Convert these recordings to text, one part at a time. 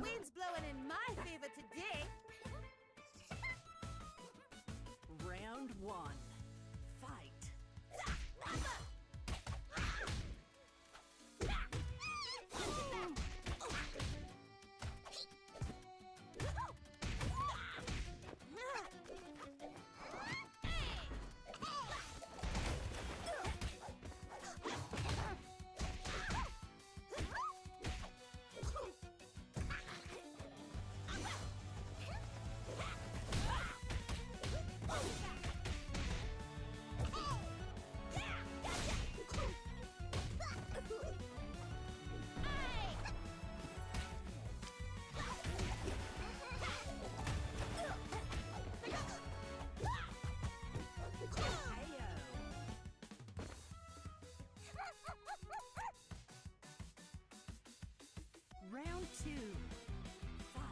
wind's blowing in my favor today. Round 1. Fight. Round 2. Fight.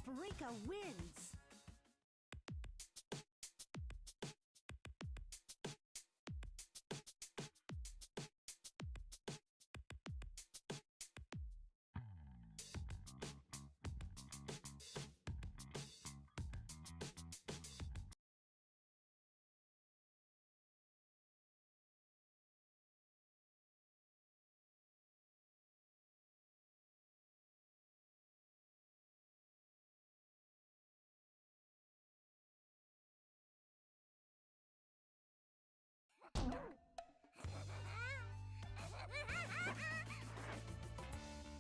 Paprika wins!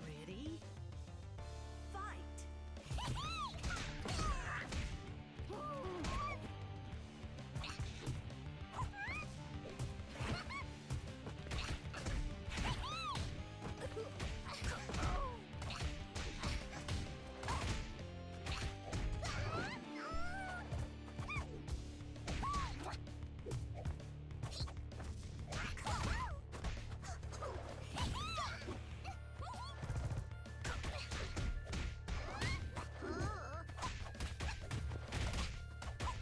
Ready? Fight!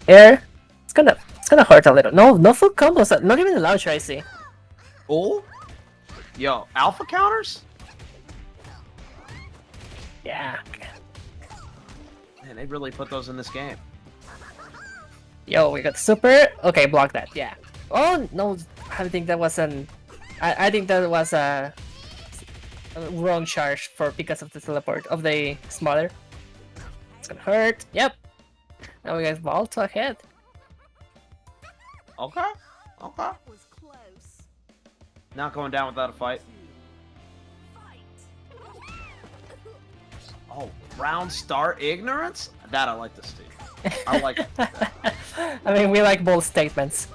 Air. It's gonna hurt a little. No full combos. Not even allowed, Tracy. Oh? Yo, alpha counters? Yeah. Man, they really put those in this game. Yo, we got super. Okay, block that. Yeah. Oh no, I think that was an. I think that was a wrong charge for because of the teleport of the smaller. It's gonna hurt. Yep. Now we got vault ahead. Okay. Okay. That was close. Not going down without a fight. Fight. Oh, round start ignorance? That I like to see. I like it. I mean, we like bold statements.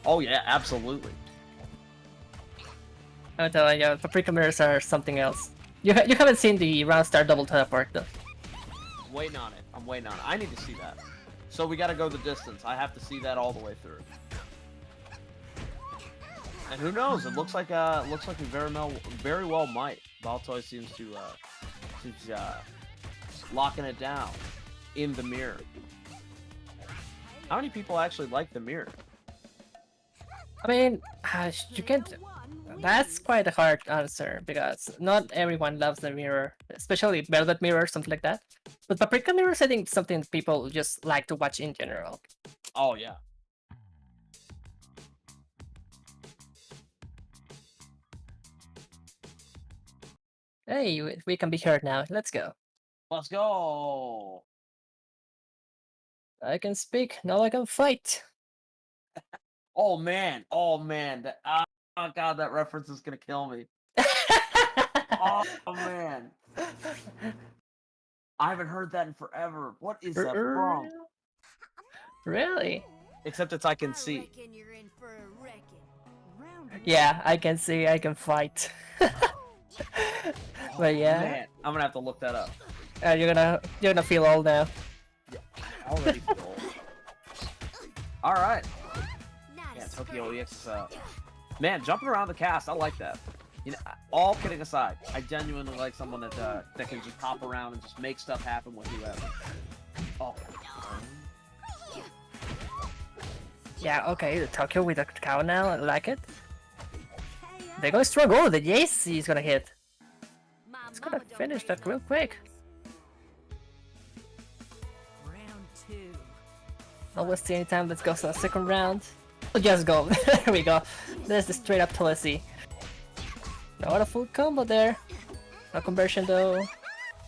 Oh yeah, absolutely. I'm telling you, paprika mirrors are something else. You haven't seen the round star double teleport though. I'm waiting on it. I'm waiting on it. I need to see that. So we gotta go the distance. I have to see that all the way through. And who knows? It looks like we very well might. Baltoy seems to locking it down in the mirror. How many people actually like the mirror? I mean, you can't. That's quite a hard answer because not everyone loves the mirror, especially velvet mirror, something like that. But paprika mirrors, I think, something people just like to watch in general. Oh yeah. Hey, we can be heard now. Let's go. Let's go. I can speak, now I can fight. Oh man. Oh man. That, oh god, that reference is gonna kill me. Oh man. I haven't heard that in forever. What is that from? Really? Except it's I can see. reckon you're in for a wrecking. Round Yeah, I can see, I can fight. But yeah, Man, I'm gonna have to look that up. you're gonna feel old now. I already feel old. All right. Not Yeah, a Tokyo sprint. EX. Man, jumping around the cast, I like that. You know, all kidding aside, I genuinely like someone that can just hop around and just make stuff happen with whoever. Oh. Yeah, okay, the Tokyo with the cow now, I like it. They're going strong. Oh, the JC is gonna hit. My It's gonna mama don't finish raise that no real quick. Round 2. Always see any time. Let's go to the second round. Oh, just go. There we go. There's the straight up Tulsi. Not a full combo there. No conversion though.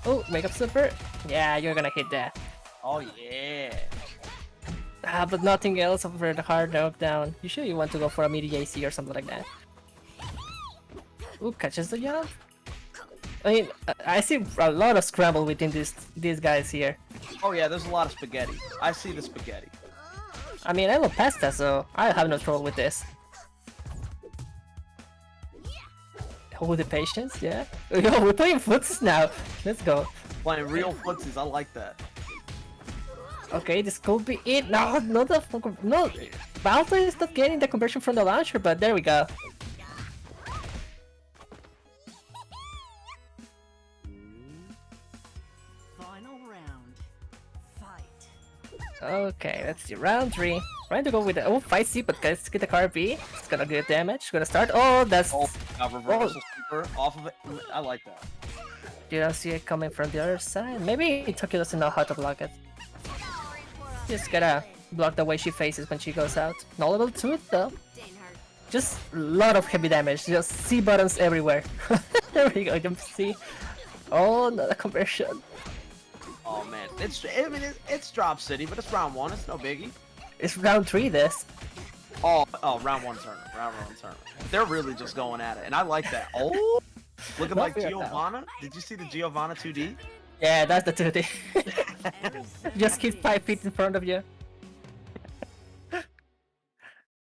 Oh, wake up super. Yeah, you're gonna hit that. Oh yeah. Ah, but nothing else over the hard knockdown. You sure you want to go for a mid AC or something like that? Ooh, catches the jump. I mean, I see a lot of scramble within these guys here. Oh yeah, there's a lot of spaghetti. I see the spaghetti. I mean, I love pasta, so I have no trouble with this. Oh, the patience, yeah. Yo, we're playing footsies now. Let's go. Playing real footsies, I like that. Okay, this could be it. No, no, no. Balto is not getting the conversion from the launcher, but there we go. Final round. Fight. Okay, let's see. Round 3. Trying to go with the fight C, but let's get the car B. It's gonna get damage. Gonna start. Oh, that's. Oh, reversal super off of it. I like that. You don't see it coming from the other side. Maybe Tokyo doesn't know how to block it. Just gotta block the way she faces when she goes out. No level 2 though. Didn't hurt. Just a lot of heavy damage. Just C buttons everywhere. There we go. Jump C. Oh, not a conversion. Oh man, it's Drop City, but it's round 1. It's no biggie. It's round 3. This. Oh, round 1 tournament. Round 1 tournament. They're really just going at it, and I like that. Oh, looking like Not fair, Giovanna. Did you see the Giovanna 2D? Yeah, that's the 2D. Just keep 5 feet in front of you.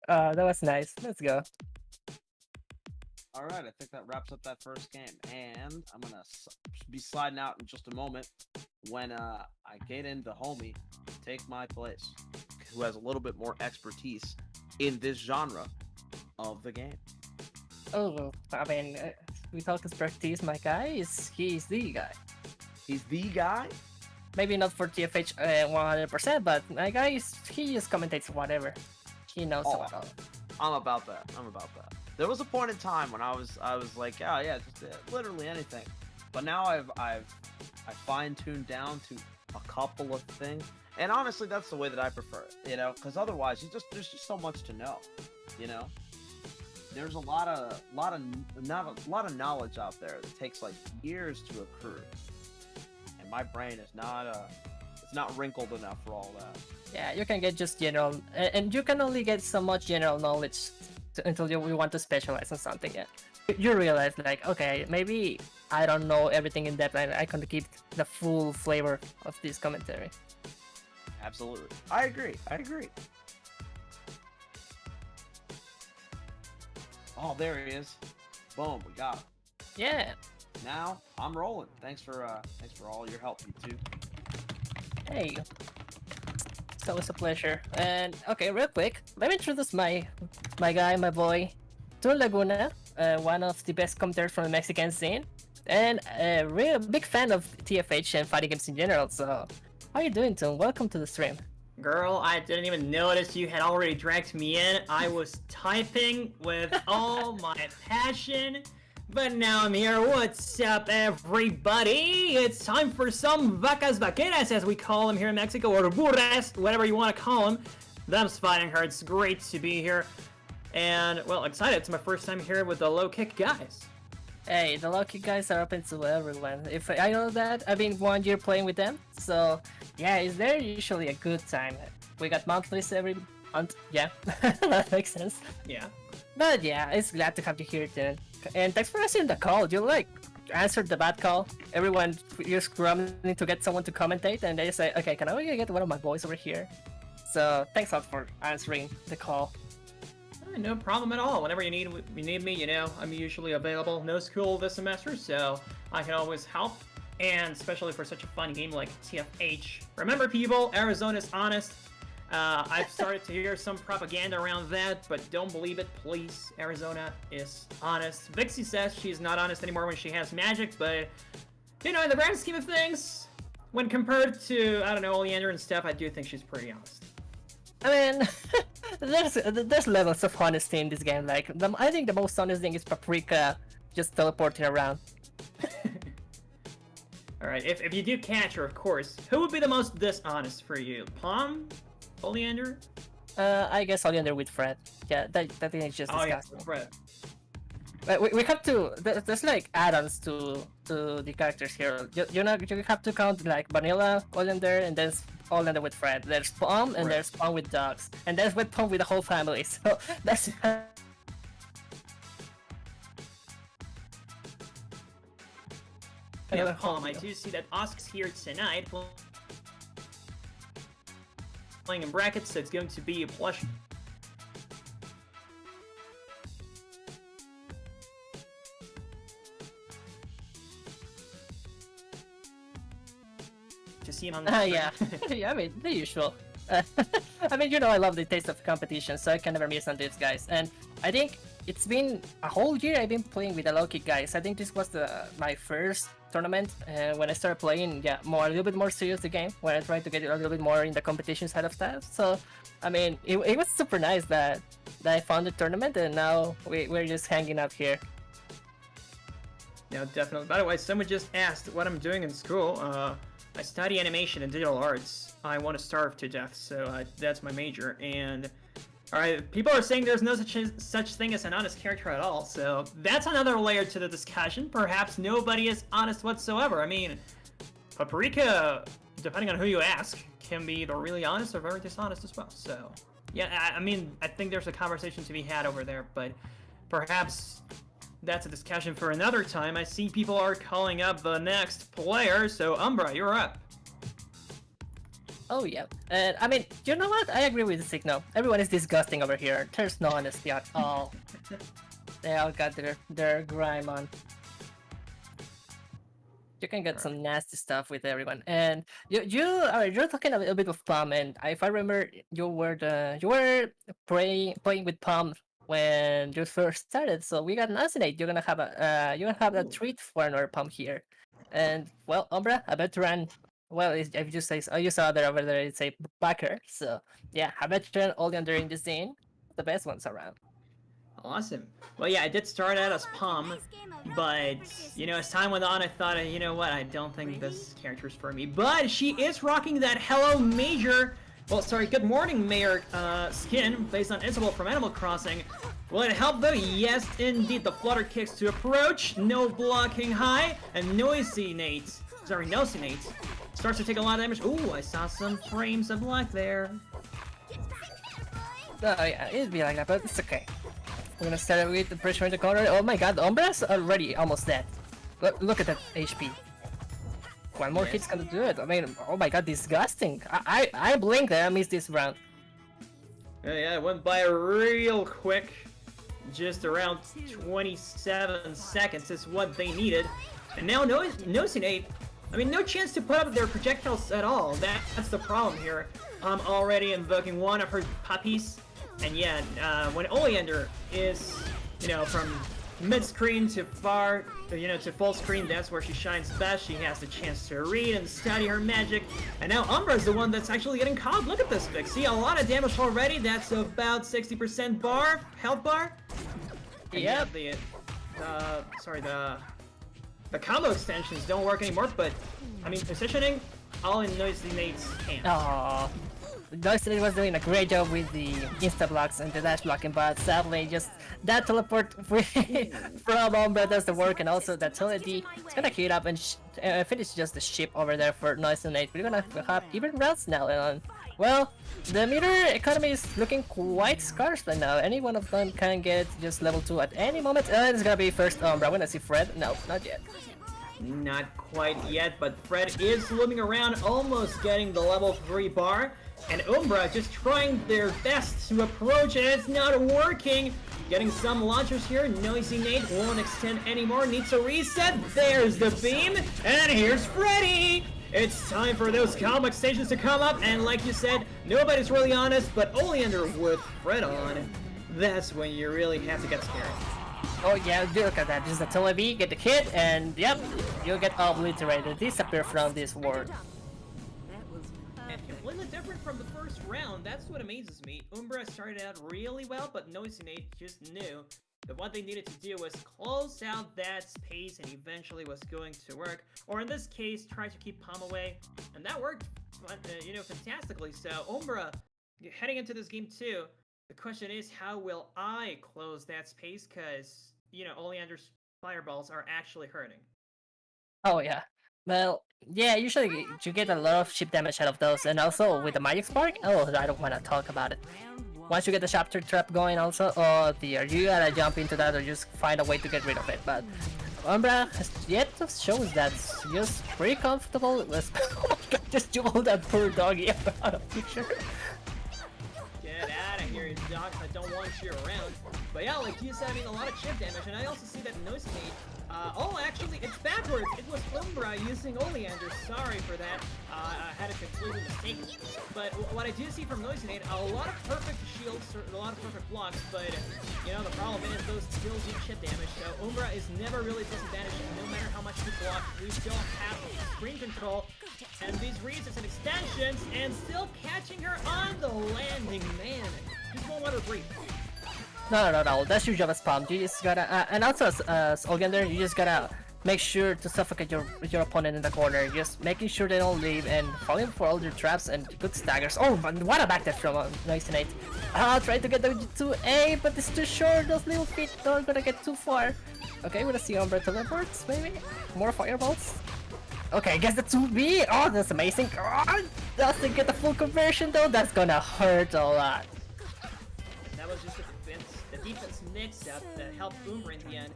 That was nice. Let's go. All right, I think that wraps up that first game, and I'm gonna be sliding out in just a moment when I get into homie take my place, who has a little bit more expertise in this genre of the game. Oh, I mean, we talk expertise. My guy he's the guy. He's the guy. Maybe not for TFH 100%, but my guy he just commentates whatever. He knows about all. I'm about that. There was a point in time when I was like, oh yeah, just literally anything. But now I fine-tuned down to a couple of things, and honestly, that's the way that I prefer it. You know, because otherwise, there's just so much to know. You know, there's a lot of knowledge out there that takes like years to accrue, and my brain is not wrinkled enough for all that. Yeah, you can get just general, and you can only get so much general knowledge until you want to specialize on something. Yeah, you realize like, okay, maybe I don't know everything in depth, and I can keep the full flavor of this commentary. Absolutely, I agree. Oh, there he is. Boom, we got him. Yeah. Now I'm rolling. Thanks for all your help, you two. Hey. It's always a pleasure. And okay, real quick, let me introduce my guy, my boy, Tur Laguna, one of the best commentators from the Mexican scene, and a real big fan of TFH and fighting games in general. So, how you doing, Tom? Welcome to the stream. Girl, I didn't even notice you had already dragged me in. I was typing with all my passion, but now I'm here. What's up, everybody? It's time for some vacas vaqueras, as we call them here in Mexico, or burras, whatever you want to call them. Them's fighting her. It's great to be here. And, well, excited. It's my first time here with the low kick guys. Hey, the lucky guys are open to everyone. If I know that, I've been 1 year playing with them, so yeah, it's there usually a good time. We got monthlies every month. Yeah, that makes sense. Yeah. But yeah, it's glad to have you here, then. And thanks for answering the call. You like answered the bad call. Everyone you're scrambling to get someone to commentate, and they say, okay, can I get one of my boys over here? So thanks a lot for answering the call. No problem at all. Whenever you need me, you know, I'm usually available. No school this semester, so I can always help. And especially for such a fun game like TFH. Remember, people, Arizona's honest. I've started to hear some propaganda around that, but don't believe it, please. Arizona is honest. Vixie says she's not honest anymore when she has magic, but, you know, in the grand scheme of things, when compared to, I don't know, Oleander and Steph, I do think she's pretty honest. I mean, there's levels of honesty in this game. Like, I think the most honest thing is Paprika just teleporting around. Alright, if you do catch her, of course, who would be the most dishonest for you? Palm? Oleander? I guess Oleander with Fred. Yeah, that thing is just disgusting. Yeah, Fred. But we have to. There's like add-ons to the characters here. You have to count like vanilla Oleander and then Oleander with Fred. There's Palm and there's Palm with dogs, and there's with Palm with the whole family. So that's. Yeah, Palm, I do see that Osk's here tonight. Playing in brackets, so it's going to be a plush. To see him on the Yeah. Yeah, I mean, the usual. I mean, you know, I love the taste of competition, so I can never miss on these guys. And I think it's been a whole year I've been playing with the low kick guys. I think this was my first tournament when I started playing, a little bit more serious the game, when I tried to get a little bit more in the competition side of stuff. So, I mean, it was super nice that I found the tournament, and now we're just hanging out here. Yeah, definitely. By the way, someone just asked what I'm doing in school. I study animation and digital arts. I want to starve to death, so that's my major. And alright, people are saying there's no such thing as an honest character at all, so that's another layer to the discussion. Perhaps nobody is honest whatsoever. I mean, Paprika, depending on who you ask, can be either really honest or very dishonest as well. So, yeah, I mean, I think there's a conversation to be had over there, but perhaps that's a discussion for another time. I see people are calling up the next player, so Umbra, you're up. Oh yeah, and I mean, you know what? I agree with the signal. Everyone is disgusting over here. There's no honesty at all. They all got their grime on. You can get some nasty stuff with everyone, and you're talking a little bit of Palm, and if I remember, you were playing with Palm when you first started. So we got an Assassinate. You're gonna have a treat for another Palm here, and well, Umbra, a veteran. Well, if you say, you saw there over there, it's a backer. So yeah, a veteran Oleander in the scene, the best ones around. Awesome. Well, yeah, I did start out as Palm, but, you know, as time went on, I thought, you know what, I don't think this character's for me. But she is rocking that Hello Major, well, sorry, Good Morning Mayor skin, based on Isabel from Animal Crossing. Will it help though? Yes, indeed. The flutter kicks to approach, no blocking high, and Nosy Nate starts to take a lot of damage. Ooh, I saw some frames of luck there. Oh yeah, it'd be like that, but it's okay. We're gonna start with the pressure in the corner. Oh my god, Umbra's already almost dead. Look at that HP. One more hit's gonna do it. I mean, oh my god, disgusting. I blinked and I missed this round. Yeah, it went by real quick. Just around 27 seconds is what they needed. And now Nocinate, I mean, no chance to put up their projectiles at all. That's the problem here. I'm already invoking one of her puppies. And yeah, when Oleander is, you know, from mid-screen to far, you know, to full screen, that's where she shines best. She has the chance to read and study her magic. And now Umbra's the one that's actually getting caught. Look at this, Vic. See, a lot of damage already. That's about 60% health bar. Yep. The combo extensions don't work anymore, but, I mean, positioning, all in Noisy Nate's hands. Aww. Noisy was doing a great job with the insta blocks and the dash blocking, but sadly, just that teleport from Umbra does the work, and also that utility is gonna heat up and finish just the ship over there for Noisy Nate. We're gonna have even rounds now, and well, the meter economy is looking quite scarce right now. Any one of them can get just level 2 at any moment. It's gonna be first Umbra. When I see Fred, no, not yet. Not quite yet, but Fred is looming around, almost getting the level 3 bar. And Umbra just trying their best to approach, and it's not working. Getting some launchers here. Noisy Nate won't extend anymore. Needs a reset. There's the beam. And here's Freddy. It's time for those combo extensions to come up. And like you said, nobody's really honest, but Oleander with Fred on. That's when you really have to get scared. Oh yeah, look at that. Just a Telebi, get the kit, and yep, you'll get obliterated. Disappear from this world. That was And completely different from the first round. That's what amazes me. Umbra started out really well, but Noisy Nate just knew that what they needed to do was close out that space, and eventually was going to work. Or in this case, try to keep Palm away, and that worked, fantastically. So Umbra, heading into this game too, the question is, how will I close that space? Because, Oleander's fireballs are actually hurting. Oh yeah. Well, yeah, usually you get a lot of chip damage out of those, and also with the Magic Spark, oh, I don't want to talk about it. round 1. Once you get the Chapter Trap going also, oh dear, you gotta jump into that or just find a way to get rid of it, but Umbra has yet to show that just pretty comfortable with oh my god, just juggle that poor doggy out of picture. Get out of here, you dogs. I don't want you around. But yeah, like you said, I mean, a lot of chip damage, and I also see that Noisy Nate. Actually, it's backwards. It was Umbra using Oleander. Sorry for that. I had it completely mistaken. But what I do see from Noisy Nate, a lot of perfect shields, a lot of perfect blocks, but, the problem is those still do chip damage. So Umbra is never really disadvantaged, no matter how much you block. We still have screen control, and these resets and extensions, and still catching her on the landing, man. Just won't let her breathe. No, that's your job as Palm. You just gotta, and also as Oleander, you just gotta make sure to suffocate your opponent in the corner, just making sure they don't leave and falling for all your traps and good staggers. Oh, but what a backdash from Noisy Nate. Try to get the 2A, but it's too short. Those little feet aren't gonna get too far. Okay, we're gonna see Umbra teleports, maybe? More fireballs? Okay, guess the 2B. Oh, that's amazing. Oh, doesn't get the full conversion though. That's gonna hurt a lot. That was just the defense mix-up that helped Umbra in the end.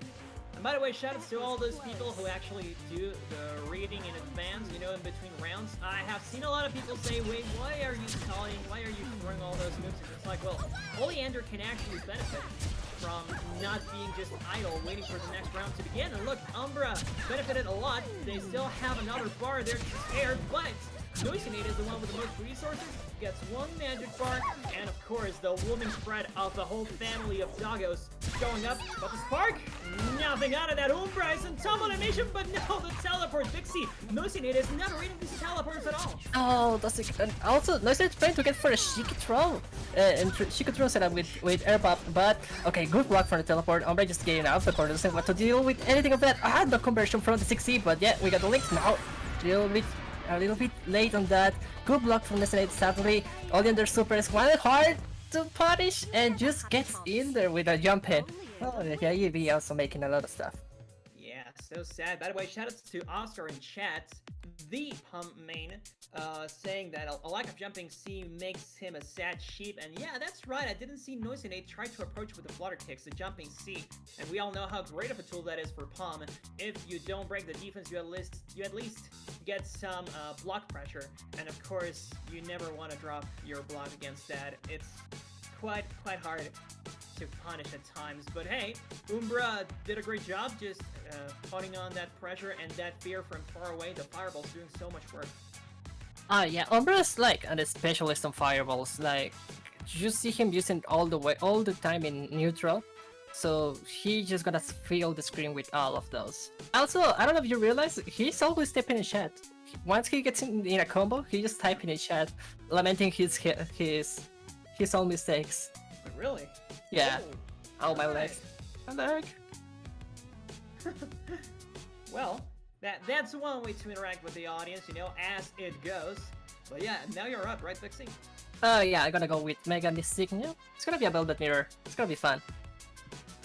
And by the way, shoutouts to all those people who actually do the reading in advance, in between rounds. I have seen a lot of people say, wait, why are you stalling? Why are you throwing all those moves? And it's like, well, Oleander can actually benefit from not being just idle, waiting for the next round to begin. And look, Umbra benefited a lot. They still have another bar there to spare, but Noisy Nate is the one with the most resources, gets one magic bar, and of course the looming spread of the whole family of doggos showing up. But the spark, nothing out of that. Umbra is in tumble animation, but no, the teleport. Vixie, Noisy Nate is not reading these teleports at all. Oh, that's it. And also, Noisy Nate's trying to get for a Shiki throw. And Shiki throw setup with air pop, but okay, good block from the teleport. Umbra just getting out of the corner, doesn't want to deal with anything of that. The conversion from the 6C, but yeah, we got the links now. A little bit late on that. Good block from Noisy Nate, sadly. Oleander Super is one hard to punish and just gets in there with a jump in. Oh, yeah, EV also making a lot of stuff. Yeah, so sad. By the way, shoutouts to Oscar in chat, the pump main, saying that a lack of jumping C makes him a sad sheep. And yeah, that's right. I didn't see Noisy Nate try to approach with the flutter kicks, the jumping C. And we all know how great of a tool that is for Palm. If you don't break the defense, you at least get some block pressure. And of course, you never want to drop your block against that. It's quite hard to punish at times, but hey, Umbra did a great job just putting on that pressure and that fear from far away. The fireball's doing so much work. Yeah, Umbra's like a specialist on fireballs. Like, you see him using all the time in neutral, so he just gonna fill the screen with all of those. Also, I don't know if you realize, he's always typing in chat. Once he gets in a combo, he just typing in chat, lamenting his own mistakes. Really? Yeah. Oh, my Alright. legs. My leg. Well, that's one way to interact with the audience, as it goes. But yeah, now you're up, right, Vixie? Yeah, I'm gonna go with Mega Mystic. Yeah, it's gonna be a Velvet Mirror. It's gonna be fun.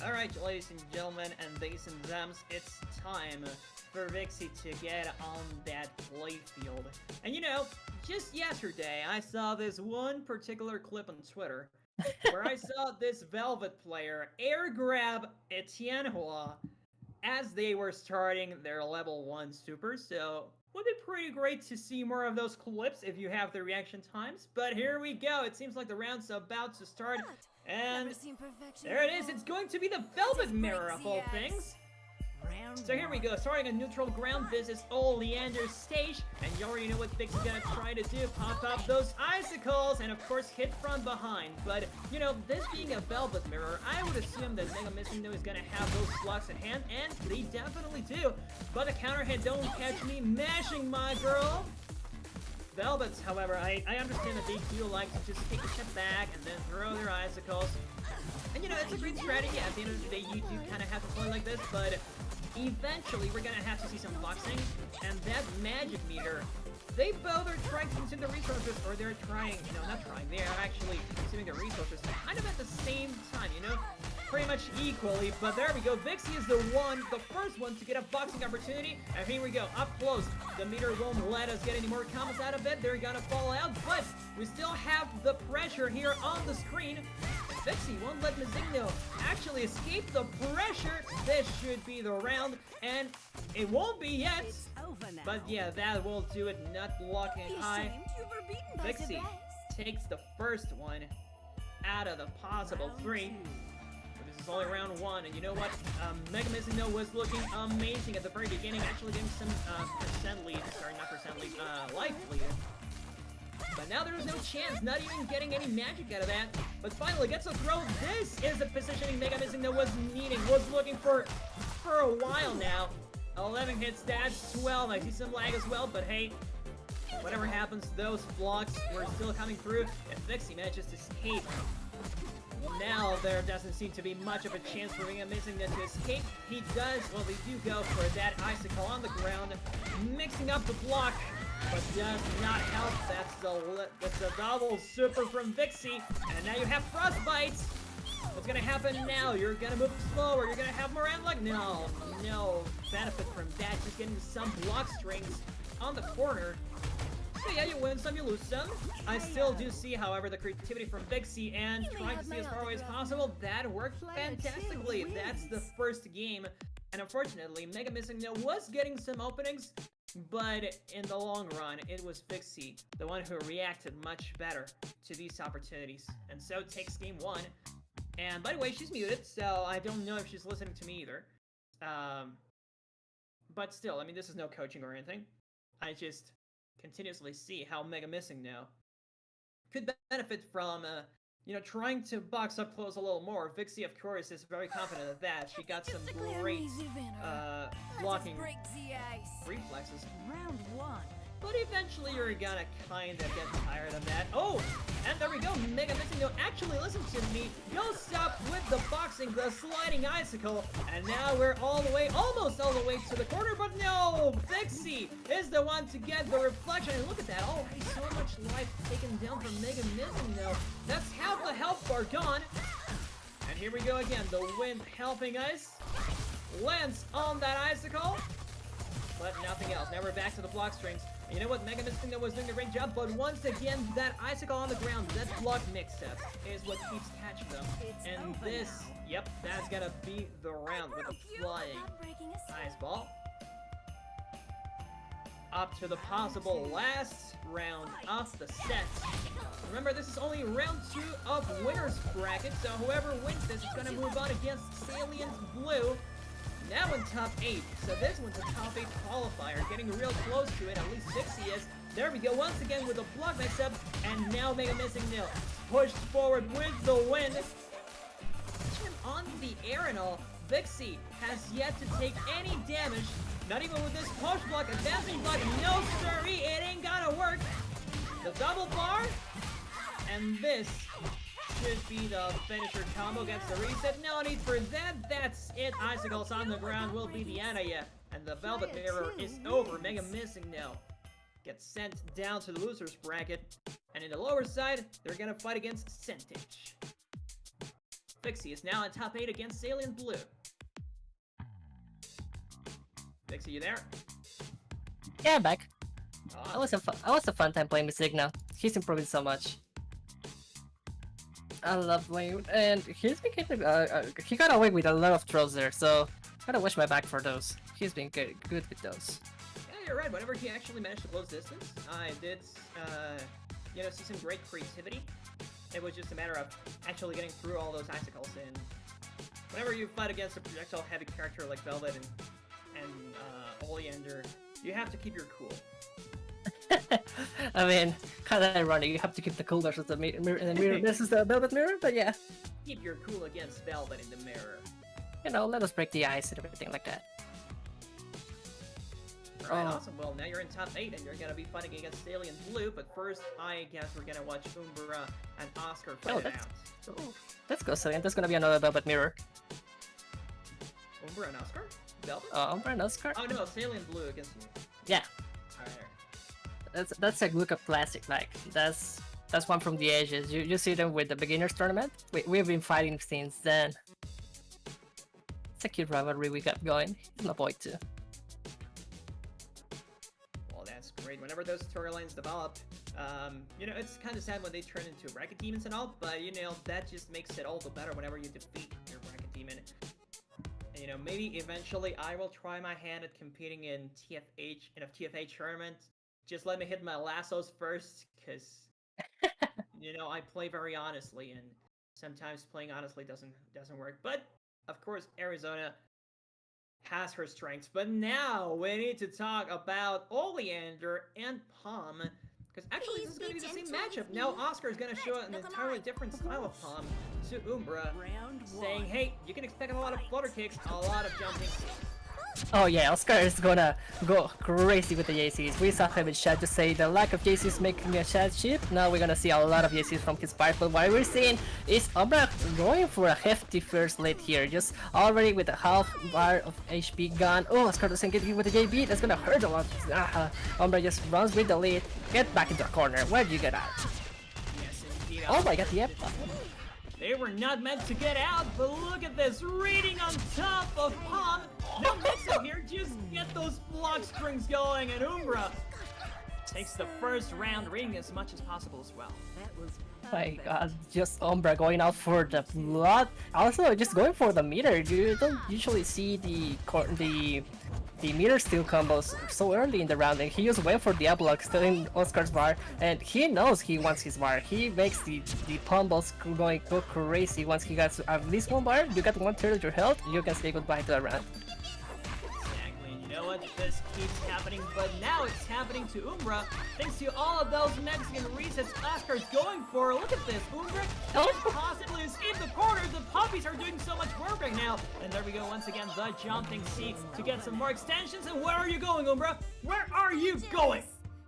Alright, ladies and gentlemen, and ladies and gems, it's time for Vixie to get on that playfield. And just yesterday, I saw this one particular clip on Twitter where I saw this Velvet player air grab Etienne Hua as they were starting their level 1 super, so would be pretty great to see more of those clips if you have the reaction times. But here we go. It seems like the round's about to start, and Never seen perfection there it is. before. It's going to be the Velvet Mirror of all things. Round So here we go, starting a neutral ground. This is Oleander's stage, and you already know what Vix's gonna try to do. Pop up those icicles, and of course hit from behind. But, you know, this being a Velvet Mirror, I would assume that Mega Missing No is gonna have those blocks at hand, and they definitely do. But the counter hit, don't catch me mashing, my girl. Velvets, however, I understand that they do like to just take a step back and then throw their icicles. And you know, it's a great strategy. At the end of the day, you do kind of have to play like this, but eventually we're gonna have to see some boxing. And that magic meter, they both are trying to consume the resources, or they're trying, no, not trying, they are actually consuming the resources kind of at the same time, you know? Pretty much equally, but there we go. Vixie is the first one to get a boxing opportunity. And here we go, up close. The meter won't let us get any more combos out of it. They're gonna fall out, but we still have the pressure here on the screen. Vixie won't let Mizigno actually escape the pressure. This should be the round, and it won't be yet. It's over now. But yeah, that will do it. Not blocking Be high. ashamed you were beaten by Vixie Sept. takes the first one out of the possible Round 3. two. But this is only round 1, and you know what? Mega Missing No was looking amazing at the very beginning, actually getting some percent lead. Sorry, not percent lead, life lead. But now there is no chance, not even getting any magic out of that. But finally gets a throw. This is the positioning Mega Missing No was needing, was looking for a while now. 11 hits, that's 12. I see some lag as well, but hey, whatever happens, those blocks were still coming through, and Vixie manages to escape. Now there doesn't seem to be much of a chance for Mega Missing No to escape. He does, well, they do go for that icicle on the ground, mixing up the block, but does not help. That's the double super from Vixie, and now you have Frostbite. What's gonna happen now? You're gonna move slower, you're gonna have more luck. No benefit from that, just getting some block strings on the corner. So yeah, you win some, you lose some. I still do see, however, the creativity from Vixie and trying to see as far away as possible. That worked fantastically. That's the first game. And unfortunately, Mega Missing No was getting some openings, but in the long run, it was Vixie, the one who reacted much better to these opportunities. And so takes game 1. And by the way, she's muted, so I don't know if she's listening to me either. But still, I mean, this is no coaching or anything. I just continuously see how Mega Missing No could benefit from, you know, trying to box up close a little more. Vixie, of course, is very confident of that. She got some Technically an great easy winner. blocking Break the ice. reflexes. Round 1. But eventually you're gonna kind of get tired of that. Oh, and there we go. Mega Missing No actually listen to me. Goes up with the boxing, the sliding icicle. And now we're all the way, almost all the way to the corner. But no, Vixie is the one to get the reflection. And look at that. Already so much life taken down from Mega Missing No. That's half the health bar gone. And here we go again. The wind helping us. Lands on that icicle. But nothing else. Now we're back to the block strings. And you know what? Mega Missing No was doing a great job, but once again, that icicle on the ground, that block mix-up is what keeps catching them. It's And over this, now. yep, that's gonna be the round with the flying Not breaking a sweat. ice ball. Up to the possible last round of the set. Remember, this is only round 2 of winner's bracket, so whoever wins this is gonna move on against Salient Blue. Now in top 8, so this one's a top 8 qualifier, getting real close to it, at least Vixie is. There we go, once again with a block mix-up, and now Mega Missing No pushed forward with the win. On the air and all, Vixie has yet to take any damage, not even with this push block, advancing block, no siree, it ain't gonna work. The double bar, and this should be the finisher combo, gets the reset, no need for that, that's it. Icicles on the ground will be the end of ya, and the Velvet Mirror is over. Mega Missing No gets sent down to the loser's bracket, and in the lower side, they're gonna fight against Centage. Vixie is now in top 8 against Salient Blue. Vixie, you there? Yeah, I'm back. Ah, I was a fun time playing with Signal. He's improving so much. I love playing, and he got away with a lot of throws there. So Gotta watch my back for those. He's been good with those. Yeah, you're right. Whenever he actually managed to close distance, I did, see some great creativity. It was just a matter of actually getting through all those icicles. And whenever you fight against a projectile-heavy character like Velvet and Oleander, you have to keep your cool. I mean, kind of ironic. You have to keep the cool versus the mirror. This is the Velvet mirror, but yeah. Keep your cool against Velvet in the mirror. You know, let us break the ice and everything like that. Alright, awesome. Well, now you're in top 8 and you're gonna be fighting against Alien Blue, but first, I guess we're gonna watch Umbra and Oscar fight it out. Oh, let's go, Cillian. There's gonna be another Velvet mirror. Umbra and Oscar? Velvet? Umbra and Oscar? Oh no, it's Alien Blue against you. Yeah. Alright. That's a lookup classic. Like that's one from the ages. You see them with the beginners tournament. We've been fighting since then. It's a cute rivalry we got going. He's my boy too. Well, that's great. Whenever those storylines develop, it's kind of sad when they turn into bracket demons and all, but that just makes it all the better whenever you defeat your bracket demon. And, maybe eventually I will try my hand at competing in a TFH tournament. Just let me hit my lassos first, because I play very honestly, and sometimes playing honestly doesn't work. But of course, Arizona has her strengths. But now we need to talk about Oleander and Palm, because actually this is going to be the same matchup. Now Oscar is going to show an entirely different style of Palm to Umbra, saying, hey, you can expect a lot of flutter kicks, a lot of jumping. Oh yeah, Oscar is gonna go crazy with the JCs. We saw him in chat to say the lack of JCs making a chat chip. Now we're gonna see a lot of JCs from his part, but what we're seeing is Umbra going for a hefty first lead here, just already with a half bar of HP gone. Oh, Oscar doesn't get hit with the JB, that's gonna hurt a lot. Umbra just runs with the lead, get back into the corner. Where do you get out? Yes, indeed. Oh my god, yep. They were not meant to get out, but look at this, reading on top of Palm. No mix-up here, just get those block strings going, and Umbra takes the first round, reading as much as possible as well. That was My god, just Umbra going out for the blood. Also, just going for the meter. You don't usually see the meter steal combos so early in the round, and he just went for the up block, still in Oscar's bar, and he knows he wants his bar. He makes the pummels go crazy. Once he gets at least one bar, you got 1/3 of your health, you can say goodbye to the round. Exactly, and you know what? This keeps happening, but now it's happening to Umbra. Thanks to all of those Mexican resets Oscar's going for. Look at this, Umbra can't possibly escape the corner. The puppies are doing so much work right now. And there we go, once again, the jumping seat to get some more extensions. And where are you going, Umbra? Where are you going?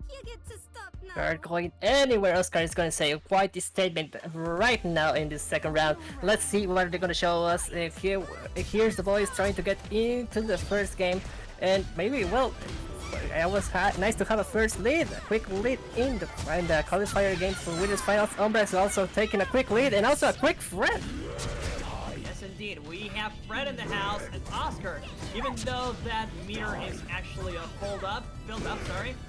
You get to stop now. You're going anywhere. Oscar is going to say quite the statement right now in this second round. Let's see what they're going to show us. Here's the boys trying to get into the first game, and maybe, well, it was nice to have a first lead, a quick lead in the qualifier game for winners finals. Umbra is also taking a quick lead, and also a quick Fred. Yes, indeed. We have Fred in the house, and Oscar, even though that meter is actually filled up,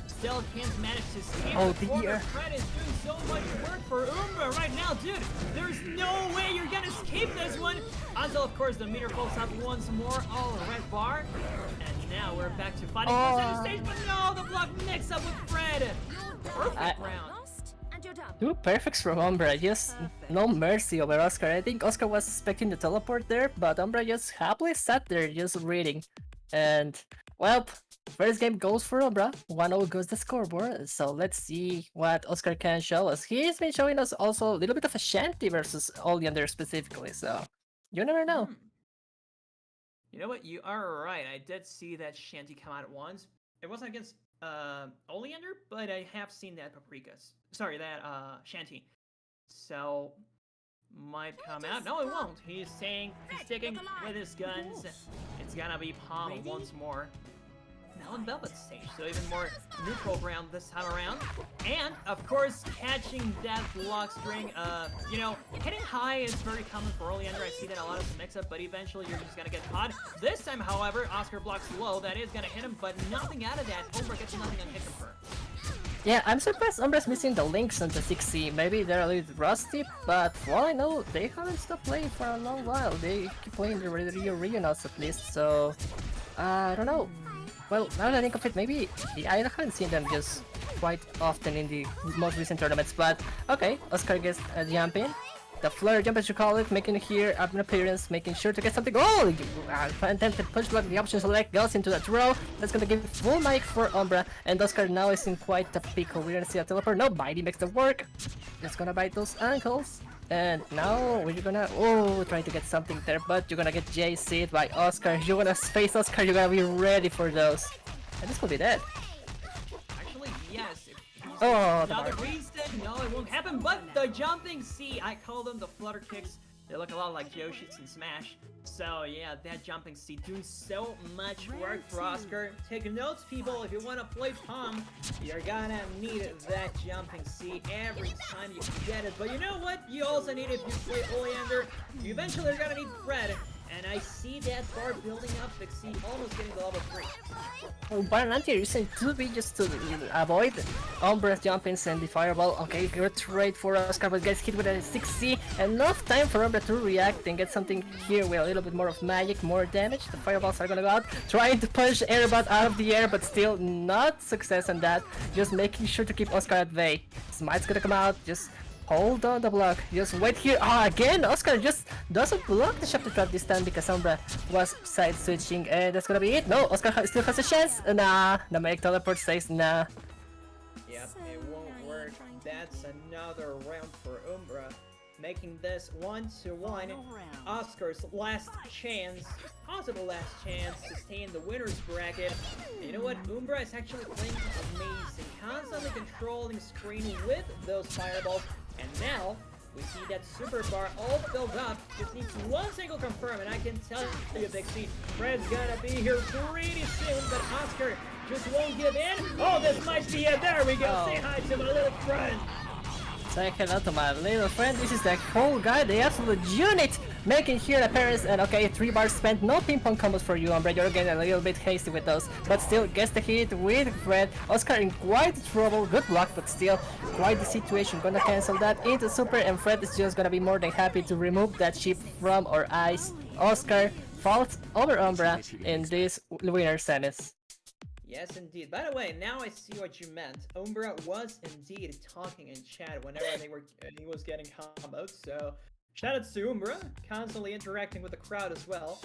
still can't manage to escape the corner. Fred is doing so much work for Umbra right now, dude. There's no way you're gonna escape this one. Until, of course, the meter fills up once more. Oh, red bar. And now we're back to fighting for center stage, but no, the block mix up with Fred. Perfect round. Lost, and you're done. 2 perfects from Umbra, just no mercy over Oscar. I think Oscar was expecting the teleport there, but Umbra just happily sat there, just reading. And, well, first game goes for Umbra, 1-0 goes the scoreboard, so let's see what Oscar can show us. He's been showing us also a little bit of a Shanty versus Oleander specifically, so you never know. You know what, you are right, I did see that Shanty come out once. It wasn't against Oleander, but I have seen that Shanty. So, might come out. No, it won't. He's sticking with his guns. It's gonna be Palm once more. Now in Velvet stage, so even more neutral ground this time around. And, of course, catching that block string. Hitting high is very common for Oleander. I see that a lot of the mix-up, but eventually you're just gonna get caught. This time, however, Oscar blocks low. That is gonna hit him, but nothing out of that. Umbra gets nothing on hit confirm. Yeah, I'm surprised Umbra's missing the links on the 6C. Maybe they're a little rusty, but for all I know, they haven't stopped playing for a long while. They keep playing the Rio regionals at least, so I don't know. Well, now that I think of it, maybe I haven't seen them just quite often in the most recent tournaments, but okay, Oscar gets a jump in. The flare jump as you call it, making here an appearance, making sure to get something. Oh! Attempted push block, the option select goes into the throw. That's gonna give full mic for Umbra, and Oscar now is in quite a pickle. We're gonna see a teleport. No, Bitey makes the work. Just gonna bite those ankles. And now we're gonna try to get something there, but you're gonna get JC'd by Oscar. You're gonna face Oscar, you're gonna be ready for those. And this could be dead. Actually, yes. If he's Oh, the another mark. reset, no, it won't happen. But the jumping C, I call them the flutter kicks. They look a lot like Yoshi's in Smash. So yeah, that jumping C doing so much work for Oscar. Take notes, people. If you want to play Palm, you're gonna need that jumping C every time you get it. But you know what? You also need it if you play Oleander. You eventually are gonna need Fred. And I see that bar building up, Vixie almost getting the level 3. Oh, but an anti-reason to be just to avoid Umbra's jump-ins and the fireball. Okay, good trade for Oscar, but gets hit with a 6C. Enough time for Umbra to react and get something here with a little bit more of magic, more damage. The fireballs are gonna go out. Trying to push Airbot out of the air, but still not success on that. Just making sure to keep Oscar at bay. Smite's gonna come out, just hold on the block, just wait here. Ah, again, Oscar just doesn't block the Shafted Trap this time because Umbra was side switching, and that's gonna be it. No, Oscar still has a chance. Nah, the make teleport says nah. Yep, it won't work. That's another round for Umbra, making this 1-1. Oscar's last chance, possible last chance to stay in the winner's bracket. And you know what? Umbra is actually playing amazing, constantly controlling screen with those fireballs. And now, we see that super bar all filled up. Just needs one single confirm, and I can tell you, Big C, Fred's gonna be here pretty soon, but Oscar just won't give in. Oh, this might be it. There we go. Oh. Say hi to my little friend. Say hello to my little friend. This is the whole guy, the absolute unit, making here an appearance. And okay, 3 bars spent. No ping pong combos for you, Umbra. You're getting a little bit hasty with those, but still gets the hit with Fred. Oscar in quite trouble. Good block, but still quite the situation. Gonna cancel that into super, and Fred is just gonna be more than happy to remove that chip from our eyes. Oscar falls over Umbra in this winner semis. Yes, indeed. By the way, now I see what you meant. Umbra was indeed talking in chat whenever he was getting combos. So, shout out to Umbra, constantly interacting with the crowd as well.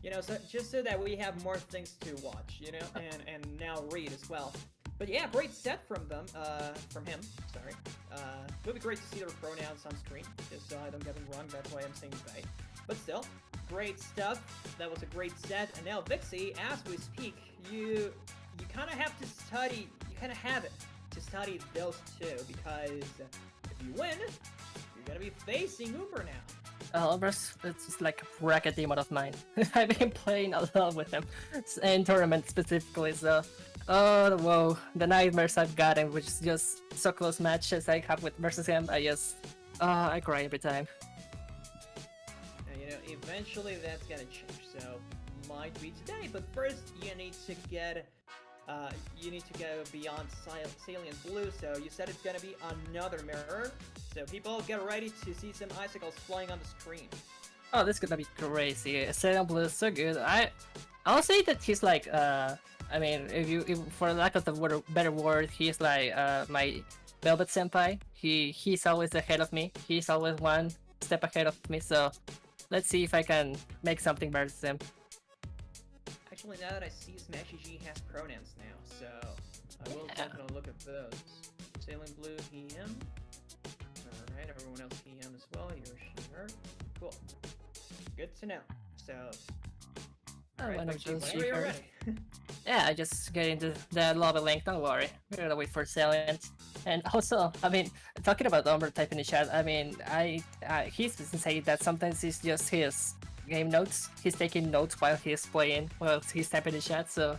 You know, so just so that we have more things to watch, you know, and now read as well. But yeah, great set from him. Sorry. It would be great to see their pronouns on screen, just so I don't get them wrong. That's why I'm saying they. But still, great stuff. That was a great set. And now Vixie, as we speak, you kind of have to study. You kind of have it to study those two, because if you win, you're gonna be facing Uber now. Umbra's it's just like a bracket demon of mine. I've been playing a lot with him, in tournament specifically, so... Oh, whoa, the nightmares I've gotten, which is just so close matches I have with versus him, I cry every time. And you know, eventually that's gonna change, so might be today, but first you need to get... you need to go beyond Salient Blue, so you said it's gonna be another mirror. So people get ready to see some icicles flying on the screen. Oh, this is gonna be crazy. Salient Blue is so good. I'll say that he's like, I mean, if for lack of a better word, he's like my Velvet Senpai. He's always ahead of me. He's always one step ahead of me, so let's see if I can make something versus him. Actually, now that I see Smashy G has pronouns now, so I will definitely look at those. Sailing Blue, he, him. Alright, everyone else he, him as well. You're she, her. Cool. Good to know. So, alright, whenever you're ready. Yeah, I just get into the lobby link, don't worry. We're gonna wait for Salient. And also, I mean, talking about Umber type in the chat, I mean, he's been saying that sometimes it's just his game notes. He's taking notes while he's playing, while he's typing in the chat, so...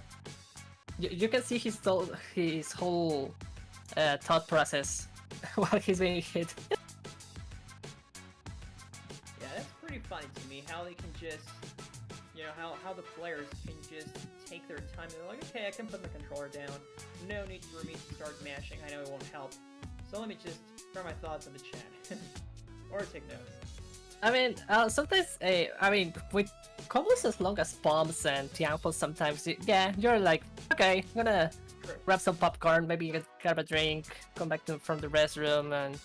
You can see his whole thought process while he's being hit. Yeah, that's pretty funny to me, how they can just, you know, how the players can just take their time. They're like, okay, I can put the controller down. No need for me to start mashing. I know it won't help. So let me just throw my thoughts in the chat. Or take notes. I mean, sometimes, I mean, with combos as long as bombs and triangles, sometimes, yeah, you're like, okay, I'm gonna grab some popcorn, maybe grab a drink, come back from the restroom, and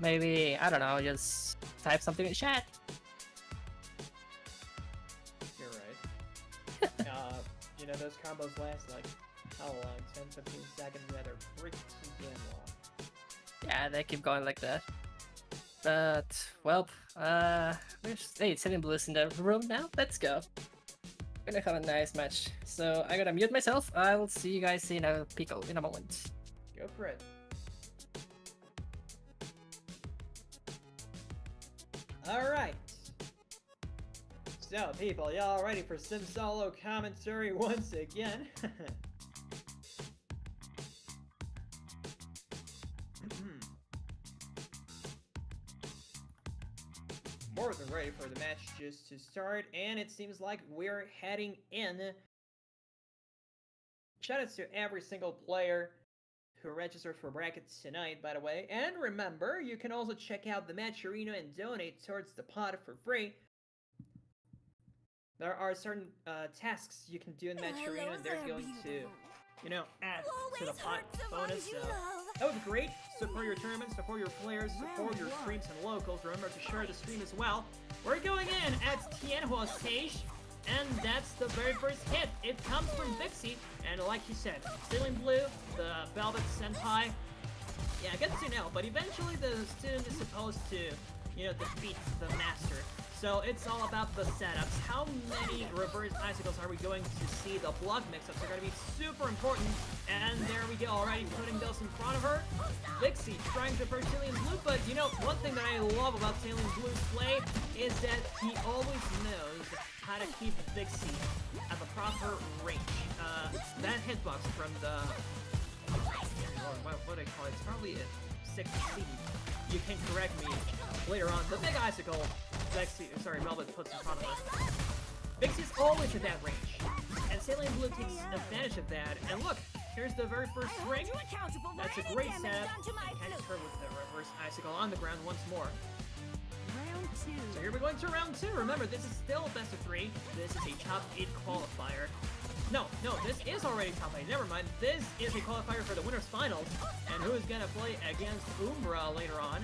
maybe, I don't know, just type something in chat. You're right. You know, those combos last like, how long? 10, 15 seconds? Yeah, they're pretty damn long. Yeah, they keep going like that. But, well, hey, Sept Blue's in the room now. Let's go. We're gonna have a nice match. So I gotta mute myself. I'll see you guys in a pickle in a moment. Go for it. Alright. So, people, y'all ready for some solo commentary once again? More than ready for the match just to start, and it seems like we're heading in. Shoutouts to every single player who registered for brackets tonight, by the way. And remember, you can also check out the match arena and donate towards the pot for free. There are certain tasks you can do in match arena, and they're going to, you know, add to the pot bonus. So that would be great. Support your tournaments, support your players, support your streams and locals. Remember to share the stream as well. We're going in at Tianhua stage, and that's the very first hit. It comes from Vixie, and like you said, Ceiling Blue, the Velvet Senpai. Yeah, I get to know, but eventually the student is supposed to, you know, defeat the master. So it's all about the setups. How many reverse icicles are we going to see? The block mix-ups are going to be super important. And there we go, already putting those in front of her. Vixie trying to approach Salient Blue, but you know, one thing that I love about Salient Blue's play is that he always knows how to keep Vixie at the proper range. That hitbox from the... what do I call it? It's probably a 6C. You can correct me later on. The big icicle, Velvet puts in front of us. Vixie's always at that range, and Salient Blue takes advantage of that. And look, here's the very first ring. That's a great setup. And catches her with the reverse icicle on the ground once more. Round 2. So here we're going to round 2. Remember, this is still best of 3. This is a top 8 qualifier. No, this is already top 8. Never mind. This is a qualifier for the winners finals. And who is gonna play against Umbra later on?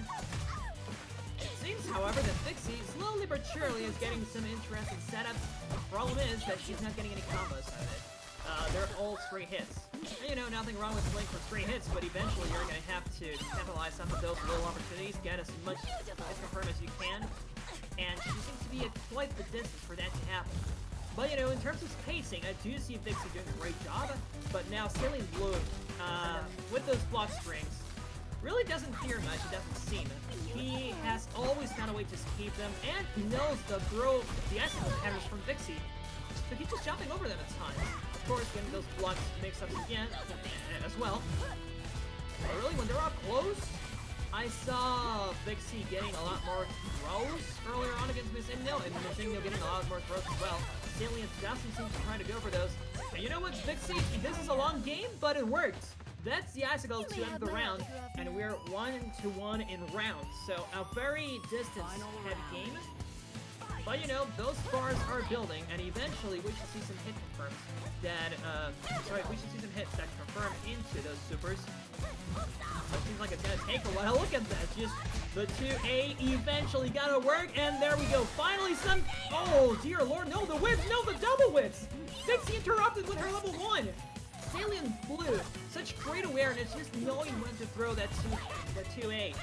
It seems, however, that Vixie slowly but surely is getting some interesting setups. The problem is that she's not getting any combos out of it. They're all straight hits. And, you know, nothing wrong with playing for straight hits, but eventually you're gonna have to capitalize some of those little opportunities, get as much hit confirm as you can. And she seems to be at quite the distance for that to happen. But, you know, in terms of spacing, I do see Vixie doing a great job. But now Salient Blue, with those block strings, really doesn't fear much, it doesn't seem. He has always found a way to escape them, and he knows the icicle patterns from Vixie. So he's just jumping over them at times. Of course, getting those blocks mix-ups again, as well. But really, when they're up close, I saw Vixie getting a lot more throws earlier on against Miss Inno, and Miss Inno getting a lot more throws as well. Salient doesn't seem to try to go for those. And you know what, Vixie? This is a long game, but it worked. That's the icicle to end the round, and we're 1-1 in rounds. So a very distance-heavy game. But you know, those bars are building, and eventually we should see some hit confirms that, we should see some hits that confirm into those supers. It seems like it's gonna take a while. Look at that, just the 2A eventually gotta work, and there we go. Finally some, oh dear lord, no, the whips, no, the double whips! Vixie interrupted with her level 1! Salient Blue, such great awareness, just knowing when to throw that 2A.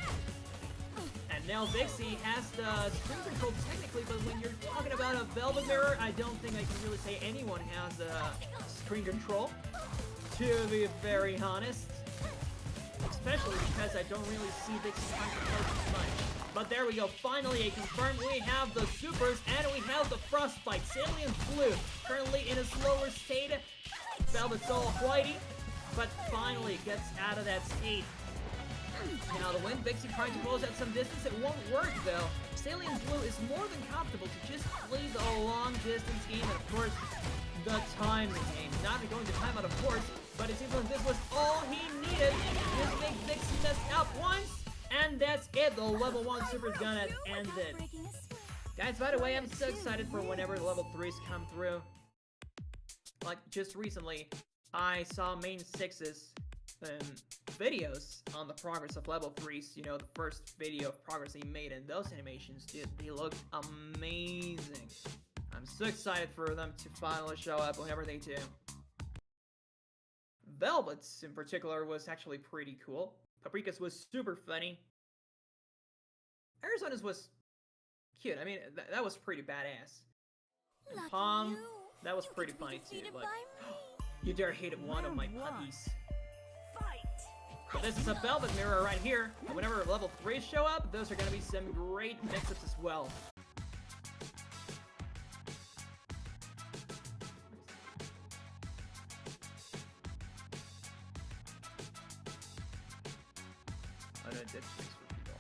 And now Vixie has the screen control technically, but when you're talking about a Velvet Mirror, I don't think I can really say anyone has screen control, to be very honest. Especially because I don't really see Vixie trying to focus much. But there we go, finally a confirm. We have the supers, and we have the Frostbite. Salient Blue, currently in a slower state. Velvet's all whitey, but finally gets out of that state. Now the wind, Vixie trying to close at some distance. It won't work though. Salient Blue is more than comfortable to just play the long distance game and of course the time game. Not going to time out of course, but it seems like this was all he needed. Just make Vixie mess up once, and that's it. The level 1 Super's gonna end it. Guys, by the way, I'm so excited for whenever the level 3s come through. Like, just recently, I saw main 6's videos on the progress of level 3s, you know, the first video of progress he made, and those animations, dude, they look amazing. I'm so excited for them to finally show up whenever they do. Velvet's, in particular, was actually pretty cool. Paprika's was super funny. Arizona's was cute. I mean, that was pretty badass. And Palm, that was pretty funny too. Like, you dare hate one of my puppies. But this is a Velvet mirror right here. And whenever level 3s show up, those are going to be some great mix-ups as well. I know it did space for people.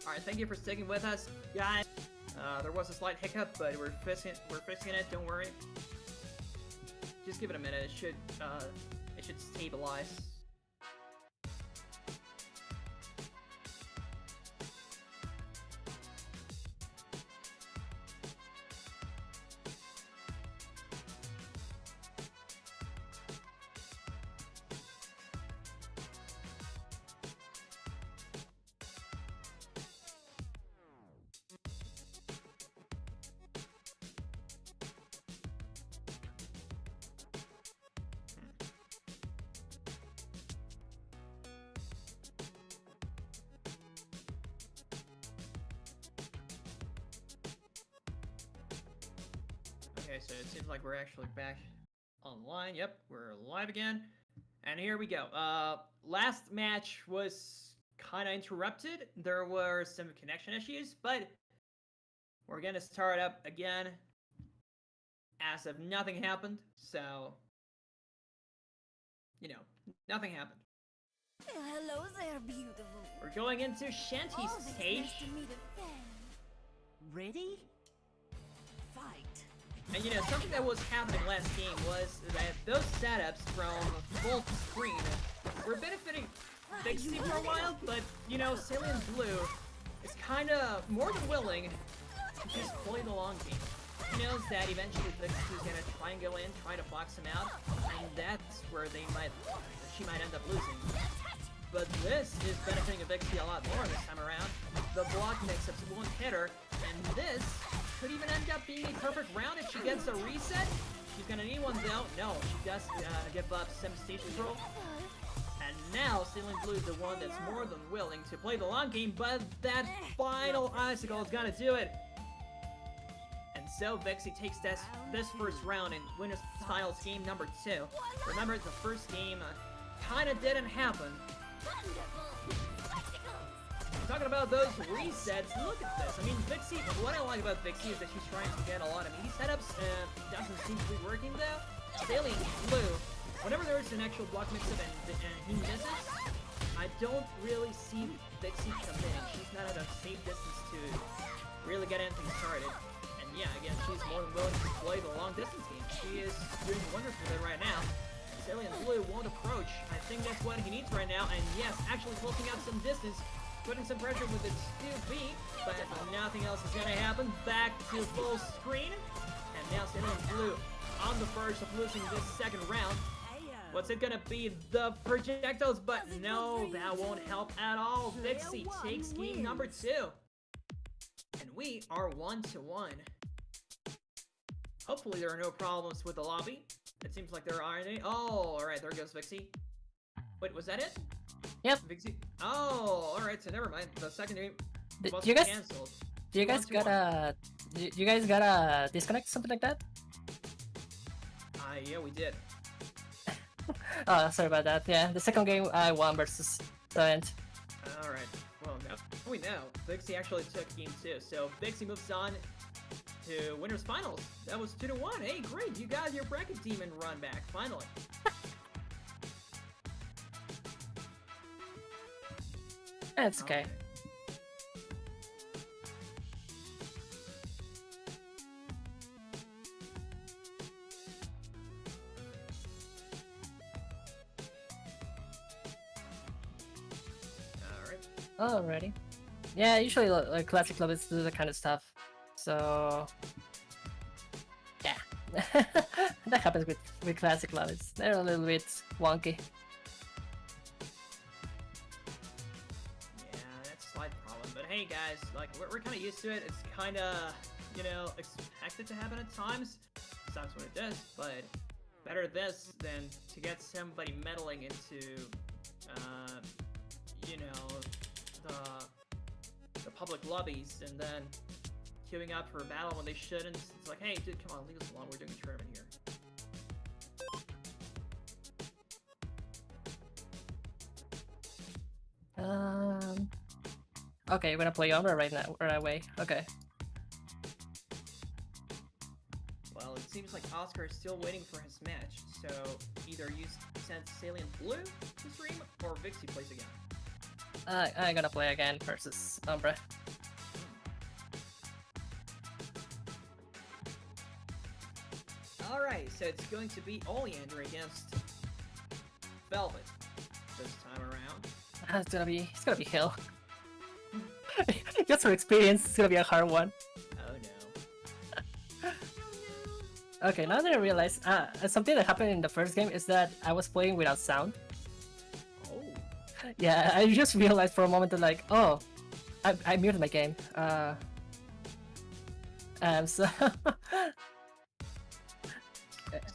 Alright, thank you for sticking with us, guys. There was a slight hiccup, but we're fixing it, don't worry. Just give it a minute, it should stabilize. Okay, so it seems like we're actually back online. Yep, we're live again. And here we go. Last match was kind of interrupted. There were some connection issues, but we're gonna start up again as if nothing happened. So, you know, nothing happened. Hello there, beautiful. We're going into Shanty's stage. Nice to meet a fan. Ready? Fight. And you know, something that was happening last game was that those setups from full screen were benefiting Vixie for a while, but you know, Salient Blue is kinda more than willing to just play the long game. He knows that eventually Vixie is gonna try and go in, try to box him out, and that's where she might end up losing. But this is benefiting Vixie a lot more this time around. The block mix-ups won't hit her, and this could even end up being a perfect round if she gets a reset. She's gonna need one though. No, she does give up some stage control. And now Salient Blue is the one that's more than willing to play the long game, but that final icicle is gonna do it. And so Vixie takes this first round in Winners Styles game number 2. Remember, the first game kinda didn't happen. Talking about those resets, look at this. I mean, Vixie, what I like about Vixie is that she's trying to get a lot of easy setups. Doesn't seem to be working though. Salient Blue, whenever there's an actual block mix-up and he misses, I don't really see Vixie committing. She's not at a safe distance to really get anything started. And yeah, again, she's more than willing to play the long distance game. She is doing wonders with it right now. Salient Blue won't approach. I think that's what he needs right now. And yes, actually closing out some distance. Putting some pressure with its 2B, but nothing else is gonna happen. Back to full screen, and now Salient Blue on the verge of losing this second round. What's it gonna be? The projectiles, but no, that won't help at all. Vixie takes game number 2, and we are 1-1. Hopefully there are no problems with the lobby. It seems like there aren't any. Oh, all right, there goes Vixie. Wait, was that it? Yep. Vixie. Oh, alright, so never mind. The second game was you guys, cancelled. You guys gotta disconnect, something like that? Yeah, we did. Oh, sorry about that. Yeah, the second game I won versus Sept. Alright. Well, no. we know, Vixie actually took game 2, so Vixie moves on to winners finals. That was 2-1. Hey, great, you got your bracket demon run back finally. That's okay. Alrighty. Yeah, usually like classic lobbies do that kind of stuff. So yeah, that happens with classic lobbies. They're a little bit wonky. Yeah, that's a slight problem. But hey, guys, like we're kind of used to it. It's kind of, you know, expected to happen at times. Sucks when it does, but better this than to get somebody meddling into, you know, the public lobbies and then queuing up for a battle when they shouldn't. It's like, hey, dude, come on, leave us alone. We're doing a tournament here. Okay, you're gonna play Armor right now, right away. Okay. Well, it seems like Oscar is still waiting for his match, so either you send Salient Blue to stream or Vixie plays again. I'm gonna play again versus Umbra. Alright, so it's going to be Oleander against Velvet this time around. It's gonna be hell. Just for experience, it's gonna be a hard one. Oh no. Okay, now that I realize, something that happened in the first game is that I was playing without sound. Oh. Yeah, I just realized for a moment that like, oh, I muted my game. So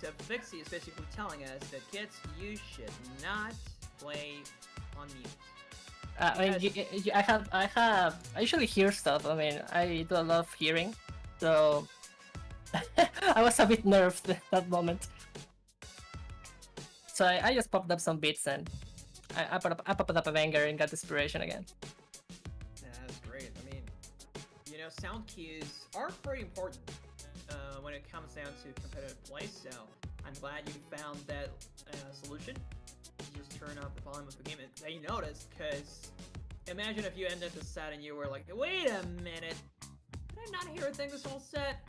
So Vixie is basically telling us that kids, you should not play on mute. I mean, I usually hear stuff. I mean, I do a lot of hearing, so I was a bit nerved at that moment. So I just popped up some beats and I popped up a banger and got inspiration again. Yeah, that's great. I mean, you know, sound cues are pretty important when it comes down to competitive play, so I'm glad you found that solution. You just turn up the volume of the game and they noticed, because imagine if you ended the set and you were like, wait a minute, did I not hear a thing this whole set?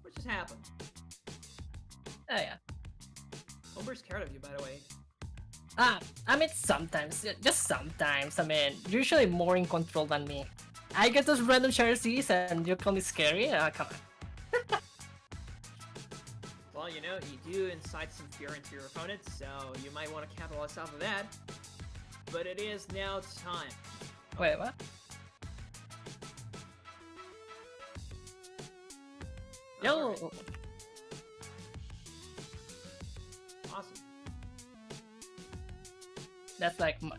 What just happened? Oh yeah. Ober's scared of you, by the way. I mean, sometimes, just sometimes. I mean, usually more in control than me. I get those random jerseys and you call me scary? Come on. Well, you know, you do incite some fear into your opponent, so you might want to capitalize off of that. But it is now time. Wait, what? Yo! Right. Awesome. That's like... Well,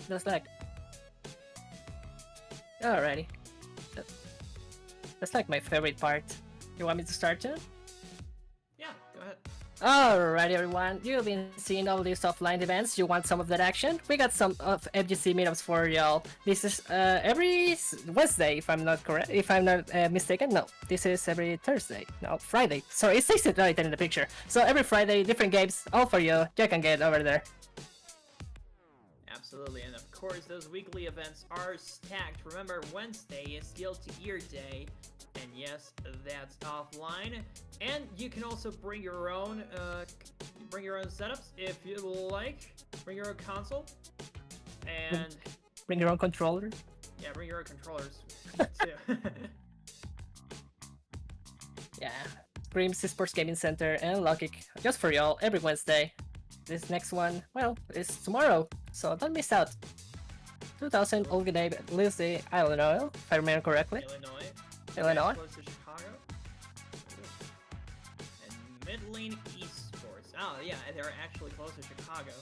That's like... Alrighty. That's like my favorite part. You want me to start it? yeah, go ahead. Alrighty everyone, you've been seeing all these offline events. You want some of that action? We got some of FGC meetups for y'all. This is every Wednesday, if I'm not correct, if I'm not mistaken. No, this is every Thursday. No, Friday. Sorry, it says it right there in the picture. So every Friday, different games, all for you. You can get over there. Absolutely, and of course, those weekly events are stacked. Remember, Wednesday is Guild to Ear Day, and yes, that's offline. And you can also bring your own setups if you like. Bring your own console, and Bring your own controller. yeah, bring your own controllers too. Yeah, Screams Esports Gaming Center and Logic, just for y'all every Wednesday. This next one, well, is tomorrow, so don't miss out. 2000 Olgaday, Lizzie, Illinois, if I remember correctly. Illinois. Close to Chicago. And Midlane Esports. Oh yeah, they're actually close to Chicago.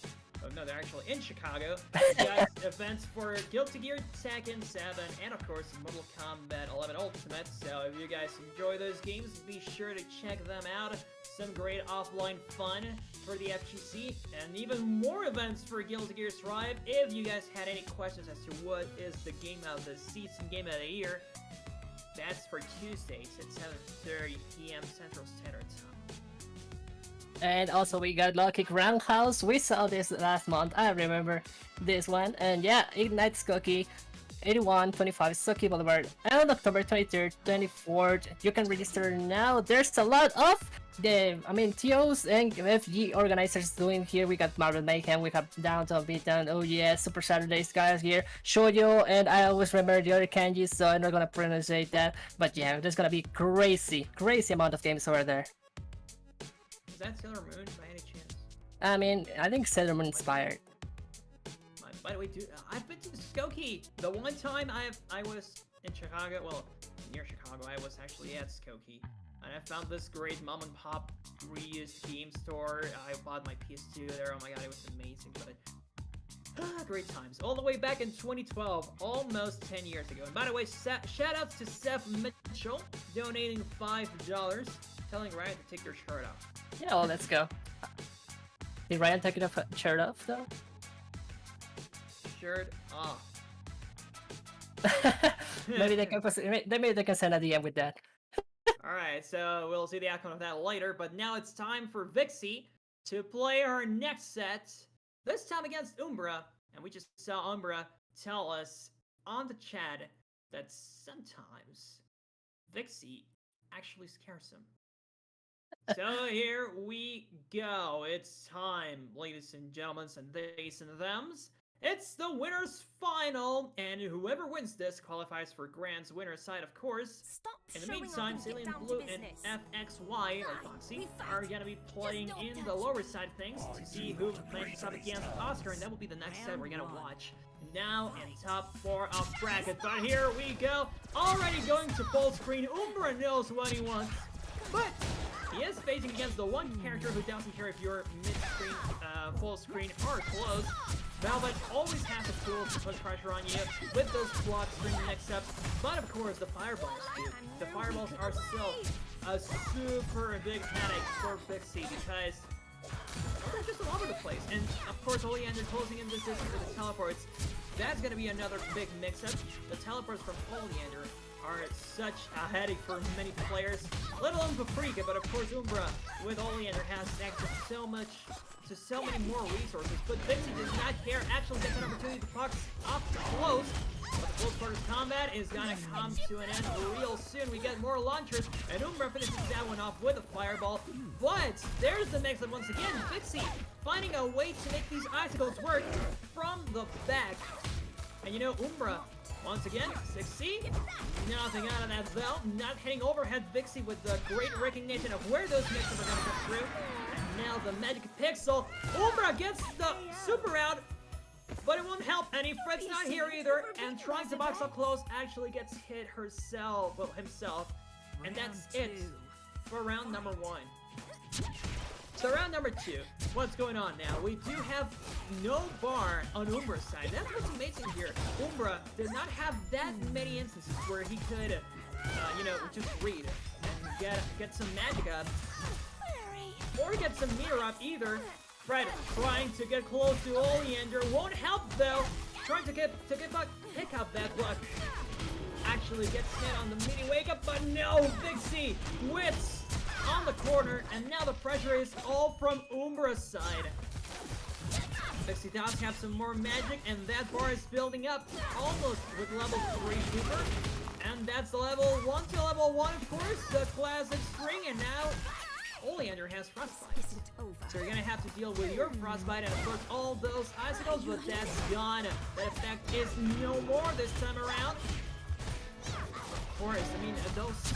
Oh no, they're actually in Chicago. You guys, events for Guilty Gear Tekken 7, and of course Mortal Kombat 11 Ultimate. So if you guys enjoy those games, be sure to check them out. Some great offline fun for the FGC, and even more events for Guilty Gear Strive. If you guys had any questions as to what is the game of the season, game of the year, that's for Tuesdays at 7:30 p.m. Central Standard Time. And also we got Lucky Roundhouse. We saw this last month. I remember this one. And yeah, Ignite Skokie 8125 Skokie Boulevard on October 23rd, 24th. You can register now. There's a lot of TOs and FG organizers doing here. We got Marvel Mayhem, we have Downtown Beatdown, oh yeah, Super Saturdays guys here, Shoujo, and I always remember the other kanjis, so I'm not gonna pronounce that. But yeah, there's gonna be crazy amount of games over there. Is that Sailor Moon by any chance? I think Sailor Moon inspired. By the way, dude, I've been to Skokie. The one time I was in Chicago, well, near Chicago, I was actually at Skokie. And I found this great mom and pop reused game store. I bought my PS2 there. Oh my god, it was amazing. But great times. All the way back in 2012, almost 10 years ago. And by the way, shout outs to Sept Mitchell, donating $5, telling Ryan to take your shirt off. Yeah, well, let's go. Did Ryan take the shirt off though? Shirt off. Maybe they can send a DM with that. Alright, so we'll see the outcome of that later, but now it's time for Vixie to play her next set, this time against Umbra, and we just saw Umbra tell us on the chat that sometimes Vixie actually scares him. So here we go. It's time, ladies and gentlemen, and theys and thems. It's the winner's final, and whoever wins this qualifies for Grand's winner's side, of course. Stop. In the meantime, Salient Blue and FXY, or Foxy, are gonna be playing in the lower side of things to see who plays up against Oscar, and that will be the next set we're gonna watch. Now in top 4 of bracket, but here we go. Already going to full screen. Umbra knows what he wants, but he is facing against the one character who doesn't care if you're mid-screen, full screen, or close. Velvet always has the tools to put pressure on you with those block screen mix-ups, but of course the fireballs do. The fireballs are still a super big headache for Vixie because they're just all over the place. And of course Oleander closing in this distance with the teleports. That's gonna be another big mix-up. The teleports from Oleander are such a headache for many players, let alone Paprika, but of course Umbra with Oleander has access to so many more resources, but Vixie does not care, actually gets an opportunity to puck up close, but the close quarters combat is gonna come to an end real soon. We get more launchers, and Umbra finishes that one off with a fireball, but there's the mix-up once again. Vixie finding a way to make these icicles work from the back, and you know, Umbra once again, 6C, nothing out of that though, not hitting overhead. Vixie with the great recognition of where those mix-ups are gonna come through. Now the Magic Pixel. Umbra gets the super out, but it won't help any. Fred's not here either, and trying to box up close actually gets hit himself. And that's it for round number 1. So round number 2, what's going on now? We do have no bar on Umbra's side. That's what's amazing here. Umbra does not have that many instances where he could, just read and get some magic up. Or get some meter up either. Fred trying to get close to Oleander. Won't help though. Trying to pick up that block. Actually gets hit on the mini wake up, but no! Vixie whips on the corner, and now the pressure is all from Umbra's side. Vixie does have some more magic, and that bar is building up almost with level 3 Super. And that's level 1 to level 1, of course, the classic string, and now Oleander has Frostbite. So you're gonna have to deal with your Frostbite and of course all those icicles, but that's gone. That effect is no more this time around. Of course, those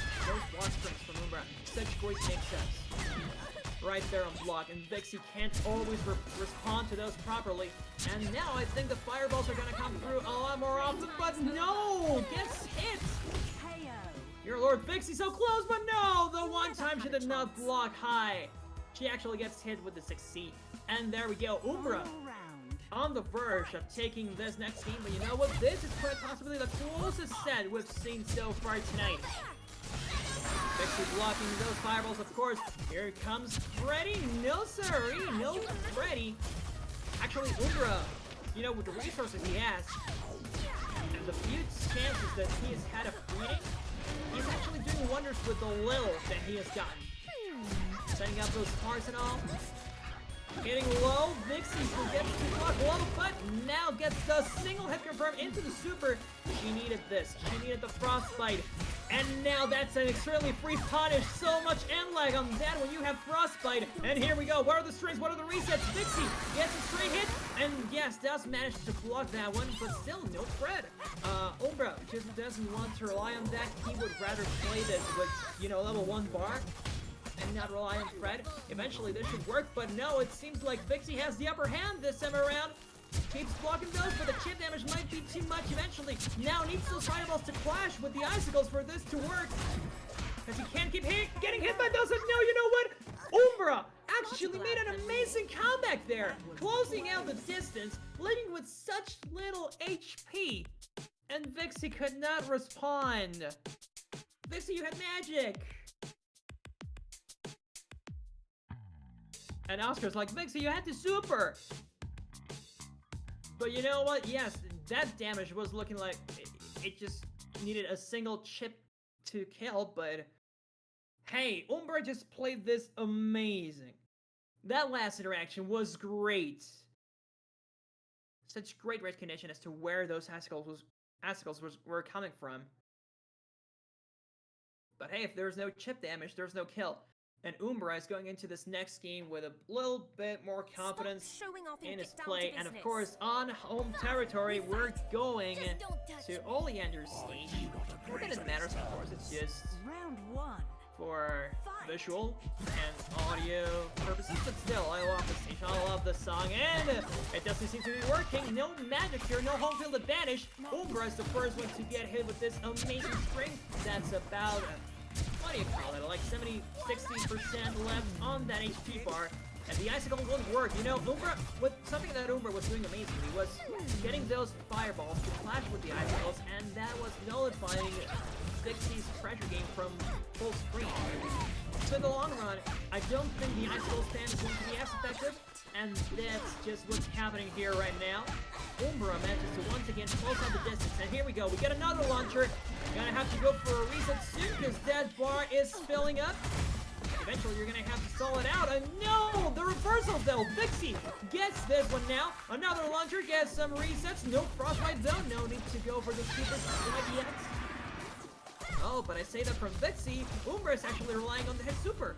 block strings from Umbra, such great mix-ups. Right there on block, and Vixie can't always respond to those properly. And now I think the fireballs are gonna come through a lot more often, but no! Gets hit! Your Lord Vixie so close, but no! The one time she did not block high. She actually gets hit with the 6C. And there we go. Umbra on the verge of taking this next game, but you know what? This is quite possibly the closest set we've seen so far tonight. Vixie blocking those fireballs, of course. Here comes Freddy. No, sirree, no Freddy. Actually, Umbra, you know, with the resources he has, and the few chances that he has had of winning, he's actually doing wonders with the little that he has gotten. Setting up those stars and all. Getting low, Vixie will get to block low, but now gets the single hit confirm into the super. She needed this. She needed the frostbite. And now that's an extremely free punish. So much end lag on that when you have frostbite. And here we go. What are the strings? What are the resets? Vixie gets a straight hit. And yes, does manage to block that one, but still no Fred. Umbra just doesn't want to rely on that. He would rather play this with, you know, level 1 bar and not rely on Fred. Eventually this should work, but no, it seems like Vixie has the upper hand this time around. Keeps blocking those, but the chip damage might be too much eventually. Now needs those fireballs to clash with the icicles for this to work. Because he can't keep getting hit by those, and no, you know what? Umbra actually made an amazing comeback there. Closing out the distance, leading with such little HP. And Vixie could not respond. Vixie, you had magic. And Oscar's like, Vixie, you had to super! But you know what? Yes, that damage was looking like it just needed a single chip to kill, but hey, Umbra just played this amazing. That last interaction was great. Such great recognition as to where those icicles were coming from. But hey, if there's no chip damage, there's no kill. And Umbra is going into this next game with a little bit more confidence in his play. And of course, on home territory, we're going to Oleander's stage. Not that it matters, of course, it's just Round 1. for visual and audio purposes. But still, I love the stage, I love the song, and it doesn't seem to be working. No magic here, no home field advantage. Umbra is the first one to get hit with this amazing string. That's about... what do you call it, like 60% left on that HP bar, and the icicle won't work. You know, Umbra, something that Umbra was doing amazingly was getting those fireballs to clash with the icicles, and that was nullifying Vixie's treasure game from full screen. So in the long run, I don't think the icicle stand is going to be as effective, and that's just what's happening here right now. Umbra manages to once again close out the distance, and here we go. We get another launcher. Gonna have to go for a reset soon because that bar is filling up. Eventually, you're gonna have to stall it out. And no, the reversal though. Vixie gets this one now. Another launcher gets some resets. No frostbite though. No need to go for the super quite yet. Oh, but I say that from Vixie. Umbra is actually relying on the hit super.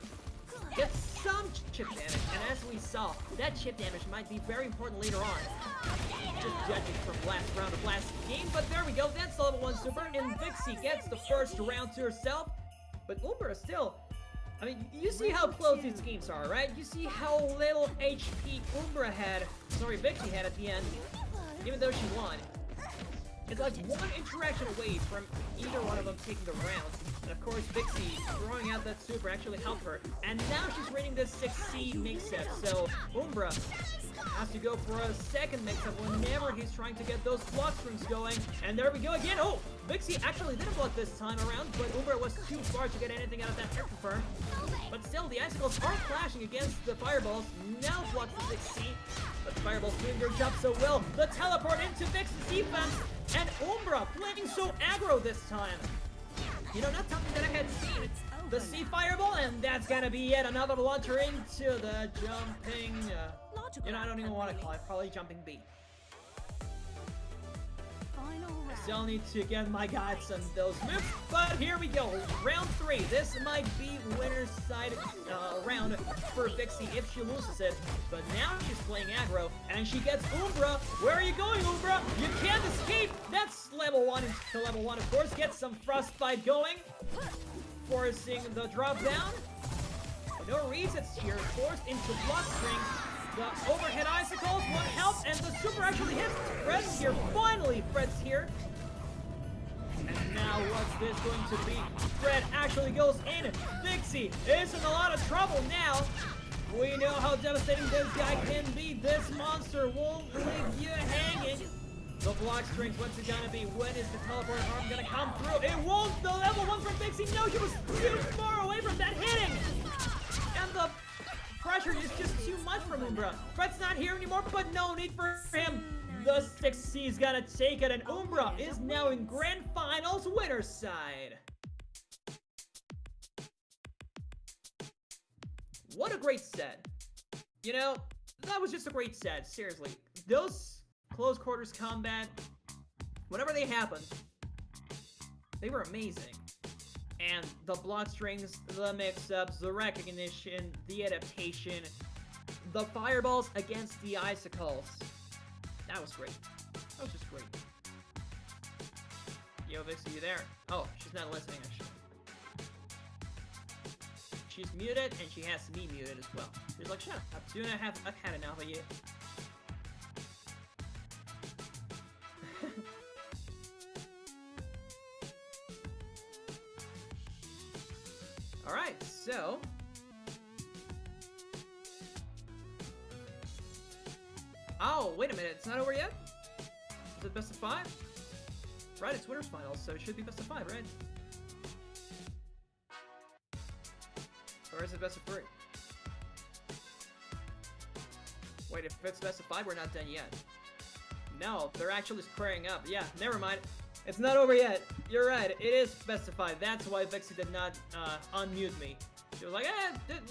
Gets some chip damage, and as we saw, that chip damage might be very important later on. Just judging from last round of last game, but there we go, that's the level 1 super, and Vixie gets the first round to herself. But Umbra still, I mean, you see how close these games are, right? You see how little HP Vixie had at the end, even though she won. It's like one interaction away from either one of them taking the round. And of course, Vixie throwing out that super actually helped her. And now she's rating this 6C mix-up. So Umbra has to go for a second mix-up whenever he's trying to get those block strings going. And there we go again. Oh, Vixie actually didn't block this time around, but Umbra was too far to get anything out of that air confirm. But still, the icicles are clashing against the fireballs. Now blocks the 6C. But the fireballs doing their job so well. The teleport into Vixie's defense. And Umbra playing so aggro this time. You know, not something that I had seen. The C fireball, and that's gonna be yet another launcher into the jumping. You know, I don't even want to call it. Probably jumping B. I still need to get my guides on those moves, but here we go. Round 3. This might be winner's side round for Vixie if she loses it. But now she's playing aggro, and she gets Umbra. Where are you going, Umbra? You can't escape. That's level 1 to level 1, of course. Get some frostbite going, forcing the drop down. No resets here, forced into block strings. The overhead icicles won't help, and the super actually hits. Fred's here, finally Fred's here. And now what's this going to be? Fred actually goes in. Vixie is in a lot of trouble now. We know how devastating this guy can be. This monster won't leave you hanging. The block strings, what's it gonna be? When is the teleport arm gonna come through? It won't! The level 1 from Pixie! No, she was too far away from that hitting! And the pressure is just too much from Umbra. Fred's not here anymore, but no need for him. The 6C is gonna take it, and Umbra is now in Grand Finals winner's side. What a great set. You know, that was just a great set, seriously. Those close quarters combat, whenever they happened, they were amazing. And the block strings, the mix-ups, the recognition, the adaptation, the fireballs against the icicles. That was great. That was just great. Yo, Vix, are you there? Oh, she's not listening, actually. She's muted, and she has me muted as well. She's like, shut up, Tuna, I've had enough of you. Alright, so... Oh, wait a minute, it's not over yet? Is it best of 5? Right, it's winner's finals, so it should be best of 5, right? Or is it best of 3? Wait, if it's best of 5, we're not done yet. No, they're actually squaring up. Yeah, never mind. It's not over yet. You're right, it is best of 5. That's why Vixie did not unmute me. She was like,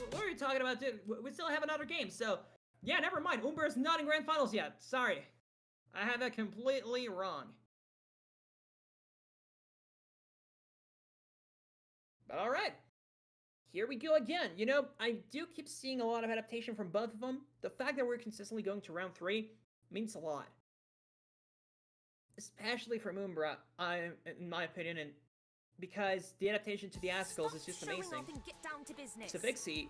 what are you talking about, dude? We still have another game, so... Yeah, never mind. Umbra is not in Grand Finals yet. Sorry. I had that completely wrong. But alright. Here we go again. You know, I do keep seeing a lot of adaptation from both of them. The fact that we're consistently going to round 3 means a lot. Especially from Umbra, in my opinion, and because the adaptation to the Ascals is just amazing. To Vixie,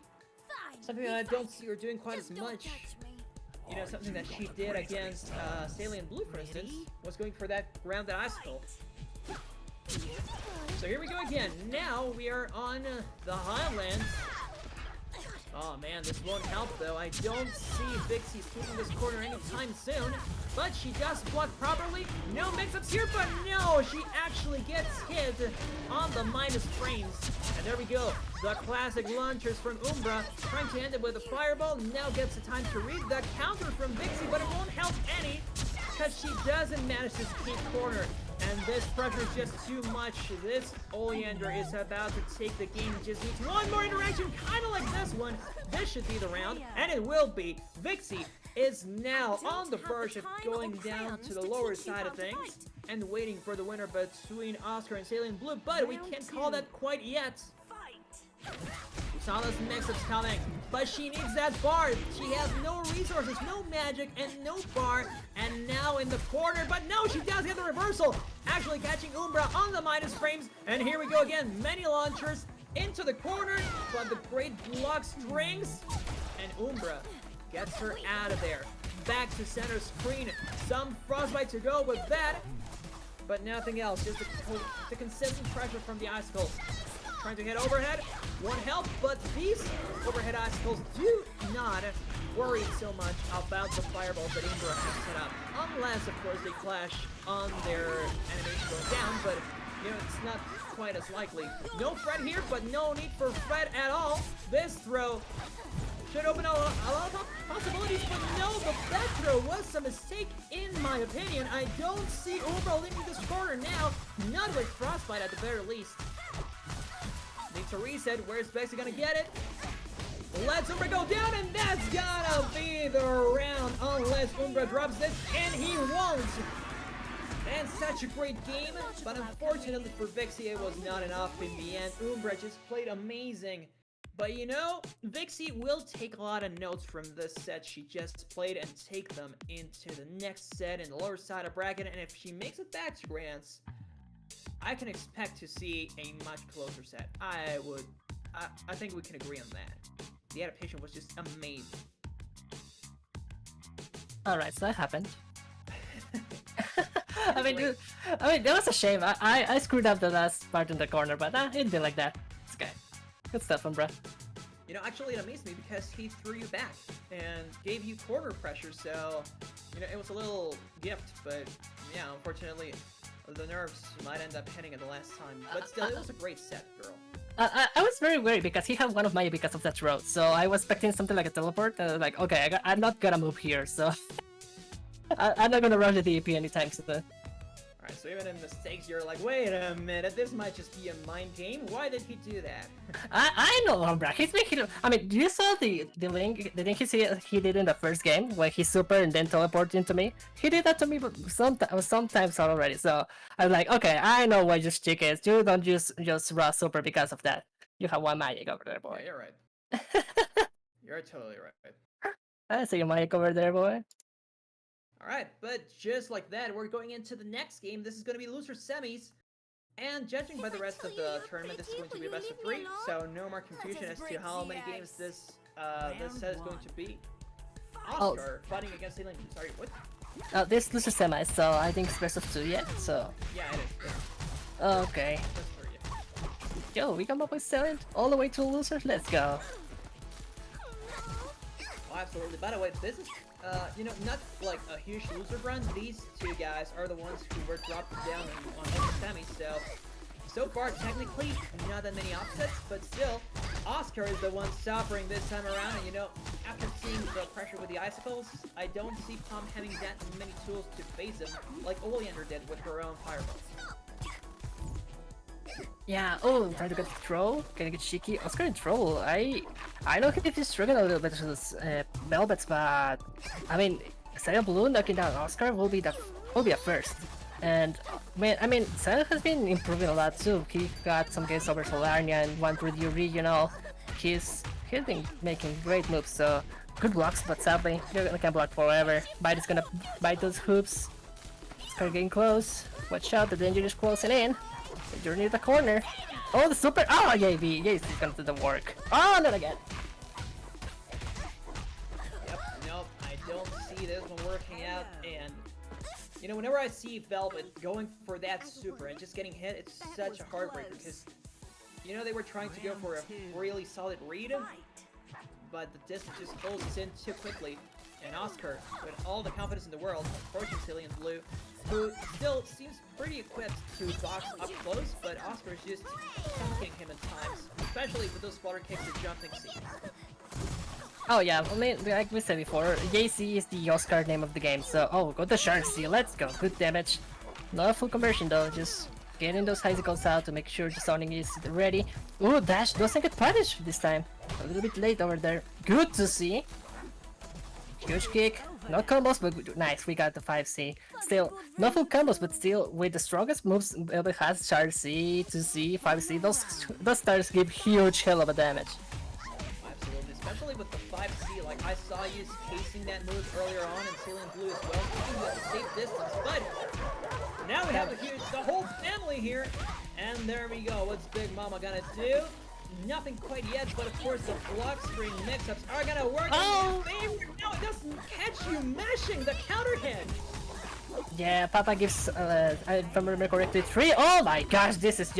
something that I don't see her doing quite as much. You know, something that she did against Salient Blue, for instance, was going for that grounded icicle. So here we go again. Now we are on the Highlands. Oh man, this won't help though. I don't see Vixie sweeping this corner anytime soon. But she does block properly. No mix-ups here, but no! She actually gets hit on the minus frames. And there we go. The classic launchers from Umbra. Trying to end it with a fireball. Now gets the time to read the counter from Vixie, but it won't help any. Because she doesn't manage to keep corner. And this pressure is just too much. This Oleander is about to take the game. Just needs one more interaction, kind of like this one. This should be the round, and it will be. Vixie is now on the verge of going down to the lower side of things and waiting for the winner between Oscar and Salient Blue, but we can't call that quite yet. We saw those mix-ups coming, but she needs that bar. She has no resources, no magic, and no bar. And now in the corner, but no, she does get the reversal. Actually catching Umbra on the minus frames. And here we go again. Many launchers into the corner, but the great block strings. And Umbra gets her out of there. Back to center screen. Some frostbite to go with that, but nothing else. Just the consistent pressure from the icicles. Trying to hit overhead, won't help, but these overhead icicles do not worry so much about the fireballs that Umbra has set up. Unless, of course, they clash on their animation going down, but, you know, it's not quite as likely. No Fred here, but no need for Fred at all. This throw should open a lot of possibilities, but no, that throw was a mistake in my opinion. I don't see Umbra leaving this corner now, not with Frostbite at the very least. Needs to reset. Where's Vixie gonna get it? Let's Umbra go down, and that's gonna be the round unless Umbra drops this, and he won't. And such a great game, but unfortunately for Vixie, it was not enough in the end. Umbra just played amazing. But you know, Vixie will take a lot of notes from this set she just played and take them into the next set in the lower side of bracket, and if she makes it back to Grands, I can expect to see a much closer set. I think we can agree on that. The adaptation was just amazing. Alright, so that happened. I mean, that was a shame. I screwed up the last part in the corner, but it didn't like that. It's okay. Good stuff, Umbra. you know, actually it amazed me because he threw you back and gave you corner pressure, so, you know, it was a little gift, but yeah, unfortunately, the nerves might end up hitting at the last time. But still, it was a great set, girl. I was very worried because he had one of my because of that throw, so I was expecting something like a teleport, and I was like, okay, I'm not gonna move here, so I'm not gonna rush the DP anytime soon. Alright, so even in mistakes, you're like, wait a minute, this might just be a mind game. Why did he do that? I know Umbra. He's making. I mean, you saw the link he did in the first game when he super and then teleported into me. He did that to me, but sometimes already. So I was like, okay, I know what this chick is. You don't just rush super because of that. You have one magic over there, boy. Yeah, you're right. You're totally right. I see your magic over there, boy. Alright, but just like that, we're going into the next game. This is going to be loser semis. And judging by the rest of the tournament, this is going to be a best of 3. So no more confusion as to how many games this set is going to be. Oscar fighting against Link. Sorry, what? This loser semi, so I think it's best of 2 yet, so... Yeah, it is. Okay. Best of 3, yeah. Yo, we come up with 7 all the way to losers, let's go. Oh, absolutely. By the way, this is, you know, not like a huge loser run. These two guys are the ones who were dropped down on the semis, so far, technically, not that many upsets, but still, Oscar is the one suffering this time around, and you know, after seeing the pressure with the icicles, I don't see Pom having that many tools to face him, like Oleander did with her own fireball. Yeah, oh, trying to get throw, getting it cheeky. Oscar in trouble. I know he's struggling a little bit with his Velvets, but I mean, Saya Blue knocking down Oscar will be a first. And man, I mean, Saya has been improving a lot too. He got some games over Solarnia and one through Yuri. You know, he's been making great moves. So good blocks, but sadly, they can't block forever. Bite is gonna bite those hoops. Oscar getting close. Watch out, the danger is closing in. You're near the corner. Oh, the super. Oh, yeah, he's gonna do the work. Oh, not again. Yep, nope, I don't see this one working out. And, you know, whenever I see Velvet going for that super and just getting hit, it's such a heartbreak because, you know, they were trying to go for a really solid read, but the distance just closes in too quickly. And Oscar, with all the confidence in the world, approaching Cillian Blue, who still seems pretty equipped to box up close, but Oscar is just chunking him at times, especially with those flutter kicks and jumping scenes. Oh yeah, I mean, like we said before, JC is the Oscar name of the game, so oh, go to Shark Sea, let's go, good damage. Not a full conversion though, just getting those icicles out to make sure the zoning is ready. Ooh, Dash doesn't get punished this time. A little bit late over there. Good to see. Huge kick, not combos, but nice, we got the 5C. Still, not full combos, but still, with the strongest moves Velvet has, Charge C, 2C, 5C, those stars give huge hell of a damage. Absolutely, especially with the 5C, like I saw you casing that move earlier on and Cillian Blue as well, keeping you at a safe distance, but now we have the whole family here, and there we go, what's Big Mama gonna do? Nothing quite yet, but of course the block string mix-ups are gonna work in your favor. No, it doesn't catch you mashing the counter hit. Yeah, Papa gives, if I remember correctly, 3. Oh my gosh, this is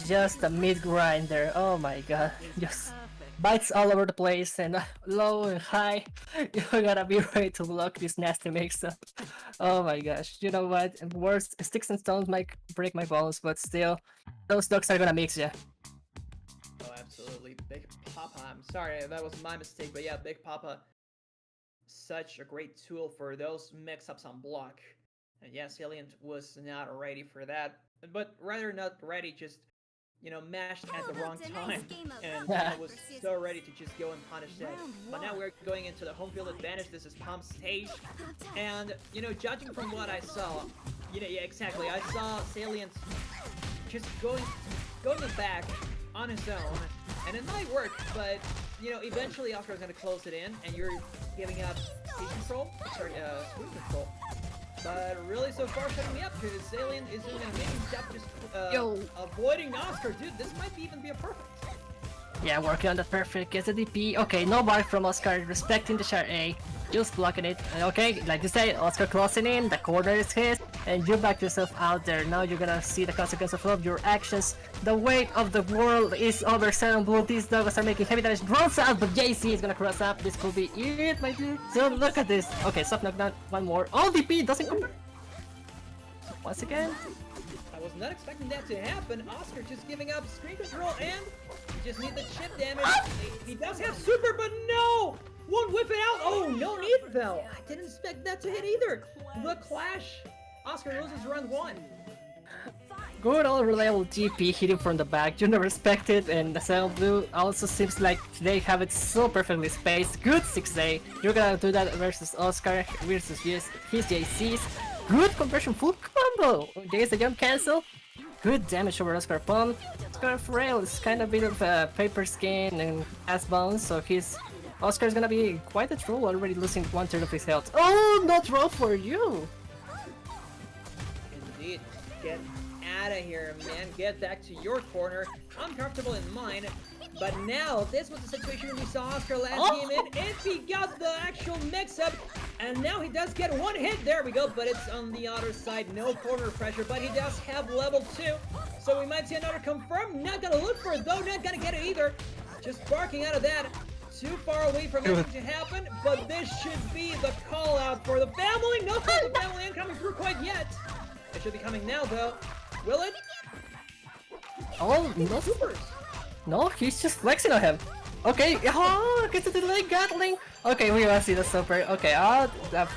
just a mid grinder. Oh my god, just bites all over the place and low and high. You gotta be ready to block this nasty mix-up. Oh my gosh, you know what? Worst, sticks and stones might break my bones, but still, those dogs are gonna mix ya. Oh, absolutely. Big Papa. I'm sorry, that was my mistake, but yeah, Big Papa. Such a great tool for those mix-ups on block. And yeah, Salient was not ready for that. But rather not ready, just, you know, mashed at the wrong time. And was so ready to just go and punish that. But now we're going into the home field advantage. This is Pom's stage. And, you know, judging from what I saw, you know, yeah, exactly. I saw Salient just going back on his own, and it might work, but you know, eventually Oscar's gonna close it in, and you're giving up speed control, smooth control. But really, so far, setting me up because Salient is doing an amazing job just avoiding Oscar. Dude, this might even be a perfect. Yeah, working on the perfect, gets a DP. Okay, no bark from Oscar, respecting the shot A, just blocking it. Okay, like you say, Oscar closing in, the corner is his. and you back yourself out there. Now you're gonna see the consequence of all of your actions. The weight of the world is over Silent Blue. These dogs are making heavy damage. Rolls out, but JC is gonna cross up. This could be it, my dude. So look at this. Okay, soft knockdown. One more. Oh, DP doesn't come. Once again. I was not expecting that to happen. Oscar just giving up screen control, and he just needs the chip damage. He does have super, but no! Won't whip it out. Oh, no need though. I didn't expect that to hit either. The clash. Oscar loses round 1. Good old reliable GP hitting from the back. You never expect it, and the Silent Blue also seems like they have it so perfectly spaced. Good 6A. You're gonna do that versus Oscar versus his JCs. Good conversion, full combo! There's a jump cancel. Good damage over Oscar Palm. Oscar Frail is kind of a bit of a paper skin and ass bounce, so Oscar's gonna be quite a troll, already losing 1/3 of his health. Oh, not roll for you! Indeed. Get out of here, man. Get back to your corner. I'm comfortable in mine. But now, this was the situation we saw Oscar last game in. If he got the actual mix-up, and now he does get one hit. There we go, but it's on the other side. No corner pressure, but he does have level 2. So we might see another confirm. Not gonna look for it, though. Not gonna get it either. Just barking out of that. Too far away from anything to happen, but this should be the call-out for the family. No, the family ain't coming through quite yet. It should be coming now, though. Will it? Oh, no. Supers. No, he's just flexing on him. Okay, oh, gets a delay Gatling. Okay, we're gonna see the super. Okay,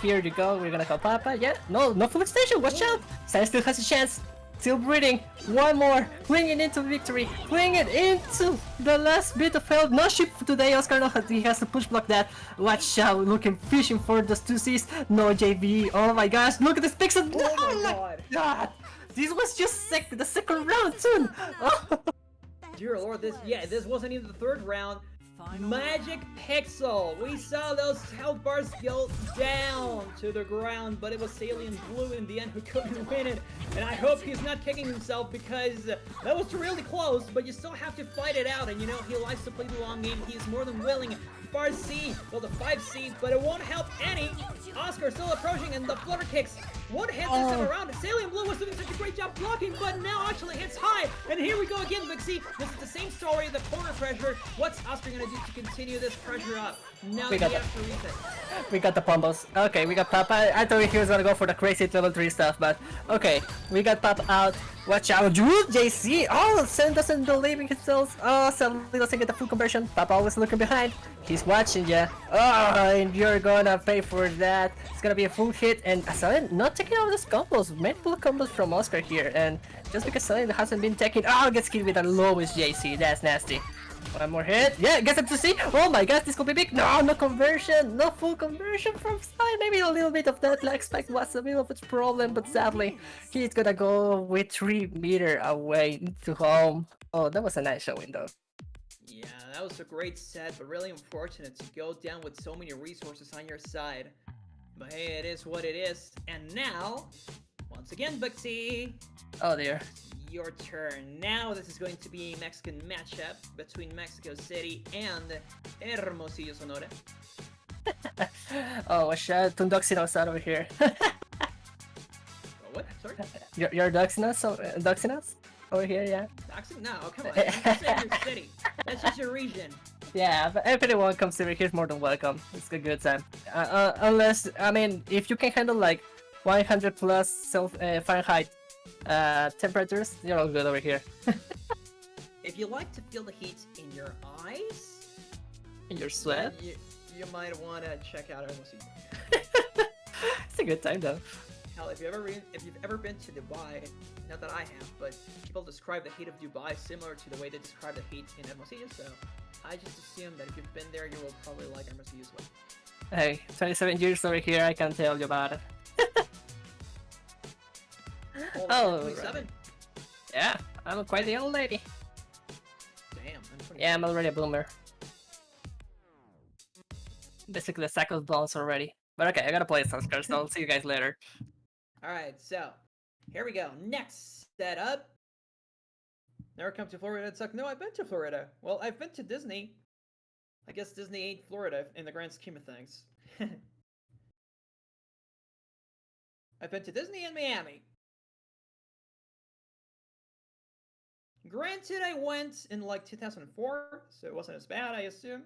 here you go. We're gonna call Papa. Yeah, no full extension. Watch out. Sai still has a chance. Still breathing. One more. Clinging into victory. Clinging into the last bit of health. No ship today. Oscar, no, he has to push block that. Watch out. Looking, fishing for those 2Cs. No JV. Oh my gosh. Look at this pixel. Oh my god. This was just the second round soon. Oh. Dear lord, this wasn't even the 3rd round. Magic Pixel! We saw those health bars go down to the ground, but it was Salient Blue in the end who couldn't win it. And I hope he's not kicking himself because that was really close, but you still have to fight it out. And you know, he likes to play the long game. He is more than willing. Bar C, well, the 5C, but it won't help any. Oscar still approaching, and the flutter kicks won't hit this time around. Salient Blue was doing such a great job blocking, but now actually hits high. And here we go again, Big C. This is the same story, the corner pressure. What's Oscar gonna do to continue this pressure up? Now we have to reset. We got the Pumbos. Okay, we got Papa. I thought he was gonna go for the crazy level 3 stuff, but okay. We got Papa out. Watch out, dude, JC! Oh, Sen doesn't believe in himself. Oh, suddenly doesn't get the full conversion. Papa always looking behind. He's watching ya. Oh, and you're gonna pay for that. It's gonna be a full hit, and Sen not taking all those combos. Multiple combos from Oscar here, and just because Sen hasn't been taking, gets killed with the lowest JC. That's nasty. One more hit. Yeah, gets him to see. Oh my gosh, this could be big. No conversion. No full conversion from Sai. Maybe a little bit of that lag spike was a bit of its problem, but sadly, he's gonna go with 3 meters away to home. Oh, that was a nice showing though. Yeah, that was a great set, but really unfortunate to go down with so many resources on your side. But hey, it is what it is. And now, once again, Buxy. Oh dear. Your turn. Now this is going to be a Mexican matchup between Mexico City and Hermosillo, Sonora. Oh, watch out. Tundoxinos out over here. What? Sorry? Your Duxinos over here, yeah. Doxing? No, oh, come on. You just said your city. That's just your region. Yeah, but if anyone comes over here, more than welcome. It's a good time. Unless, I mean, if you can handle like 100 plus Fahrenheit temperatures, you're all good over here. If you like to feel the heat in your eyes, In your sweat? you might want to check out Hermosillo. It's a good time though. Hell, if you've ever been to Dubai, not that I have, but people describe the heat of Dubai similar to the way they describe the heat in Hermosillo, so I just assume that if you've been there, you will probably like Hermosillo as well. Hey, 27 years over here, I can tell you about it. Oh, 27? right. Yeah, I'm quite the old lady. Damn, I'm 27. Yeah, I'm already a boomer. Basically a sack of bones already. But okay, I gotta play some cards, so I'll see you guys later. Alright, so, here we go. Next setup. Never come to Florida, it sucked. No, I've been to Florida. Well, I've been to Disney. I guess Disney ain't Florida in the grand scheme of things. I've been to Disney and Miami. Granted, I went in like 2004, so it wasn't as bad, I assume.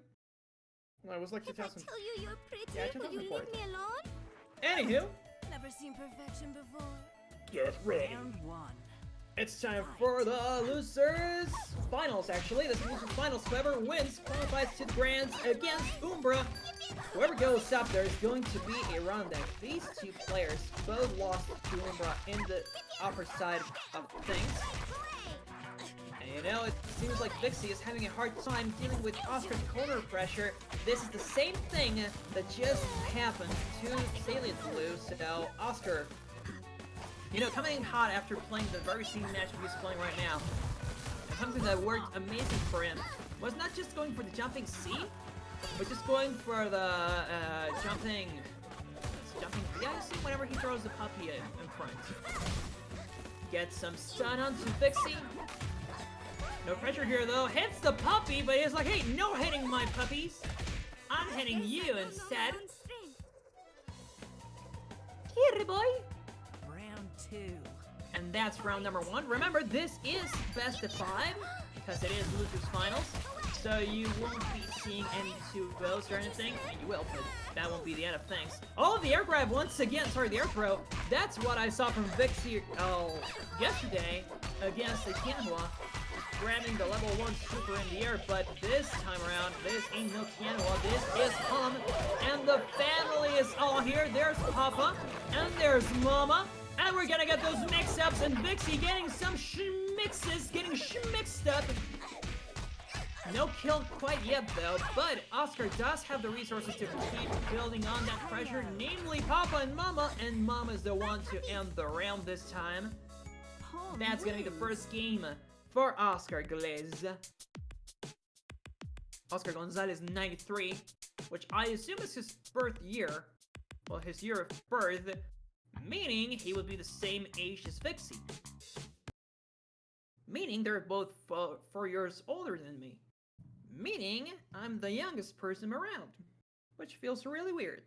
No, it was like If I 2000. tell you you're pretty, Yeah, will you 2004. leave me alone? Anywho, Never seen perfection before. get ready. Round 1. It's time for the losers finals. Actually, this is losers finals. Whoever wins qualifies to the grands against Umbra. Whoever goes up, there is going to be a rundown. These two players both lost to Umbra in the upper side of things. And you know, it seems like Vixie is having a hard time dealing with Oscar's corner pressure. This is the same thing that just happened to Salient Blue. So Oscar, you know, coming in hot after playing the very same match he's playing right now, and something that worked amazing for him was not just going for the jumping C, but just going for the jumping yeah, see, whenever he throws the puppy in front. Get some stun onto Vixie. No pressure here though. Hits the puppy, but he's like, hey, no hitting my puppies. I'm hitting you instead. Here, boy. Round 2. And that's round number 1. Remember, this is best of 5 because it is losers finals. So you won't be seeing any 2-0s or anything. You will, but that won't be the end of things. Oh, the air grab once again. Sorry, the air throw. That's what I saw from Vixie yesterday against the Tianhua. Grabbing the level 1 super in the air, but this time around, this ain't no Tianhua, this is Hum, and the family is all here. There's Papa, and there's Mama, and we're gonna get those mix-ups, and Vixie getting some schmixes, getting schmixed up. No kill quite yet though, but Oscar does have the resources to keep building on that pressure, namely Papa and Mama's the one to end the round this time. That's gonna be the first game for Oscar Glaze. Oscar Gonzalez 93, which I assume is his birth year. Well, his year of birth, meaning he would be the same age as Vixie. Meaning they're both 4 years older than me. Meaning I'm the youngest person around, which feels really weird.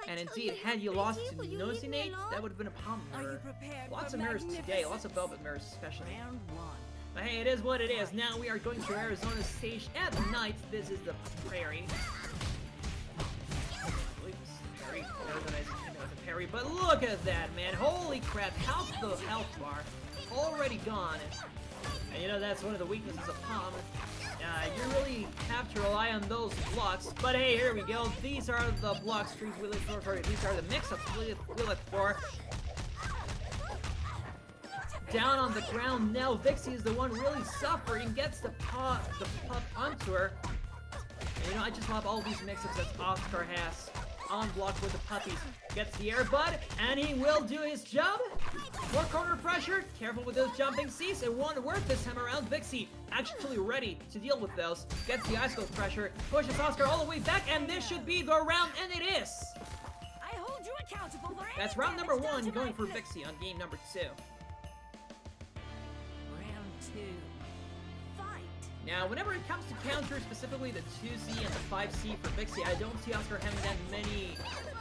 And indeed, had you lost to Nosy Nate, that would have been a palm Are you mirror. prepared Lots for of mirrors today, magnificence? lots of velvet mirrors especially. Round 1. But hey, it is what it is. Now we are going to Arizona stage at night. This is the prairie. I believe this is the prairie. Arizona is the prairie. But look at that, man. Holy crap. How's the health bar already gone? And you know, that's one of the weaknesses of Palm. You really have to rely on those blocks. But hey, here we go. These are the block streets we look for. Sorry, these are the mix-ups we look for. Down on the ground now, Vixie is the one really suffering. Gets the pup onto her. And you know, I just love all these mix-ups that Oscar has on block with the puppies. Gets the air bud, and he will do his job. More corner pressure. Careful with those jumping C's. It won't work this time around. Vixie actually ready to deal with those. Gets the ice cold pressure. Pushes Oscar all the way back, and this should be the round, and it is. I hold you accountable for That's any round number damage done 1 to going my for flip. Vixie on game number 2. Round 2. Fight. Now, whenever it comes to counter, specifically the 2C and the 5C for Vixie, I don't see Oscar having that many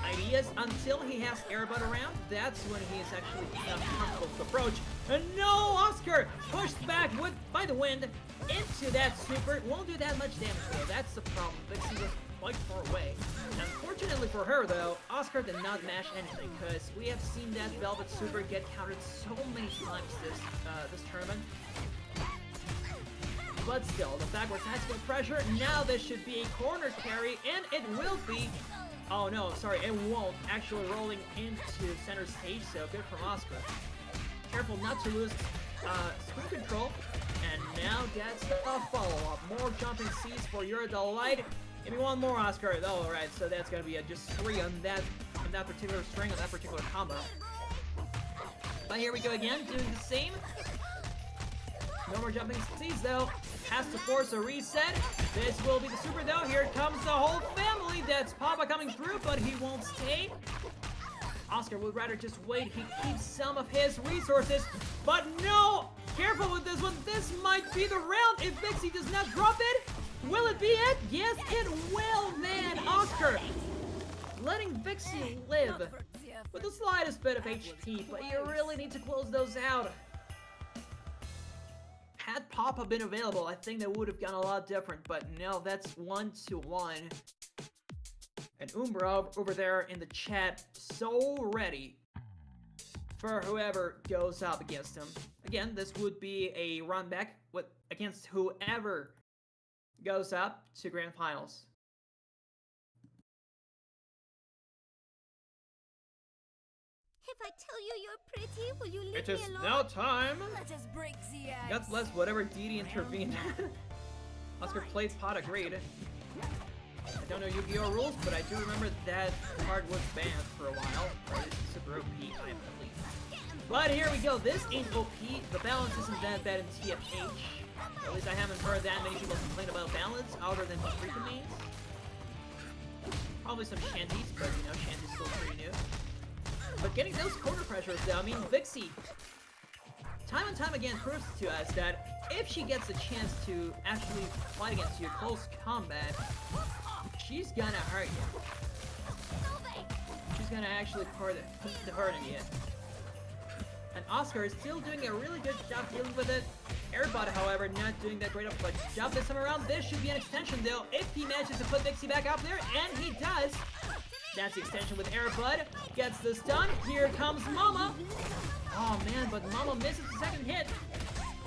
ideas until he has Airbud around. That's when he is actually comfortable to approach. And no, Oscar pushed back by the wind into that super. Won't do that much damage though. That's the problem. Vixie was quite far away. Unfortunately for her though, Oscar did not mash anything because we have seen that Velvet Super get countered so many times this tournament. But still, the backwards tactical pressure. Now this should be a corner carry, and it will be. Oh no, sorry, it won't. Actually rolling into center stage, so good from Oscar. Careful not to lose screen control. And now gets the follow-up. More jumping C's for your delight. Give me one more, Oscar. Oh, alright, so that's gonna be just 3 on that particular string, on that particular combo. But here we go again, doing the same. No more jumping C's though. Has to force a reset. This will be the super though. Here comes the whole family. That's Papa coming through, but he won't stay. Oscar would rather just wait. He keeps some of his resources. But no! Careful with this one. This might be the round if Vixie does not drop it. Will it be it? Yes, it will, man. Oscar letting Vixie live with the slightest bit of HP, but you really need to close those out. Had Papa been available, I think that would have gone a lot different, but no, that's 1-1. And Umbra over there in the chat, so ready for whoever goes up against him. Again, this would be a run back against whoever goes up to Grand Finals. If I tell you you're pretty, will you leave It me is alone? now time. Let us break the ice. God bless whatever deity intervened. Oscar played pot agreed. I don't know Yu-Gi-Oh! Rules, but I do remember that card was banned for a while. Or at least super OP, I believe. But here we go. This ain't OP. The balance isn't that bad in TFH. At least I haven't heard that many people complain about balance, other than Paprika mains. Probably some Shanties, but you know, Shanties still pretty new. But getting those corner pressures though, I mean, Vixie, time and time again proves to us that if she gets a chance to actually fight against you close combat, she's gonna hurt you. She's gonna actually hurt you. And Oscar is still doing a really good job dealing with it. Airbot, however, not doing that great of a job this time around. This should be an extension though, if he manages to put Vixie back up there, and he does. That's the extension with Airbud. Gets the stun. Here comes Mama. Oh man, but Mama misses the second hit.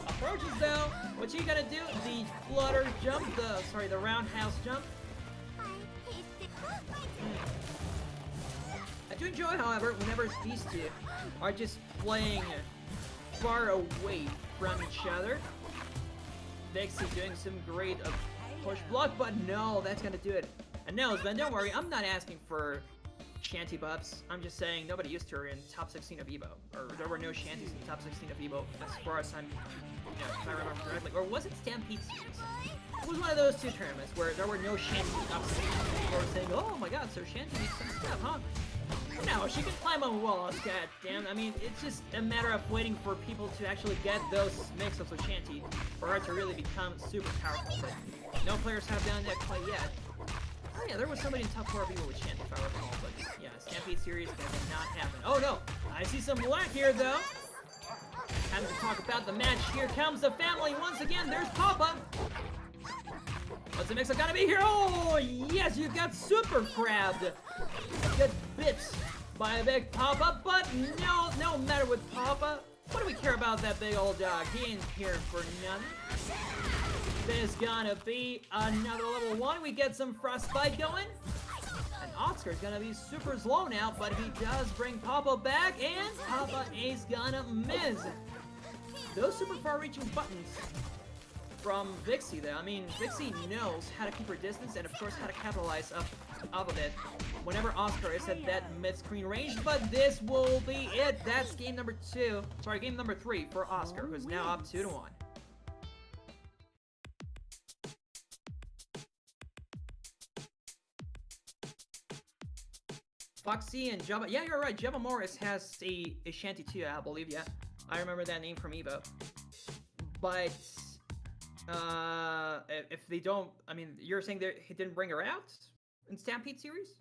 Approaches though. What's she gonna do? The flutter jump. The roundhouse jump. I do enjoy, however, whenever these two are just playing far away from each other. Vixie doing some great push block, but no, that's gonna do it. And no, Sven, don't worry, I'm not asking for Shanty buffs. I'm just saying nobody used her in top 16 of Evo. Or there were no Shanties in top 16 of Evo, as far as if I remember correctly. Or was it Stampede Series? It was one of those two tournaments where there were no Shanties in top 16. People were saying, oh my god, so Shanty needs some stuff, huh? No, she can climb on walls, god damn. I mean, it's just a matter of waiting for people to actually get those mix-ups with Shanty for her to really become super powerful. But no players have done that quite yet. Oh yeah, there was somebody in top 4 people with Shanty, if I recall, but yeah, Stampede Series, that did not happen. Oh no, I see some black here though. Time to talk about the match. Here comes the family once again. There's Papa. What's the mix-up gonna be here? Oh yes, you got super grabbed. Good bits by a big Papa, but no matter with Papa. What do we care about that big old dog? He ain't here for nothing. There's gonna be another level 1. We get some frostbite going. And Oscar's gonna be super slow now, but he does bring Papa back, and Papa is gonna miss. Those super far-reaching buttons from Vixie though. I mean, Vixie knows how to keep her distance and of course how to capitalize off of it whenever Oscar is at that mid-screen range, but this will be it. That's game number 3 for Oscar, who's now up 2-1. Foxy and Jabba. Yeah, you're right. Jabba Morris has a Shanty too, I believe. Yeah, I remember that name from Evo. But if they don't, I mean, you're saying that he didn't bring her out in Stampede Series?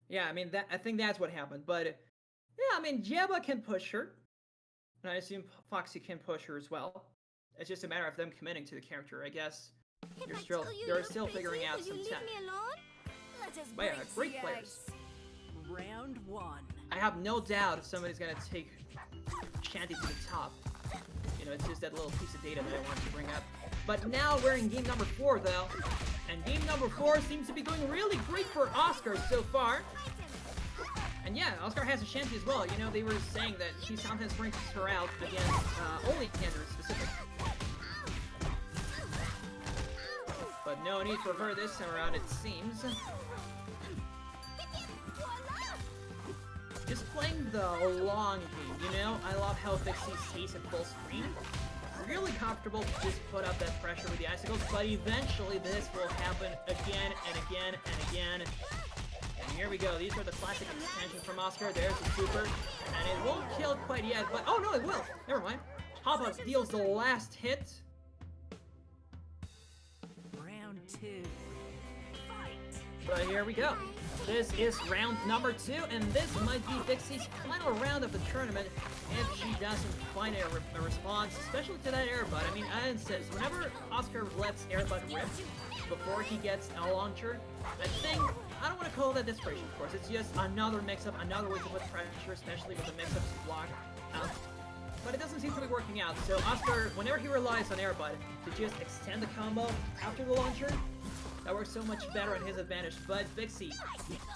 Yeah, I mean I think that's what happened. But yeah, I mean, Jabba can push her, and I assume Foxy can push her as well. It's just a matter of them committing to the character, I guess. They're still figuring out some tech. But yeah, great players. Round 1. I have no doubt if somebody's gonna take Shanty to the top. You know, it's just that little piece of data that I wanted to bring up. But now we're in game number 4 though. And game number 4 seems to be going really great for Oscar so far. And yeah, Oscar has a Shanty as well. You know, they were saying that she sometimes brings her out against only Kander specific. But no need for her this time around, it seems. Just playing the long game, you know? I love how Vixie stays at full screen. Really comfortable to just put up that pressure with the icicles, but eventually this will happen again and again and again. And here we go. These are the classic extensions from Oscar. There's the super, and it won't kill quite yet, but oh no, it will. Never mind. Papa deals the last hit. Round 2. But here we go. This is round number 2, and this might be Dixie's final round of the tournament if she doesn't find a response, especially to that airbud. I mean, I insist, whenever Oscar lets airbud rip before he gets a launcher, I think, I don't want to call that desperation, of course, it's just another mix-up, another way to put pressure, especially with the mix-ups block out. But it doesn't seem to be working out, so Oscar, whenever he relies on airbud to just extend the combo after the launcher, that works so much better in his advantage. But Vixie,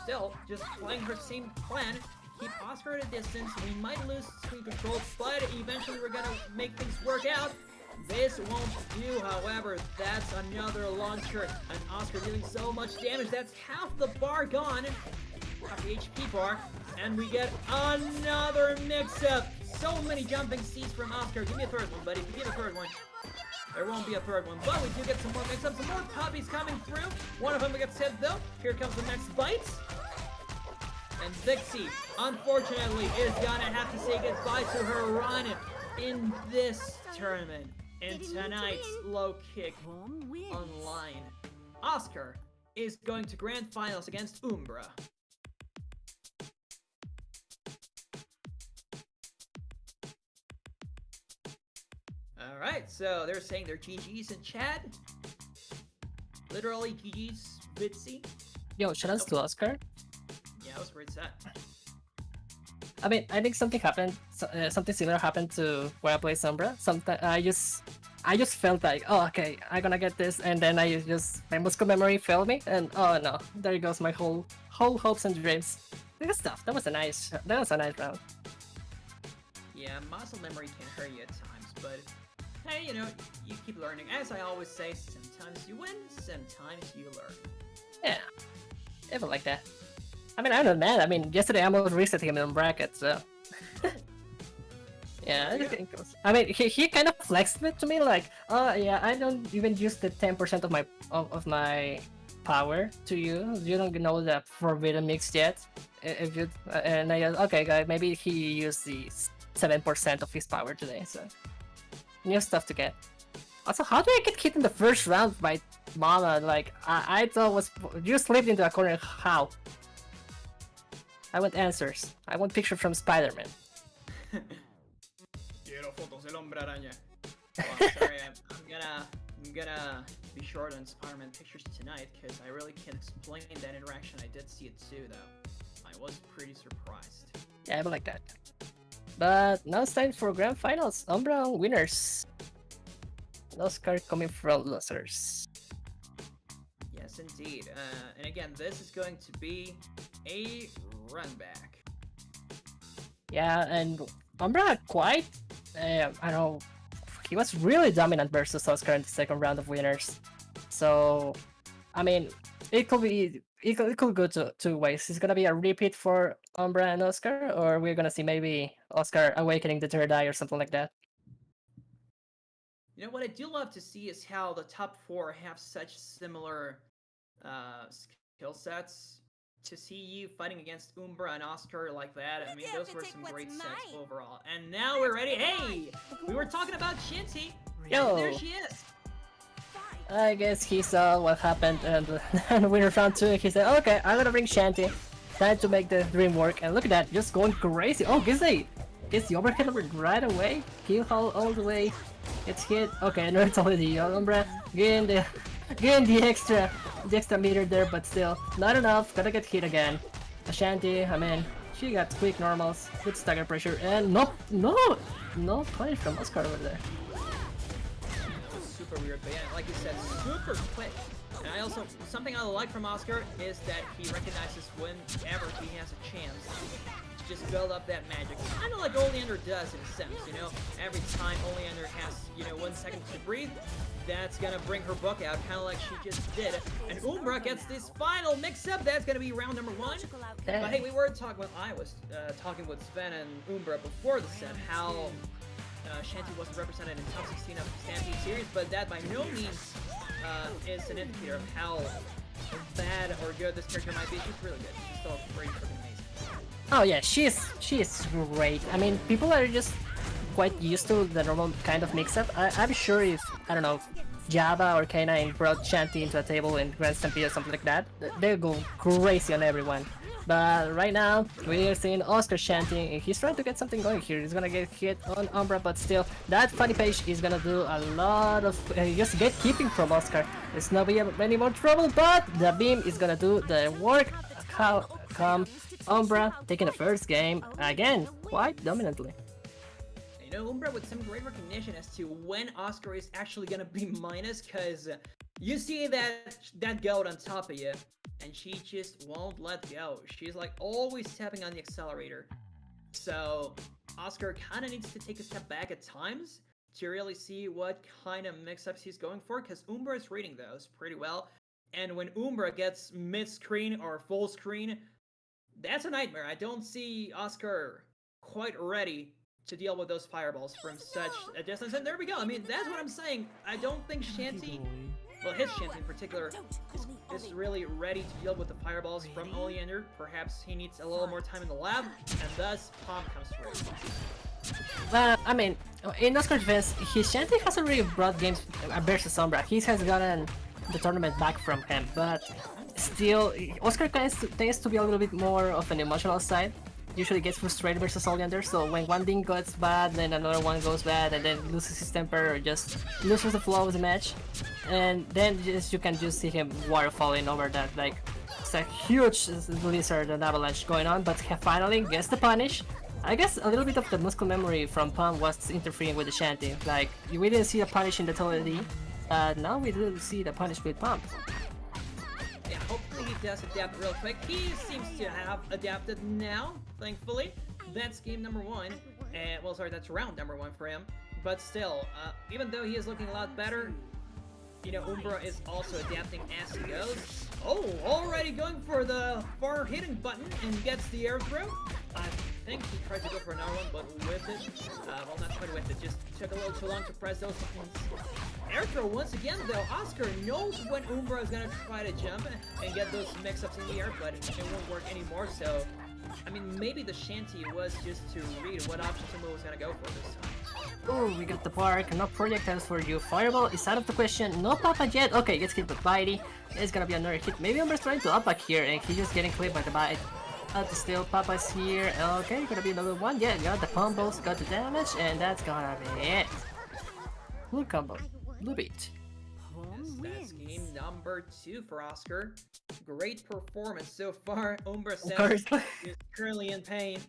still, just playing her same plan, keep Oscar at a distance. We might lose screen control, but eventually we're gonna make things work out. This won't do, however. That's another launcher, and Oscar dealing so much damage. That's half the bar gone, half the HP bar, and we get another mix-up. So many jumping C's from Oscar. Give me a third one, buddy. Give me a third one. There won't be a third one, but we do get some more mix-ups, some more puppies coming through. One of them gets hit though. Here comes the next bite. And Vixie, unfortunately, is gonna have to say goodbye to her run in this tournament. In tonight's Low Kick Online. Oscar is going to Grand Finals against Umbra. Alright, so they're saying their GG's in chat. Literally GG's, Bitsy. Yo, shout outs to Oscar. Yeah, that was where it's at. I mean, I think something happened. Something similar happened to where I play Sombra. Sometimes I just felt like, oh, okay, I'm gonna get this, and then my muscle memory failed me, and oh no, there goes my whole hopes and dreams. Good stuff. That was a nice round. Yeah, muscle memory can hurt you at times, but hey, you know, you keep learning. As I always say, sometimes you win, sometimes you learn. Yeah, ever like that. I mean, I don't know, man. I mean, yesterday I almost reset him in brackets, so. Yeah, I mean, he kind of flexed it to me, like, oh yeah, I don't even use the 10% of my power to you. You don't know the forbidden mix yet. If you and I okay, guy, maybe he used the 7% of his power today, so new stuff to get. Also, how do I get hit in the first round by Mama? Like, I thought you slipped into a corner. How? I want answers. I want picture from Spider-Man. Quiero fotos del Hombre Araña. Well, sorry, I'm gonna be short on Spider-Man pictures tonight because I really can't explain that interaction. I did see it too, though. I was pretty surprised. Yeah, I like that. But now it's time for Grand Finals. Umbra winners. Oscar coming from losers. Yes, indeed. And again, this is going to be a run back. Yeah, and Umbra quite, I don't know, he was really dominant versus Oscar in the second round of winners. So, I mean, it could go two ways. It's gonna be a repeat for Umbra and Oscar, or we're gonna see maybe Oscar awakening the third eye or something like that. You know, what I do love to see is how the top 4 have such similar skill sets. To see you fighting against Umbra and Oscar like that, I mean, those were some great sets overall. And now we're ready. Hey! We were talking about Shinty. Yo! There she is. I guess he saw what happened and winner round 2, he said, okay, I'm gonna bring Shanty. Time to make the dream work. And look at that, just going crazy. Oh, gets the overhead right away. Kill all the way. It's hit. Okay, no, it's only the Umbra. Getting the extra meter there, but still not enough. Gotta get hit again. Ashanti, I mean, she got quick normals, good stagger pressure, and no play from Oscar over there. Super weird, but yeah, like you said, super quick. And I also, something I like from Oscar is that he recognizes whenever he has a chance to just build up that magic. Kind of like Oleander does in a sense, you know? Every time Oleander has, 1 second to breathe, that's gonna bring her book out, kind of like she just did. And Umbra gets this final mix-up. That's gonna be round number 1. But hey, we were talking, I was talking with Sven and Umbra before the set, how Shanty wasn't represented in top 16 of the Stampede series, but that by no means is an indicator of how bad or good this character might be. She's really good. She's still pretty freaking amazing. Oh yeah, she is great. I mean, people are just quite used to the normal kind of mix-up. I'm sure if, I don't know, Java or K9 brought Shanty into a table in Grand Stampede or something like that, they'll go crazy on everyone. But right now, we're seeing Oscar chanting, and he's trying to get something going here. He's gonna get hit on Umbra, but still, that funny page is gonna do a lot of just gatekeeping from Oscar. There's not be any more trouble, but the beam is gonna do the work. How come Umbra taking the first game again, quite dominantly. You know, Umbra with some great recognition as to when Oscar is actually gonna be minus, cause you see that goat on top of you, and she just won't let go. She's like always tapping on the accelerator. So Oscar kind of needs to take a step back at times to really see what kind of mix-ups he's going for, because Umbra is reading those pretty well. And when Umbra gets mid-screen or full screen, that's a nightmare. I don't see Oscar quite ready to deal with those fireballs from such a distance. And there we go. I mean, that's what I'm saying. I don't think Shanty, well, his Shanty in particular, is really ready to deal with the fireballs from Oleander. Perhaps he needs a little more time in the lab, and thus Palm comes through. I mean, in Oscar's defense, his Shanty hasn't really brought games versus Umbra. He has gotten the tournament back from him, but still, Oscar tends to be a little bit more of an emotional side. Usually gets frustrated versus Oleander, so when one thing goes bad, then another one goes bad, and then loses his temper or just loses the flow of the match, and then you can just see him waterfalling over that. Like, it's a huge blizzard and avalanche going on, but he finally gets the punish. I guess a little bit of the muscle memory from Palm was interfering with the Shanty. Like, we didn't see the punish in the Total, now we do see the punish with Palm. Yeah, hopefully he does adapt real quick. He seems to have adapted now, thankfully. That's game number 1. And, well, sorry, that's round number 1 for him. But still, even though he is looking a lot better, you know, Umbra is also adapting as he goes. Oh, already going for the far hitting button and gets the air through. I think he tried to go for another one, but with it, well, not quite with it, just took a little too long to press those buttons. Air throw once again, though. Oscar knows when Umbra is gonna try to jump and get those mix-ups in the air, but it won't work anymore, so I mean, maybe the Shanty was just to read what option Umbra was gonna go for this time. Oh, we got the park, no projectiles for you. Fireball is out of the question, no Papa yet. Okay, gets hit by Bitey. It's gonna be another hit. Maybe Umbra's trying to up back here and he's just getting clipped by the Bite. Still, Papa's here. Okay, gonna be another one. Yeah, got the combos, got the damage, and that's gonna be it. Blue combo, blue beat. That's game number 2 for Oscar. Great performance so far. Umbra says is currently in pain.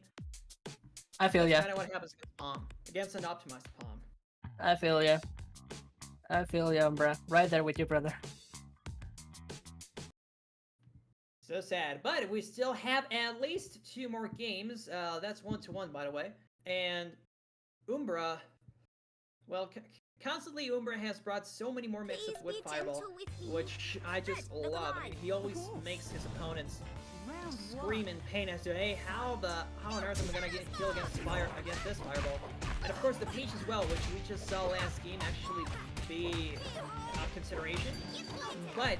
I feel ya. That's kind of what happens against Palm. Against an optimized Palm. I feel ya. I feel ya, Umbra. Right there with you, brother. So sad, but we still have at least 2 more games. That's 1-1, by the way. And Umbra, well, constantly Umbra has brought so many more mix-ups with Fireball, which I just love. I mean, he always makes his opponents scream in pain as to, hey, how on earth am I gonna get killed against this Fireball? And of course, the Peach as well, which we just saw last game actually be of consideration. But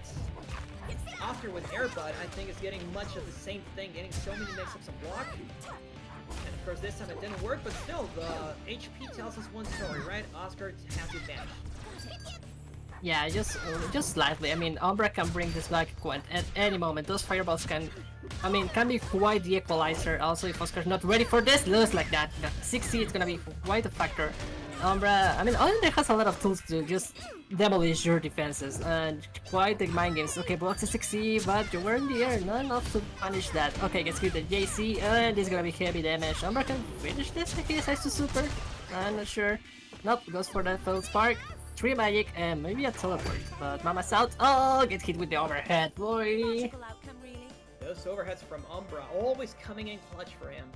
Oscar with Airbud, I think, is getting much of the same thing, getting so many mix-ups and block. And of course, this time it didn't work, but still, the HP tells us one story, right? Oscar has the advantage. Yeah, just slightly. I mean, Umbra can bring this back at any moment. Those fireballs can be quite the equalizer. Also, if Oscar's not ready for this, lose like that. 60, it's gonna be quite a factor. Umbra, I mean, Oleander has a lot of tools to just demolish your defenses, and quite the mind games. Okay, blocks a 60, but you were in the air, not enough to punish that. Okay, gets hit at JC, and this is gonna be heavy damage. Umbra can finish this if he decides to super. I'm not sure. Nope, goes for that full spark. 3 magic, and maybe a teleport, but Mama's out. Oh, get hit with the overhead, boy. Those overheads from Umbra, always coming in clutch for him.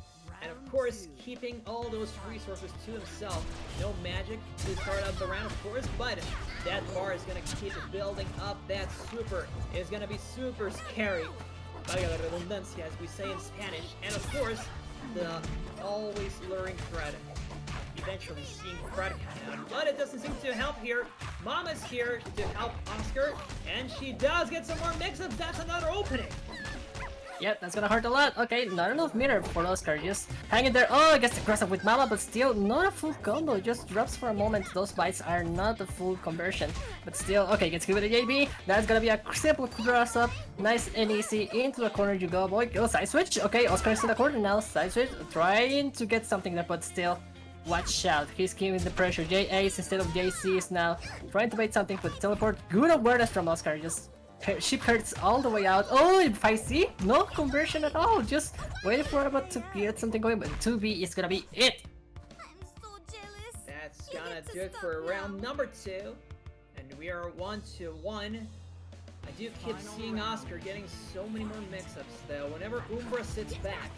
And of course, keeping all those resources to himself. No magic to start out the round, of course, but that bar is going to keep building up. That super is going to be super scary. Valga la redundancia, as we say in Spanish. And of course, the always luring threat. Eventually seeing Fred come out, but it doesn't seem to help here. Mama's here to help Oscar, and she does get some more mix-ups. That's another opening. Yep, that's gonna hurt a lot. Okay, not enough meter for Oscar. Just hanging there. Oh, gets the cross up with Mama, but still not a full combo. Just drops for a moment. Those bites are not a full conversion. But still, okay, gets hit with a JB. That's gonna be a simple cross up. Nice and easy. Into the corner you go, boy. Go side switch. Okay, Oscar is in the corner now. Side switch. Trying to get something there, but still. Watch out, he's giving the pressure. J-Ace instead of JC is now trying to bait something with teleport. Good awareness from Oscar, just she hurts all the way out. Oh, if I see, no conversion at all. Just waiting for about to get something going, but 2v is gonna be it. I'm so jealous. That's gonna do it for round number 2. And we are 1-1. I do keep seeing Oscar getting so many more mix-ups though. Whenever Umbra sits back,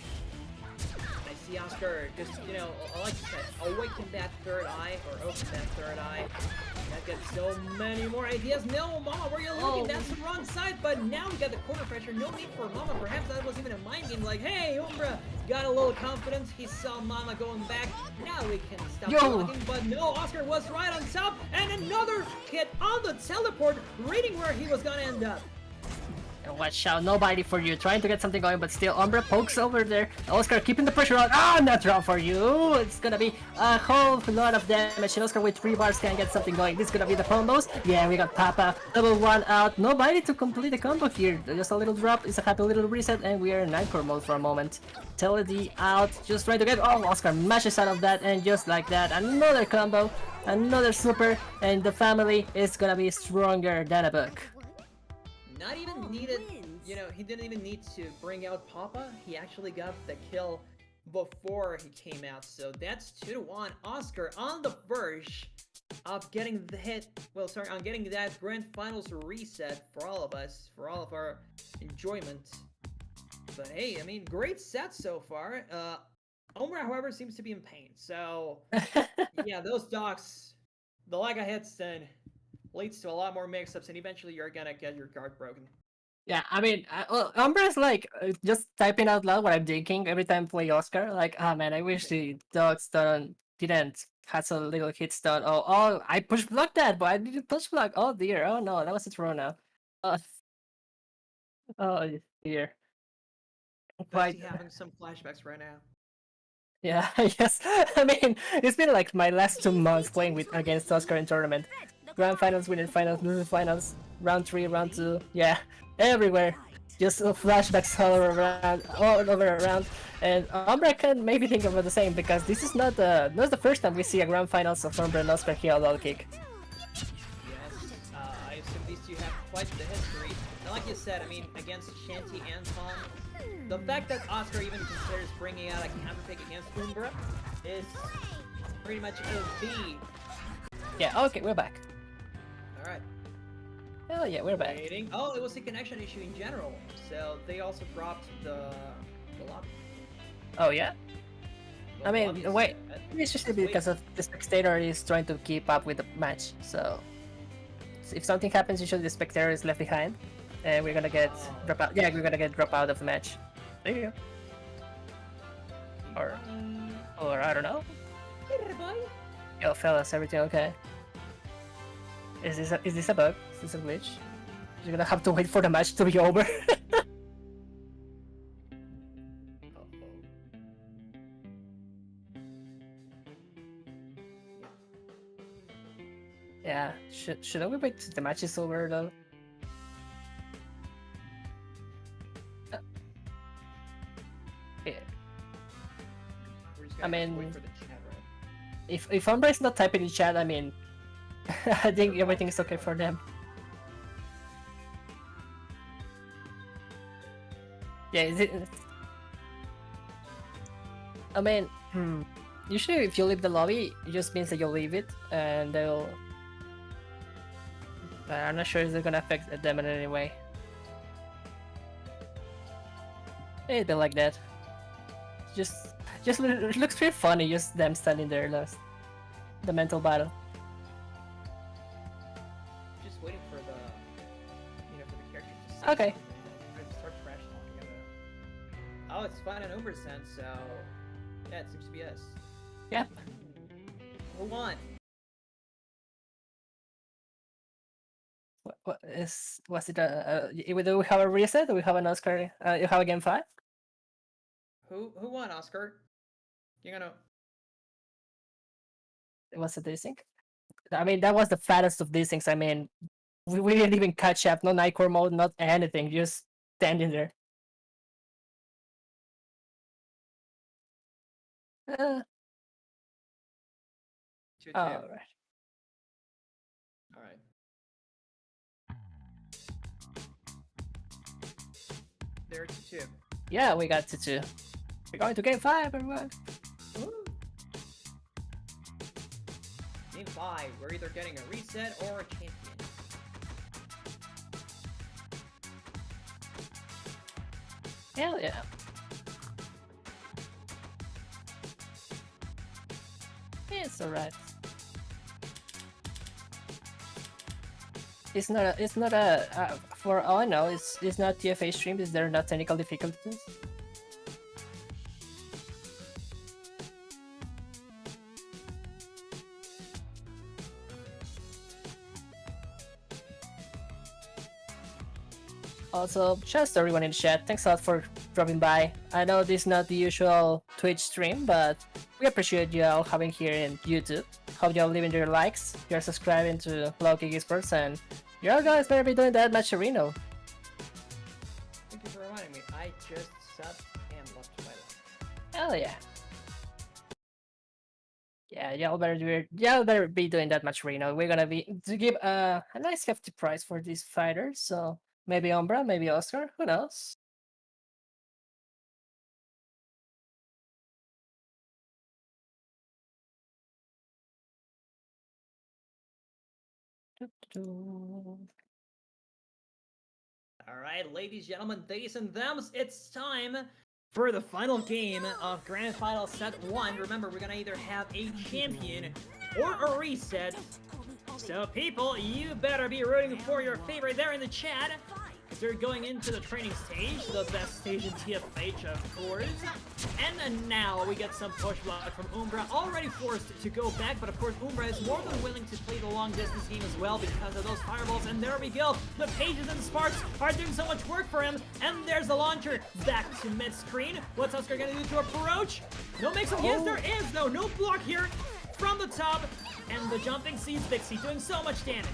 I see Oscar just, you know, like you said, awaken that third eye, or open that third eye. That gets so many more ideas. No, Mama, where you looking? That's the wrong side, but now we got the corner pressure. No need for Mama. Perhaps that was even a mind game, like, hey, Umbra got a little confidence. He saw Mama going back. Now we can stop blocking, but no, Oscar was right on top, and another hit on the teleport, reading where he was gonna end up. And watch out, nobody for you, trying to get something going, but still Umbra pokes over there. Oscar keeping the pressure on. Ah, not wrong for you. It's gonna be a whole lot of damage, and Oscar with 3 bars can get something going. This is gonna be the combos. Yeah, we got Papa, double 1 out. Nobody to complete the combo here. Just a little drop, it's a happy little reset, and we are in Nightcore mode for a moment. Teledy out, just trying to get. Oh, Oscar mashes out of that, and just like that, another combo, another super, and the family is gonna be stronger than a book. Not even needed, you know, he didn't even need to bring out Papa. He actually got the kill before he came out. So that's 2-1. Oscar on the verge of getting the hit. Well, sorry, on getting that grand finals reset for all of us, for all of our enjoyment. But hey, I mean, great set so far. Omra, however, seems to be in pain. So yeah, those dogs, the lack of hits then leads to a lot more mix-ups, and eventually you're gonna get your guard broken. Yeah, I mean, well, Umbra's like just typing out loud what I'm thinking every time I play Oscar. Like, ah man, I wish the dogs didn't had some little hits done. Oh, I push blocked that, but I didn't push block. Oh dear, oh no, that was a throw now. Uh, oh dear. Quite having some flashbacks right now. Yeah, yes. I mean, it's been like my last 2 months playing with against Oscar in tournament. Grand finals, winning finals, losing finals, round 3, round 2, yeah, everywhere. Just flashbacks all over around. And Umbra can maybe think about the same, because this is not the first time we see a grand finals of Umbra and Oscar here on Kick. Yes, I assume these two have quite the history. And like you said, I mean, against Shanty and Tom, the fact that Oscar even considers bringing out a counter pick against Umbra is pretty much a V. Yeah, okay, we're back. Alright. Oh yeah, we're back. Waiting. Oh, it was a connection issue in general, so they also dropped the lobby. Oh yeah? The I mean, lobby wait, set. it's just because of the spectator is trying to keep up with the match, so if something happens, usually the spectator is left behind, and we're gonna get drop out. Yeah, we're gonna get drop out of the match. There you go. Or I don't know. Yo, fellas, everything okay? Is this a bug? Is this a glitch? You're gonna have to wait for the match to be over. Yeah, shouldn't we wait till the match is over though? Yeah. I mean, if Umbra is not typing in chat, I mean, I think everything is okay for them. Yeah, is it? I mean, usually if you leave the lobby, it just means that you'll leave it, and they'll. But I'm not sure if they're gonna affect them in any way. It'd be like that. Just it looks pretty funny, just them standing there, lost. The mental battle. Just waiting for the, for the characters to say Okay. something, start trash talking about. Oh, it's fine on Uber's sense, so yeah, it seems to be us. Yep. Who won? Was it do we have a reset? Do we have an Oscar? You have a game 5? Who won, Oscar? You're gonna. Was it desync? I mean, that was the fattest of these things. I mean, we didn't even catch up. No Nightcore mode, not anything. Just standing there. Uh, 2-2. all right. All right. There 2-2. Yeah, we got to 2. We're going to game 5, everyone. Woo. Game 5, we're either getting a reset or a champion. Hell yeah. It's alright. It's not a for all I know, it's not TFA stream. Is there not technical difficulties? Also, just everyone in the chat, thanks a lot for dropping by. I know this is not the usual Twitch stream, but we appreciate you all having here in YouTube. Hope you all leaving your likes, you're subscribing to Kick Esports, and you all guys better be doing that match arena. Thank you for reminding me. I just subbed and left my life. Hell yeah. Yeah, y'all better be doing that match arena. We're gonna be to give a nice hefty prize for these fighters, so maybe Umbra, maybe Oscar, who knows? Alright, ladies, gentlemen, theys and thems, it's time for the final game of Grand Final Set 1. Remember, we're gonna either have a champion or a reset. So people, you better be rooting for your favorite there in the chat. Because they're going into the training stage, the best stage in TFH, of course. And then now we get some push block from Umbra, already forced to go back, but of course Umbra is more than willing to play the long distance game as well because of those fireballs. And there we go, the Pages and Sparks are doing so much work for him. And there's the launcher, back to mid-screen. What's Oscar gonna do to approach? No mix-up, yes there is though, no block here from the top. And the jumping sees Vixie doing so much damage.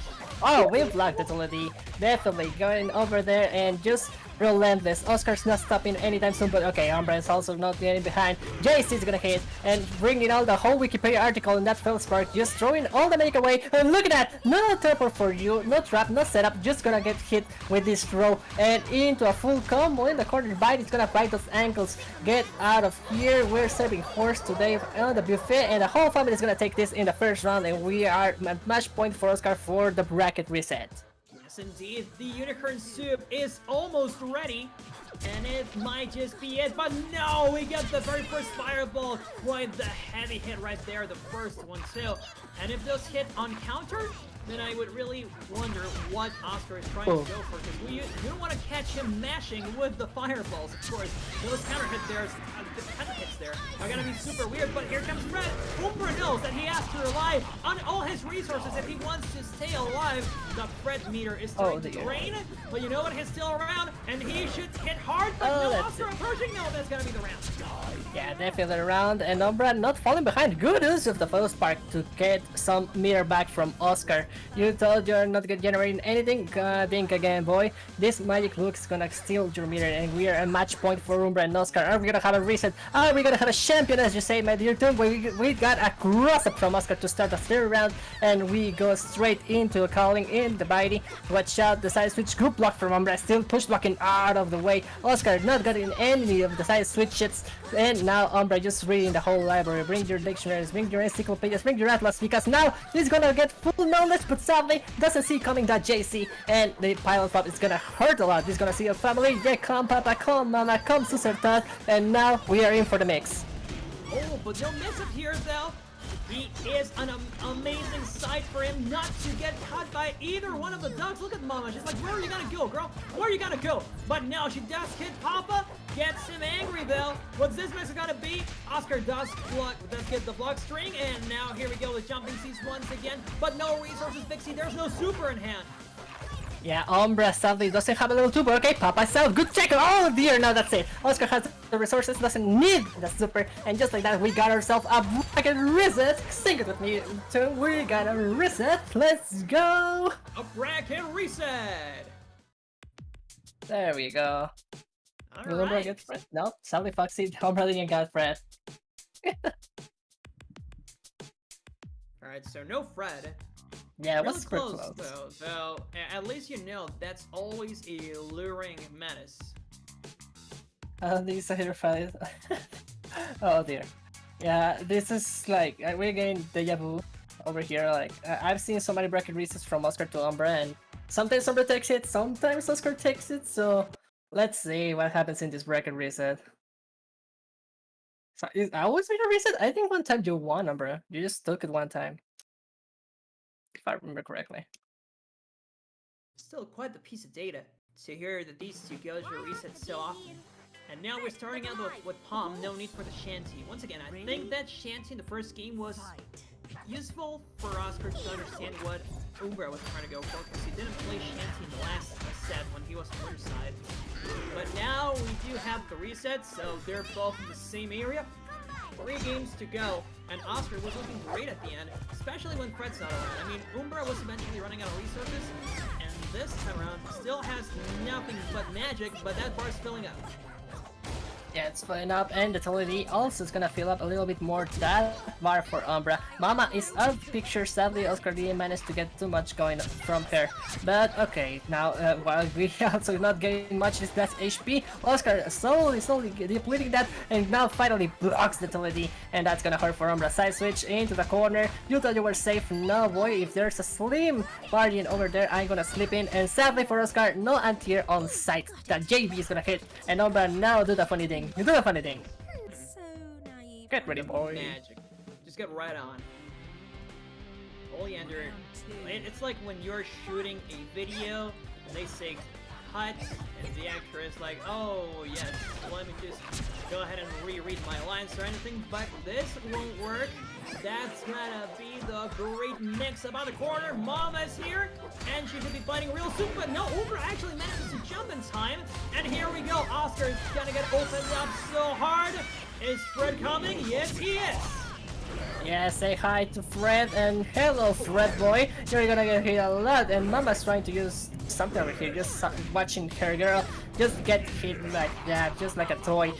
Oh, we've blocked it already. Definitely going over there and just relentless. Oscar's not stopping anytime soon, but okay, Umbra is also not getting behind. JC is gonna hit and bringing out the whole Wikipedia article in that Feldspark, just throwing all the magic away. And look at that! No teleport for you, no trap, no setup, just gonna get hit with this throw and into a full combo in the corner bite. It's gonna bite those ankles. Get out of here. We're serving horse today on the buffet, and the whole family is gonna take this in the first round, and we are at match point for Oscar for the bracket reset. Yes, indeed. The Unicorn Soup is almost ready, and it might just be it. But no, we get the very first fireball. Quite the heavy hit right there, the first one too. And if those hit on counter, then I would really wonder what Oscar is trying to go for, because you don't want to catch him mashing with the fireballs, of course. Those counter hits there are gonna be super weird, but here comes Fred. Umbra knows that he has to rely on all his resources if he wants to stay alive. The Fred meter is starting to drain, but you know what? He's still around, and he should hit hard, but no, Oscar approaching. No, that's gonna be the round. Yeah, definitely around, and Umbra not falling behind. Good use of the Feldspark to get some meter back from Oscar. You thought you're not generating anything? Think again, boy. This magic book is gonna steal your meter, and we are at match point for Umbra and Oscar. Are we gonna have a reset? Are we gonna have a champion, as you say, my dear Toon? We got a cross-up from Oscar to start the third round, and we go straight into calling in the Bitey. Watch out, the side switch group block from Umbra, still push blocking out of the way. Oscar not getting any of the side switches, and now Umbra just reading the whole library. Bring your dictionaries, bring your encyclopedias, bring your atlas, because now he's gonna get full knowledge, but sadly doesn't see coming that JC, and the pilot pop is gonna hurt a lot. He's gonna see a family. Yeah, come papa, come mama, come sister Todd, and now we are in for the mix. Oh, but no miss up here though. He is an amazing sight for him not to get caught by either one of the ducks. Look at Mama. She's like, where are you gonna go, girl? Where are you gonna go? But now she does hit Papa. Gets him angry though. What's this mix gonna be? Oscar does get the block string, and now here we go with jumping seats once again. But no resources, Vixie. There's no super in hand. Yeah, Umbra sadly doesn't have a level 2, but okay, Papa Self, good check! Oh dear, no, that's it. Oscar has the resources, doesn't need the super, and just like that, we got ourselves a bracket reset. Sing it with me, too. We got a reset. Let's go! A bracket reset! There we go. Will Umbra Alright. get Fred? No, sadly, Foxy, Umbra didn't get Fred. Alright, so no Fred. Yeah, it Really was super close, close. though. At least you know that's always a luring menace. These are here fights. Oh dear. Yeah, this is like we're getting deja vu over here. Like I've seen so many bracket resets from Oscar to Umbra, and sometimes Umbra takes it, sometimes Oscar takes it. So let's see what happens in this bracket reset. So is I always made a reset? I think one time you won, Umbra. You just took it one time, if I remember correctly. Still quite the piece of data to hear that these two girls were reset so often. And now we're starting out with Palm, no need for the Shanty. Once again, I think that Shanty in the first game was useful for Oscar to understand what Umbra was trying to go for, because he didn't play Shanty in the last set when he was on winner side. But now we do have the reset, so they're both in the same area. 3 games to go, and Oscar was looking great at the end, especially when Fred's not on. I mean, Umbra was eventually running out of resources, and this time around still has nothing but magic, but that bar's filling up. Yeah, it's filling up, and the Totality also is gonna fill up a little bit more. That bar for Umbra. Mama is out of the picture. Sadly, Oscar didn't manage to get too much going from her. But okay, now while we also not getting much this last HP, Oscar slowly depleting that, and now finally blocks the Totality, and that's gonna hurt for Umbra. Side switch into the corner. You thought you were safe. No boy, if there's a slim guardian over there, I'm gonna slip in. And sadly for Oscar, no anti-air on site. The JB is gonna hit, and Umbra now do the funny thing. You do the funny thing. So naive. Get ready, boy. Magic. Just get right on. Oleander, it's like when you're shooting a video and they say cut, and the actor is like, oh yes, let me just go ahead and reread my lines or anything, but this won't work. That's gonna be the great mix about the corner. Mama's here, and she should be fighting real soon, but no, Umbra actually manages to jump in time, and here we go. Oscar's gonna get opened up so hard. Is Fred coming? Yes, he is. Yeah, say hi to Fred, and hello Fred boy, you're gonna get hit a lot, and Mama's trying to use something over here, just watching her girl just get hit like that, just like a toy,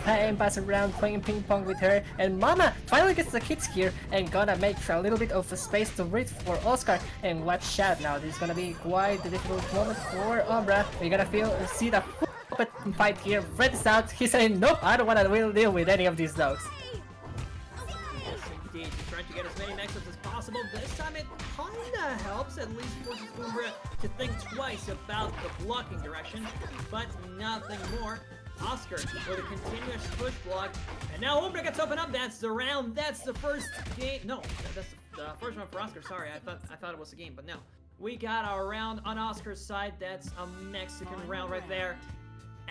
playing pass around, playing ping pong with her, and Mama finally gets the hits here, and gonna make a little bit of a space to read for Oscar, and watch out now, this is gonna be quite a difficult moment for Umbra. We're gonna see the puppet fight here. Fred is out, he's saying, nope, I don't wanna deal with any of these dogs. Indeed, he's trying to get as many maxes as possible. This time it kinda helps, at least forces Umbra to think twice about the blocking direction, but nothing more. Oscar with a continuous push block, and now Umbra gets opened up. That's the round. That's the first game. No, that's the first round for Oscar. Sorry, I thought it was a game, but no. We got our round on Oscar's side. That's a Mexican round right there.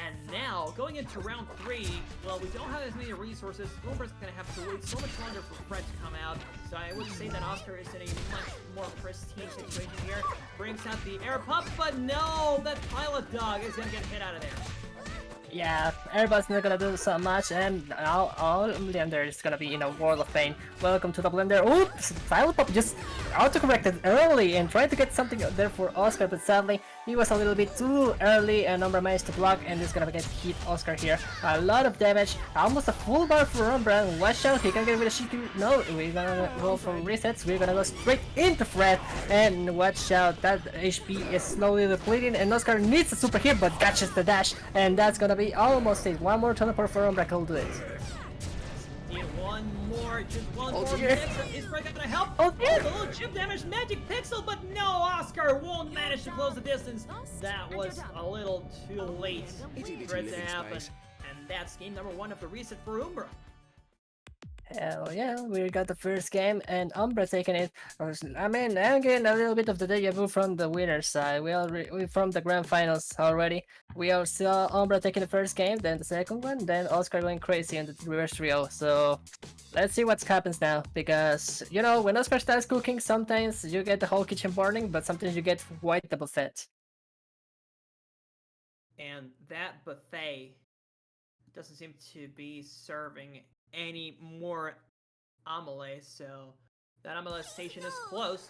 And now, going into round 3, well, we don't have as many resources. Umbra's gonna have to wait so much longer for Fred to come out. So I would say that Oscar is in a much more pristine situation here. Brings out the air pump, but no! That pilot dog is gonna get hit out of there. Yeah, everybody's not gonna do so much, and now all Blender is gonna be in a world of pain. Welcome to the Blender. Oops! File Pop just autocorrected early and tried to get something there for Oscar, but sadly he was a little bit too early, and Umbra managed to block, and is gonna get hit Oscar here. A lot of damage, almost a full bar for Umbra. Watch out, he can get rid of Shiku. No, we're gonna go for resets. We're gonna go straight into Fred, and watch out, that HP is slowly depleting, and Oscar needs a super here, but catches the dash, and that's gonna be almost it. One more teleport for Umbra will do it. Need one more, just one Oh, more dear. mix. Is Fred gonna help? Oh, dear. The little chip damage magic pixel, but no, Oscar won't manage to close the distance. That was a little too late for it to happen. And that's game number 1 of the reset for Umbra. Hell yeah, we got the first game, and Umbra taking it. I mean, I'm getting a little bit of the deja vu from the winner's side. We from the grand finals already. We all saw Umbra taking the first game, then the second one, then Oscar going crazy in the reverse trio. So let's see what happens now, because you know when Oscar starts cooking, sometimes you get the whole kitchen burning, but sometimes you get quite the buffet. and that buffet doesn't seem to be serving any more amale, so that amale station is closed.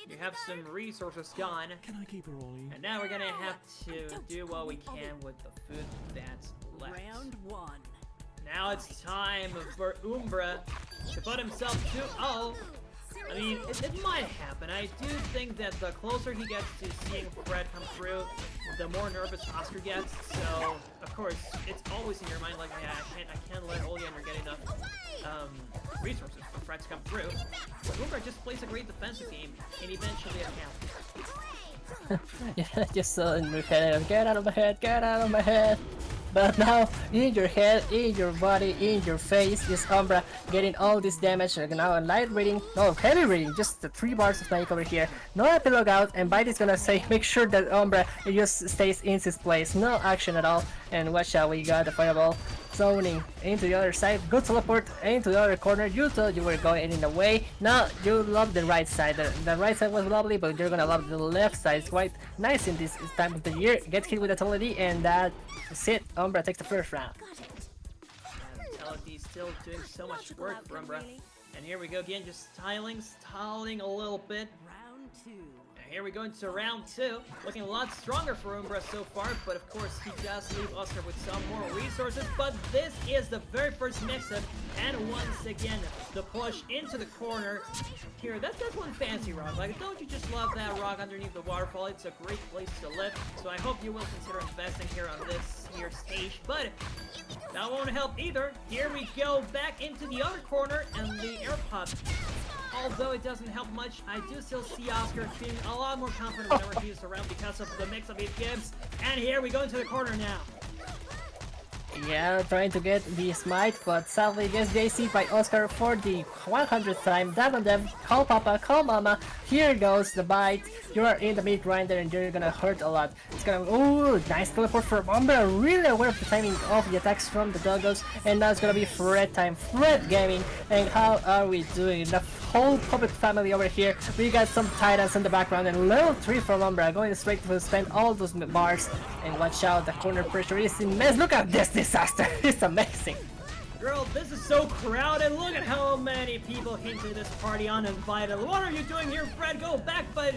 You have some resources gone, Can I keep her rolling? and now we're gonna have to do what we can with the food that's left. Round 1. Now it's time for Umbra to put himself 2-0. I mean, it might happen. I do think that the closer he gets to seeing Fred come through, the more nervous Oscar gets. So, of course, it's always in your mind like, yeah, I can't let Oleander get enough resources for Fred to come through. But Umbra just plays a great defensive game, and eventually it counts. Yeah, just so in your head, get out of my head, get out of my head. But now, in your head, in your body, in your face, is Umbra getting all this damage. Now a light reading, no, heavy reading, just the 3 bars of magic over here. No epilogue out, and Bite is gonna say, make sure that Umbra just stays in his place. No action at all. And watch out, we got the fireball zoning into the other side. Good teleport into the other corner. You thought you were going in the way. Now you love the right side. The right side was lovely, but you're gonna love the left side. It's quite nice in this time of the year. Get hit with the Teledie, and that's it. Umbra takes the first round. And Teledie's still doing so much work for Umbra. And here we go again, just stalling a little bit. Round 2. And here we go into round 2. Looking a lot stronger for Umbra so far, but of course he does leave Oscar with some more resources. But this is the very first mix-up, and once again, the push into the corner. Here, that's one fancy rock. Like, don't you just love that rock underneath the waterfall? It's a great place to live, so I hope you will consider investing here on this here stage. But that won't help either. Here we go back into the other corner, and the air pop. Although it doesn't help much, I do still see Oscar feeling a lot more confident whenever he's around because of the mix-up it gives. And here we go into the corner now. Yeah, trying to get the smite, but sadly gets JC by Oscar for the 100th time. Dab on them, call Papa, call Mama. Here goes the bite. You are in the mid grinder and you're gonna hurt a lot. It's gonna, ooh, nice teleport from Umbra. Really aware of the timing of the attacks from the doggos. And now it's gonna be Fred time, Fred gaming. And how are we doing? The whole puppet family over here. We got some titans in the background and level 3 from Umbra, going straight to spend all those bars. And watch out, the corner pressure is immense. Look at this disaster. It's amazing. Girl, this is so crowded. Look at how many people came to this party uninvited. What are you doing here, Fred? Go back, but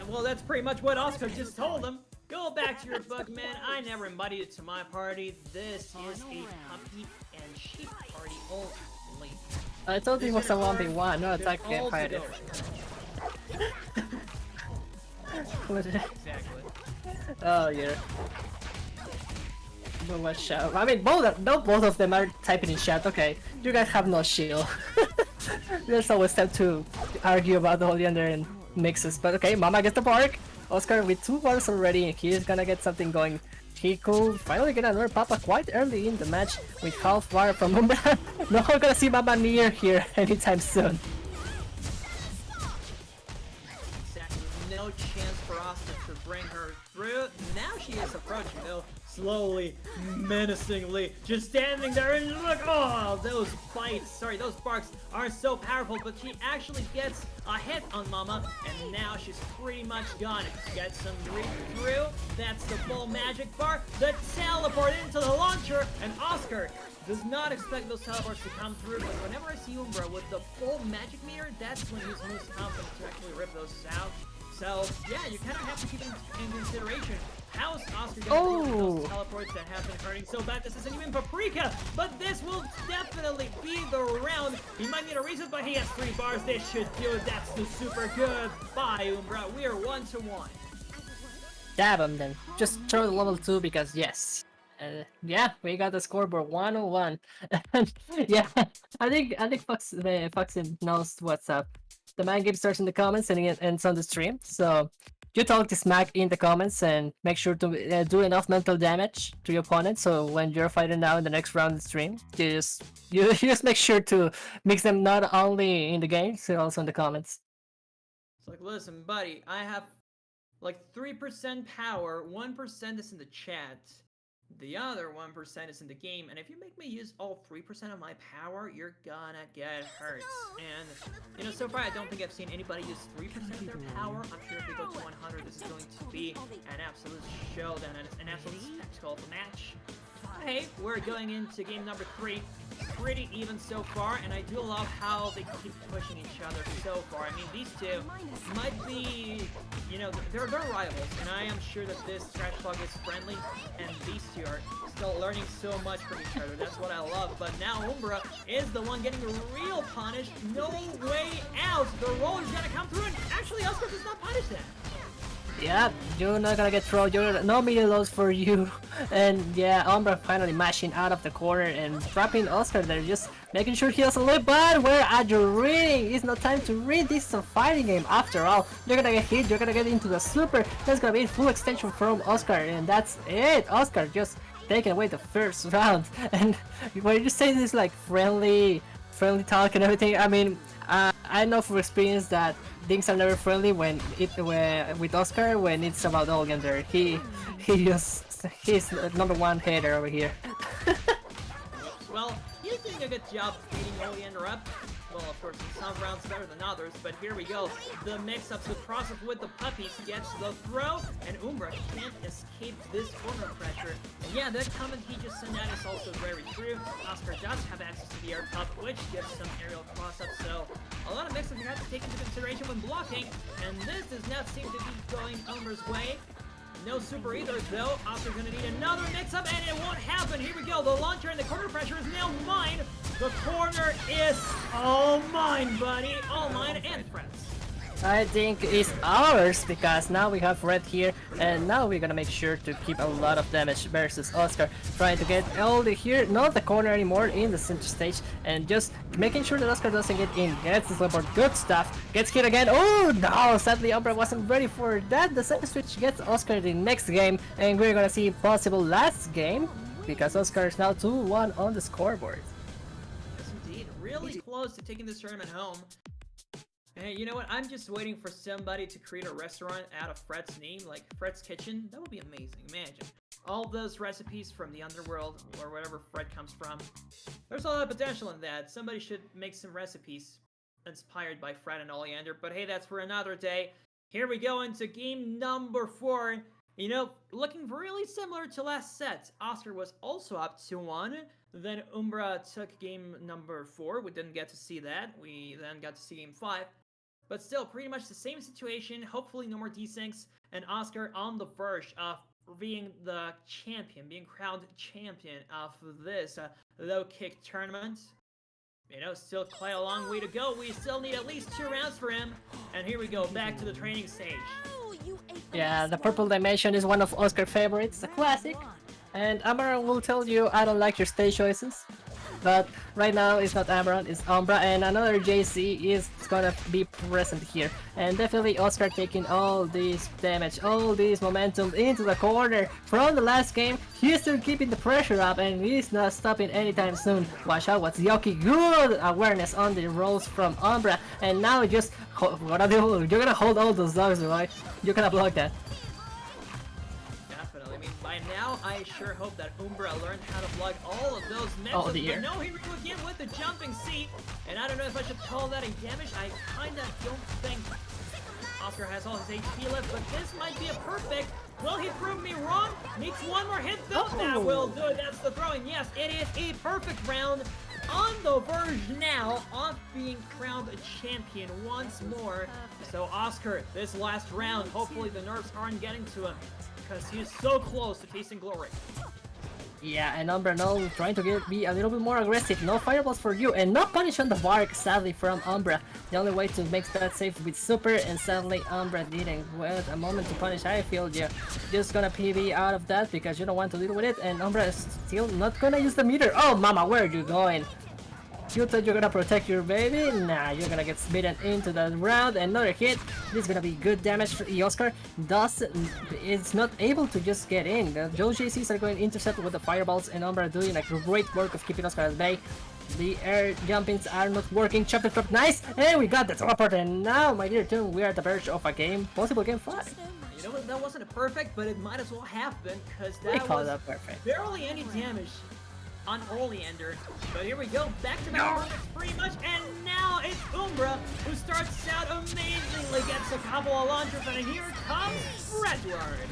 well, that's pretty much what Oscar just told him. Go back to your book, man. I never invited you to my party. This is a puppy and sheep party only. I thought it was a 1v1, not attack game fighter. Exactly. Oh yeah. But watch out. I mean, both of them are typing in chat. Okay, you guys have no shield. There's always time to argue about the Oleander and mixes. But okay, Mama gets the bark. Oscar with 2 bars already, and he's gonna get something going. He could finally get another Papa quite early in the match with half bar from Umbra. No one gonna see Mama near here anytime soon. Exactly. No chance for Austin to bring her through. Now she is approaching though. Slowly, menacingly, just standing there and look, oh, those bites, sorry, those barks are so powerful, but she actually gets a hit on Mama, and now she's pretty much gone. Get some read through, that's the full magic bar, the teleport into the launcher, and Oscar does not expect those teleports to come through, but whenever I see Umbra with the full magic meter, that's when he's most confident to actually rip those out. So, yeah, you kind of have to keep in consideration how's Oscar going to deal with those teleports that have been hurting so bad. This isn't even Paprika, but this will definitely be the round. He might need a reason, but he has 3 bars. This should do it. That's the super good. Bye, Umbra. We are 1-1. Dab him then. Just throw the level 2 because yes. Yeah, we got the scoreboard 101. Yeah, I think Foxy knows what's up. The man game starts in the comments and it ends on the stream. So you talk to smack in the comments and make sure to do enough mental damage to your opponent. So when you're fighting now in the next round of the stream, you just make sure to mix them not only in the game, but also in the comments. It's like, listen, buddy, I have like 3% power, 1% is in the chat. The other 1% is in the game, and if you make me use all 3% of my power, you're gonna get hurt. And, you know, so far I don't think I've seen anybody use 3% of their power. I'm sure if we go to 100, this is going to be an absolute showdown and an absolute spectacle of a match. Hey, we're going into game number 3. Pretty even so far, and I do love how they keep pushing each other so far. I mean, these two might be, you know, they're rivals, and I am sure that this trash bug is friendly, and these two are still learning so much from each other. That's what I love. But now Umbra is the one getting real punished. No way out. The roll is gonna come through, and actually Oscar does not punish that. Yeah, you're not gonna get thrown. You're no media loss for you. And yeah, Umbra finally mashing out of the corner and trapping Oscar there, just making sure he doesn't live. But where are you reading? It's not time to read. This is a fighting game after all. You're gonna get hit. You're gonna get into the super. That's gonna be full extension from Oscar, and that's it. Oscar just taking away the first round. And when you say this like friendly talk and everything, I mean, I know from experience that things are never friendly with Oscar when it's about Oleander. He's number one hater over here. Well, he's doing a good job beating Oleander up. Well, of course, in some rounds better than others, but here we go. The mix-ups with crossover with the puppies gets the throw, and Umbra can't escape this corner pressure. And yeah, that comment he just sent out is also very true. Oscar does have access to the air pup, which gives some aerial cross-ups, so a lot of mix-ups you have to take into consideration when blocking, and this does not seem to be going Umbra's way. No super either, though. Oscar's gonna need another mix-up, and it won't happen. Here we go. The launcher and the corner pressure is now mine. The corner is all mine, buddy. All mine and friends. I think it's ours because now we have red here, and now we're gonna make sure to keep a lot of damage versus Oscar, trying to get all the here, not the corner anymore, in the center stage, and just making sure that Oscar doesn't get in. Gets the teleport, good stuff. Gets hit again. Oh no! Sadly, Umbra wasn't ready for that. The center switch gets Oscar the next game, and we're gonna see possible last game because Oscar is now 2-1 on the scoreboard. Yes, indeed. Really close to taking this tournament home. Hey, you know what? I'm just waiting for somebody to create a restaurant out of Fred's name, like Fred's Kitchen. That would be amazing. Imagine. All those recipes from the underworld, or wherever Fred comes from. There's a lot of potential in that. Somebody should make some recipes inspired by Fred and Oleander, but hey, that's for another day. Here we go into game number 4. You know, looking really similar to last set. Oscar was also up 2-1. Then Umbra took game number 4. We didn't get to see that. We then got to see game 5. But still, pretty much the same situation. Hopefully no more desyncs. And Oscar on the verge of being the champion, being crowned champion of this low kick tournament. You know, still quite a long way to go. We still need at least 2 rounds for him. And here we go, back to the training stage. Yeah, the purple dimension is one of Oscar's favorites, a classic. And Amaran will tell you I don't like your stage choices. But right now it's not Amaran, it's Umbra, and another JC is gonna be present here. And definitely Oscar taking all this damage, all this momentum into the corner from the last game. He's still keeping the pressure up and he's not stopping anytime soon. Watch out, what's Yoki? Good awareness on the rolls from Umbra. And now just, what are you? You're gonna hold all those dogs, right? You're gonna block that. Definitely. I mean, by now, I sure hope that Umbra learned how to block all of those mixes. Oh dear. But no, here we go again with the jumping seat. And I don't know if I should call that a damage. I kinda don't think Oscar has all his HP left, but this might be a perfect. Will he prove me wrong? Needs one more hit though. Oh. That will do it. That's the throwing. Yes, it is a perfect round. On the verge now of being crowned a champion once more. So Oscar, this last round, hopefully the nerves aren't getting to him, because he is so close to tasting glory. Yeah, and Umbra now trying to be a little bit more aggressive. No fireballs for you, and no punish on the bark, sadly, from Umbra. The only way to make that safe with super, and sadly Umbra didn't wait a moment to punish. I feel you're just gonna PB out of that because you don't want to deal with it, and Umbra is still not gonna use the meter. Oh mama, where are you going? You thought you're gonna protect your baby? Nah, you're gonna get smitten into the round. Another hit. This is gonna be good damage for Oscar. Thus, it's not able to just get in. The Joe JCs are going to intercept with the fireballs, and Umbra doing a great work of keeping Oscar at bay. The air jumpings are not working. Chop the trap, nice! And we got the teleport, and now, my dear team, we are at the verge of a game, possible game 5. You know what? That wasn't perfect, but it might as well have been, because We that call was that perfect. barely any damage on Oleander. But here we go, back to back pretty much, and now it's Umbra who starts out amazingly, gets a couple of launchers, and here comes Redward.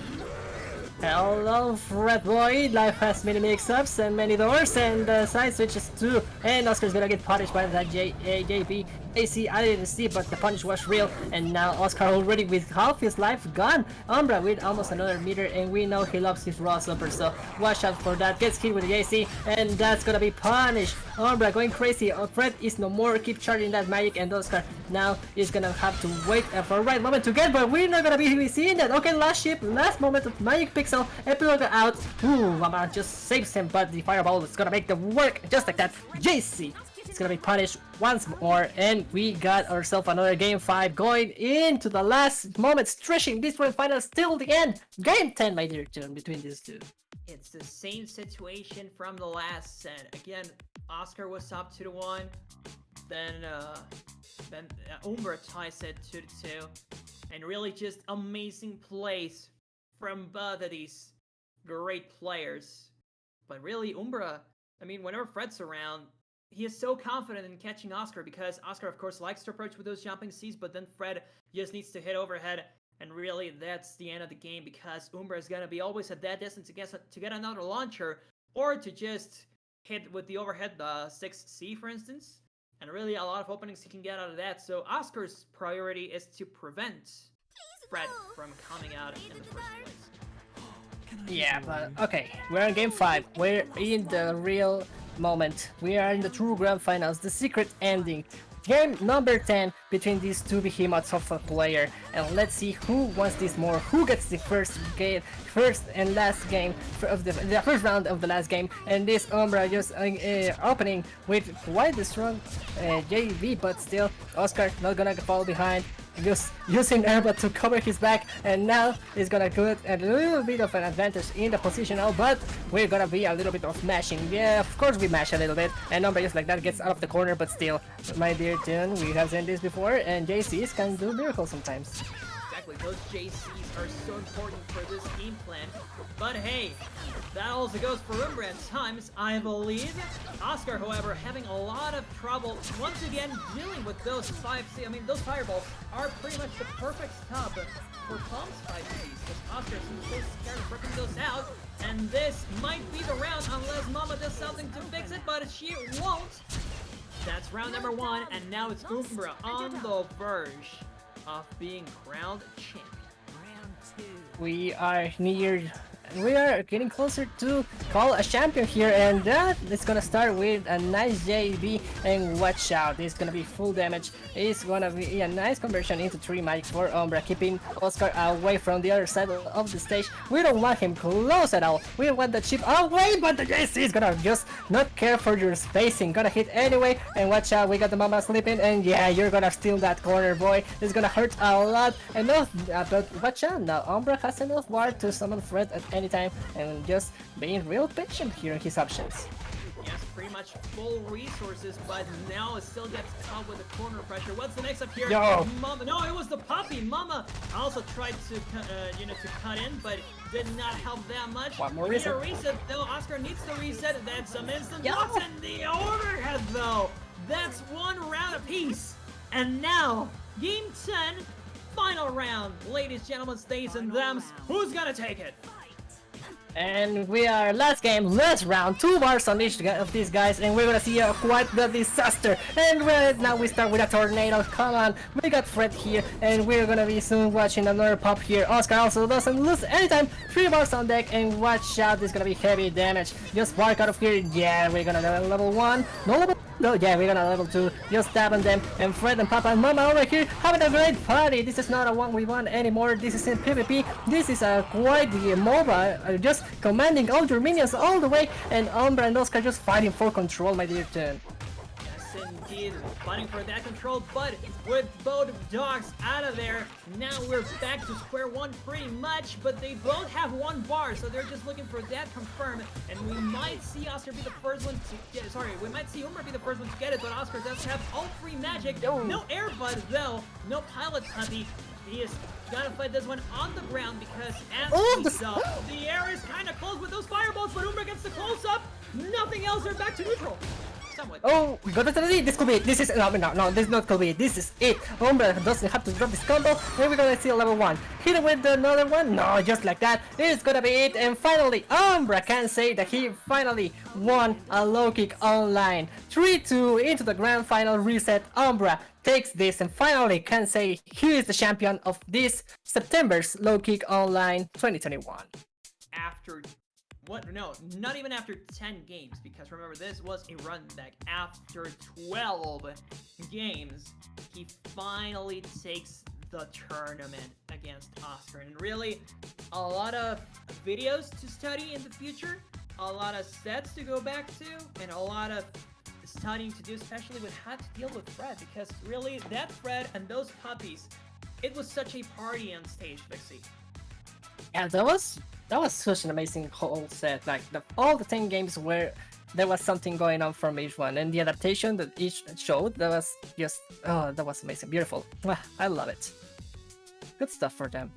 Hello, Fred Boy. Life has many mix-ups and many doors, and side switches too. And Oscar's gonna get punished by that JB. AC, I didn't see, but the punish was real. And now Oscar already with half his life gone. Umbra with almost another meter, and we know he loves his raw super, so watch out for that. Gets hit with the AC, and that's gonna be punished. Umbra going crazy. Fred is no more. Keep charging that magic, and Oscar now is gonna have to wait for the right moment to get, but we're not gonna be seeing that. Okay, last ship, last moment of magic pixel, epilogue out. Ooh, Mama just saves him, but the fireball is gonna make the work just like that. JC is gonna be punished once more, and we got ourselves another game 5 going into the last moment, stretching this grand finals till the end. Game 10, my dear John, between these two. It's the same situation from the last set. Again, Oscar was up 2-1. Then Umbra ties it 2-2. And really just amazing plays from both of these great players. But really, Umbra, I mean, whenever Fred's around, he is so confident in catching Oscar, because Oscar, of course, likes to approach with those jumping Cs, but then Fred just needs to hit overhead. And really, that's the end of the game, because Umbra is going to be always at that distance to get another launcher, or to just hit with the overhead 6C, for instance. And really, a lot of openings he can get out of that. So Oscar's priority is to prevent Fred from coming out in the first place. Yeah, but okay, we're in game 5. We're in the real moment. We are in the true grand finals, the secret ending. Game number 10 between these two behemoths of a player, and let's see who wants this more, who gets the first and last game of the first round of the last game. And this Umbra just opening with quite a strong JV, but still Oscar not gonna fall behind. Just using Herba to cover his back, and now he's gonna get a little bit of an advantage in the positional, but we're gonna be a little bit of mashing. Yeah, of course we mash a little bit, and Umbra just like that gets out of the corner, but still, my dear Tune, we have seen this before, and JCs can do miracles sometimes. Exactly, those JCs are so important for this game plan. But hey, that also goes for Umbra at times, I believe. Oscar, however, having a lot of trouble once again dealing with those 5C. I mean, those fireballs are pretty much the perfect stop for Palm's 5Cs, because Oscar seems so scared of ripping those out. And this might be the round unless Mama does something to fix it, but she won't. That's round number 1, and now it's Umbra on the verge of being crowned champion. We are getting closer to call a champion here, and that is gonna start with a nice JB, and watch out, it's gonna be full damage. It's gonna be a nice conversion into 3 magic for Umbra, keeping Oscar away from the other side of the stage. We don't want him close at all. We want the chip away, but the JC is gonna just not care for your spacing, gonna hit anyway. And watch out, we got the Mama sleeping, and yeah, you're gonna steal that corner, boy. It's gonna hurt a lot. Enough, but watch out, now Umbra has enough ward to summon Fred at any time, and just being real patient here in his options. Yes, pretty much full resources, but now it still gets caught with the corner pressure. What's the next up here? Yo. Mama, no, it was the puppy. Mama also tried to, to cut in, but did not help that much. One more Need a reset. reset though. Oscar needs to reset. That's some instant Yo. blocks in the overhead though. That's 1 round apiece, and now game 10, final round. Ladies, gentlemen, stays and thems. Who's gonna take it? And we are last game, last round, 2 bars on each of these guys, and we're gonna see quite the disaster. And now we start with a tornado. Come on, we got Fred here, and we're gonna be soon watching another pop here. Oscar also doesn't lose anytime. 3 bars on deck, and watch out, there's gonna be heavy damage. Just bark out of here. Yeah, we're gonna level 1. No level. No, yeah, we're gonna level 2. Just stab on them, and Fred and Papa and Mama over here having a great party. This is not a 1v1 anymore. This is in PvP. This is quite the MOBA. Just commanding all your minions all the way, and Umbra and Oscar just fighting for control, my dear Tune. Yes, indeed fighting for that control, but with both dogs out of there, now we're back to square one pretty much, but they both have 1 bar, so they're just looking for that confirm, and we might see Oscar be the first one to get, we might see Umar be the first one to get it, but Oscar does have all 3 magic, no air bud though, no pilot puppy. He is gonna fight this one on the ground because as we saw, the air is kind of close with those fireballs, but Umar gets the close-up. Nothing else, they're back to neutral. Somewhat. Oh, we got it already. This could be it. This is no, this is not could be it. This is it. Umbra doesn't have to drop this combo. And we're gonna see a level 1. Hit it with another one. No, just like that. It's gonna be it. And finally, Umbra can say that he finally won a low kick online. 3-2 into the grand final reset. Umbra takes this and finally can say he is the champion of this September's low kick online 2021. After what? No, not even after 10 games, because remember, this was a run back. After 12 games, he finally takes the tournament against Oscar. And really, a lot of videos to study in the future, a lot of sets to go back to, and a lot of studying to do, especially with how to deal with Fred, because really, that Fred and those puppies, it was such a party on stage, Vixie. Yeah, that was such an amazing whole set. Like all the 10 games where there was something going on from each one, and the adaptation that each showed, that was just that was amazing, beautiful. I love it. Good stuff for them.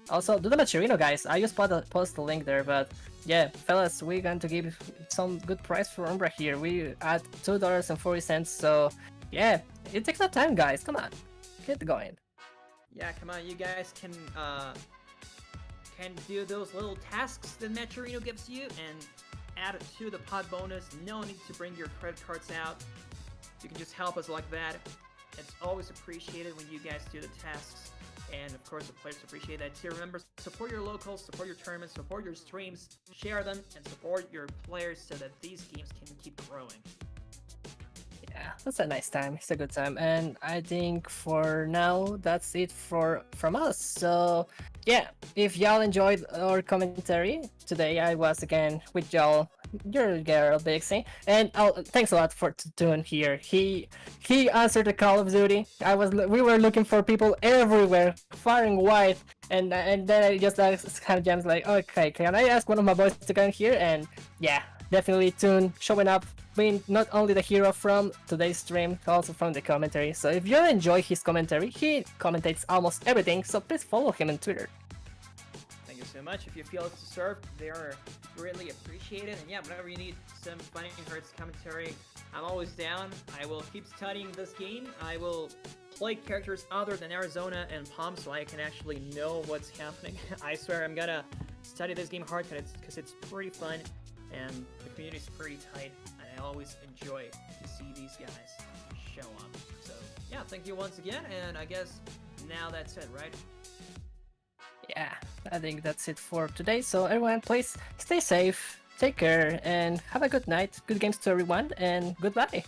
Also, do the Macherino, guys. I just post the link there, but yeah, fellas, we're going to give some good price for Umbra here. We at $2.40, so yeah, it takes that time, guys. Come on, get going. Yeah, come on, you guys can do those little tasks that Macherino gives you and add it to the pod bonus. No need to bring your credit cards out. You can just help us like that. It's always appreciated when you guys do the tasks. And of course, the players appreciate that too. Remember, support your locals, support your tournaments, support your streams, share them, and support your players so that these games can keep growing. Yeah, that's a nice time. It's a good time, and I think for now that's it from us. So yeah, if y'all enjoyed our commentary today, I was again with y'all, your girl Bixie, and thanks a lot for Toon here. He answered the Call of Duty. We were looking for people everywhere, far and wide, and then I just asked kind of Gems like, okay, can I ask one of my boys to come here? And yeah, definitely Toon showing up, being not only the hero from today's stream, also from the commentary. So if you enjoy his commentary, he commentates almost everything, so please follow him on Twitter. Thank you so much. If you feel it's deserved, they are greatly appreciated. And yeah, whenever you need some Fighting Hearts commentary, I'm always down. I will keep studying this game. I will play characters other than Arizona and Palm so I can actually know what's happening. I swear I'm gonna study this game hard because it's pretty fun and the community is pretty tight. I always enjoy to see these guys show up. So yeah, thank you once again, and I guess now that's it, right? Yeah, I think that's it for today. So everyone, please stay safe, take care, and have a good night. Good games to everyone, and goodbye.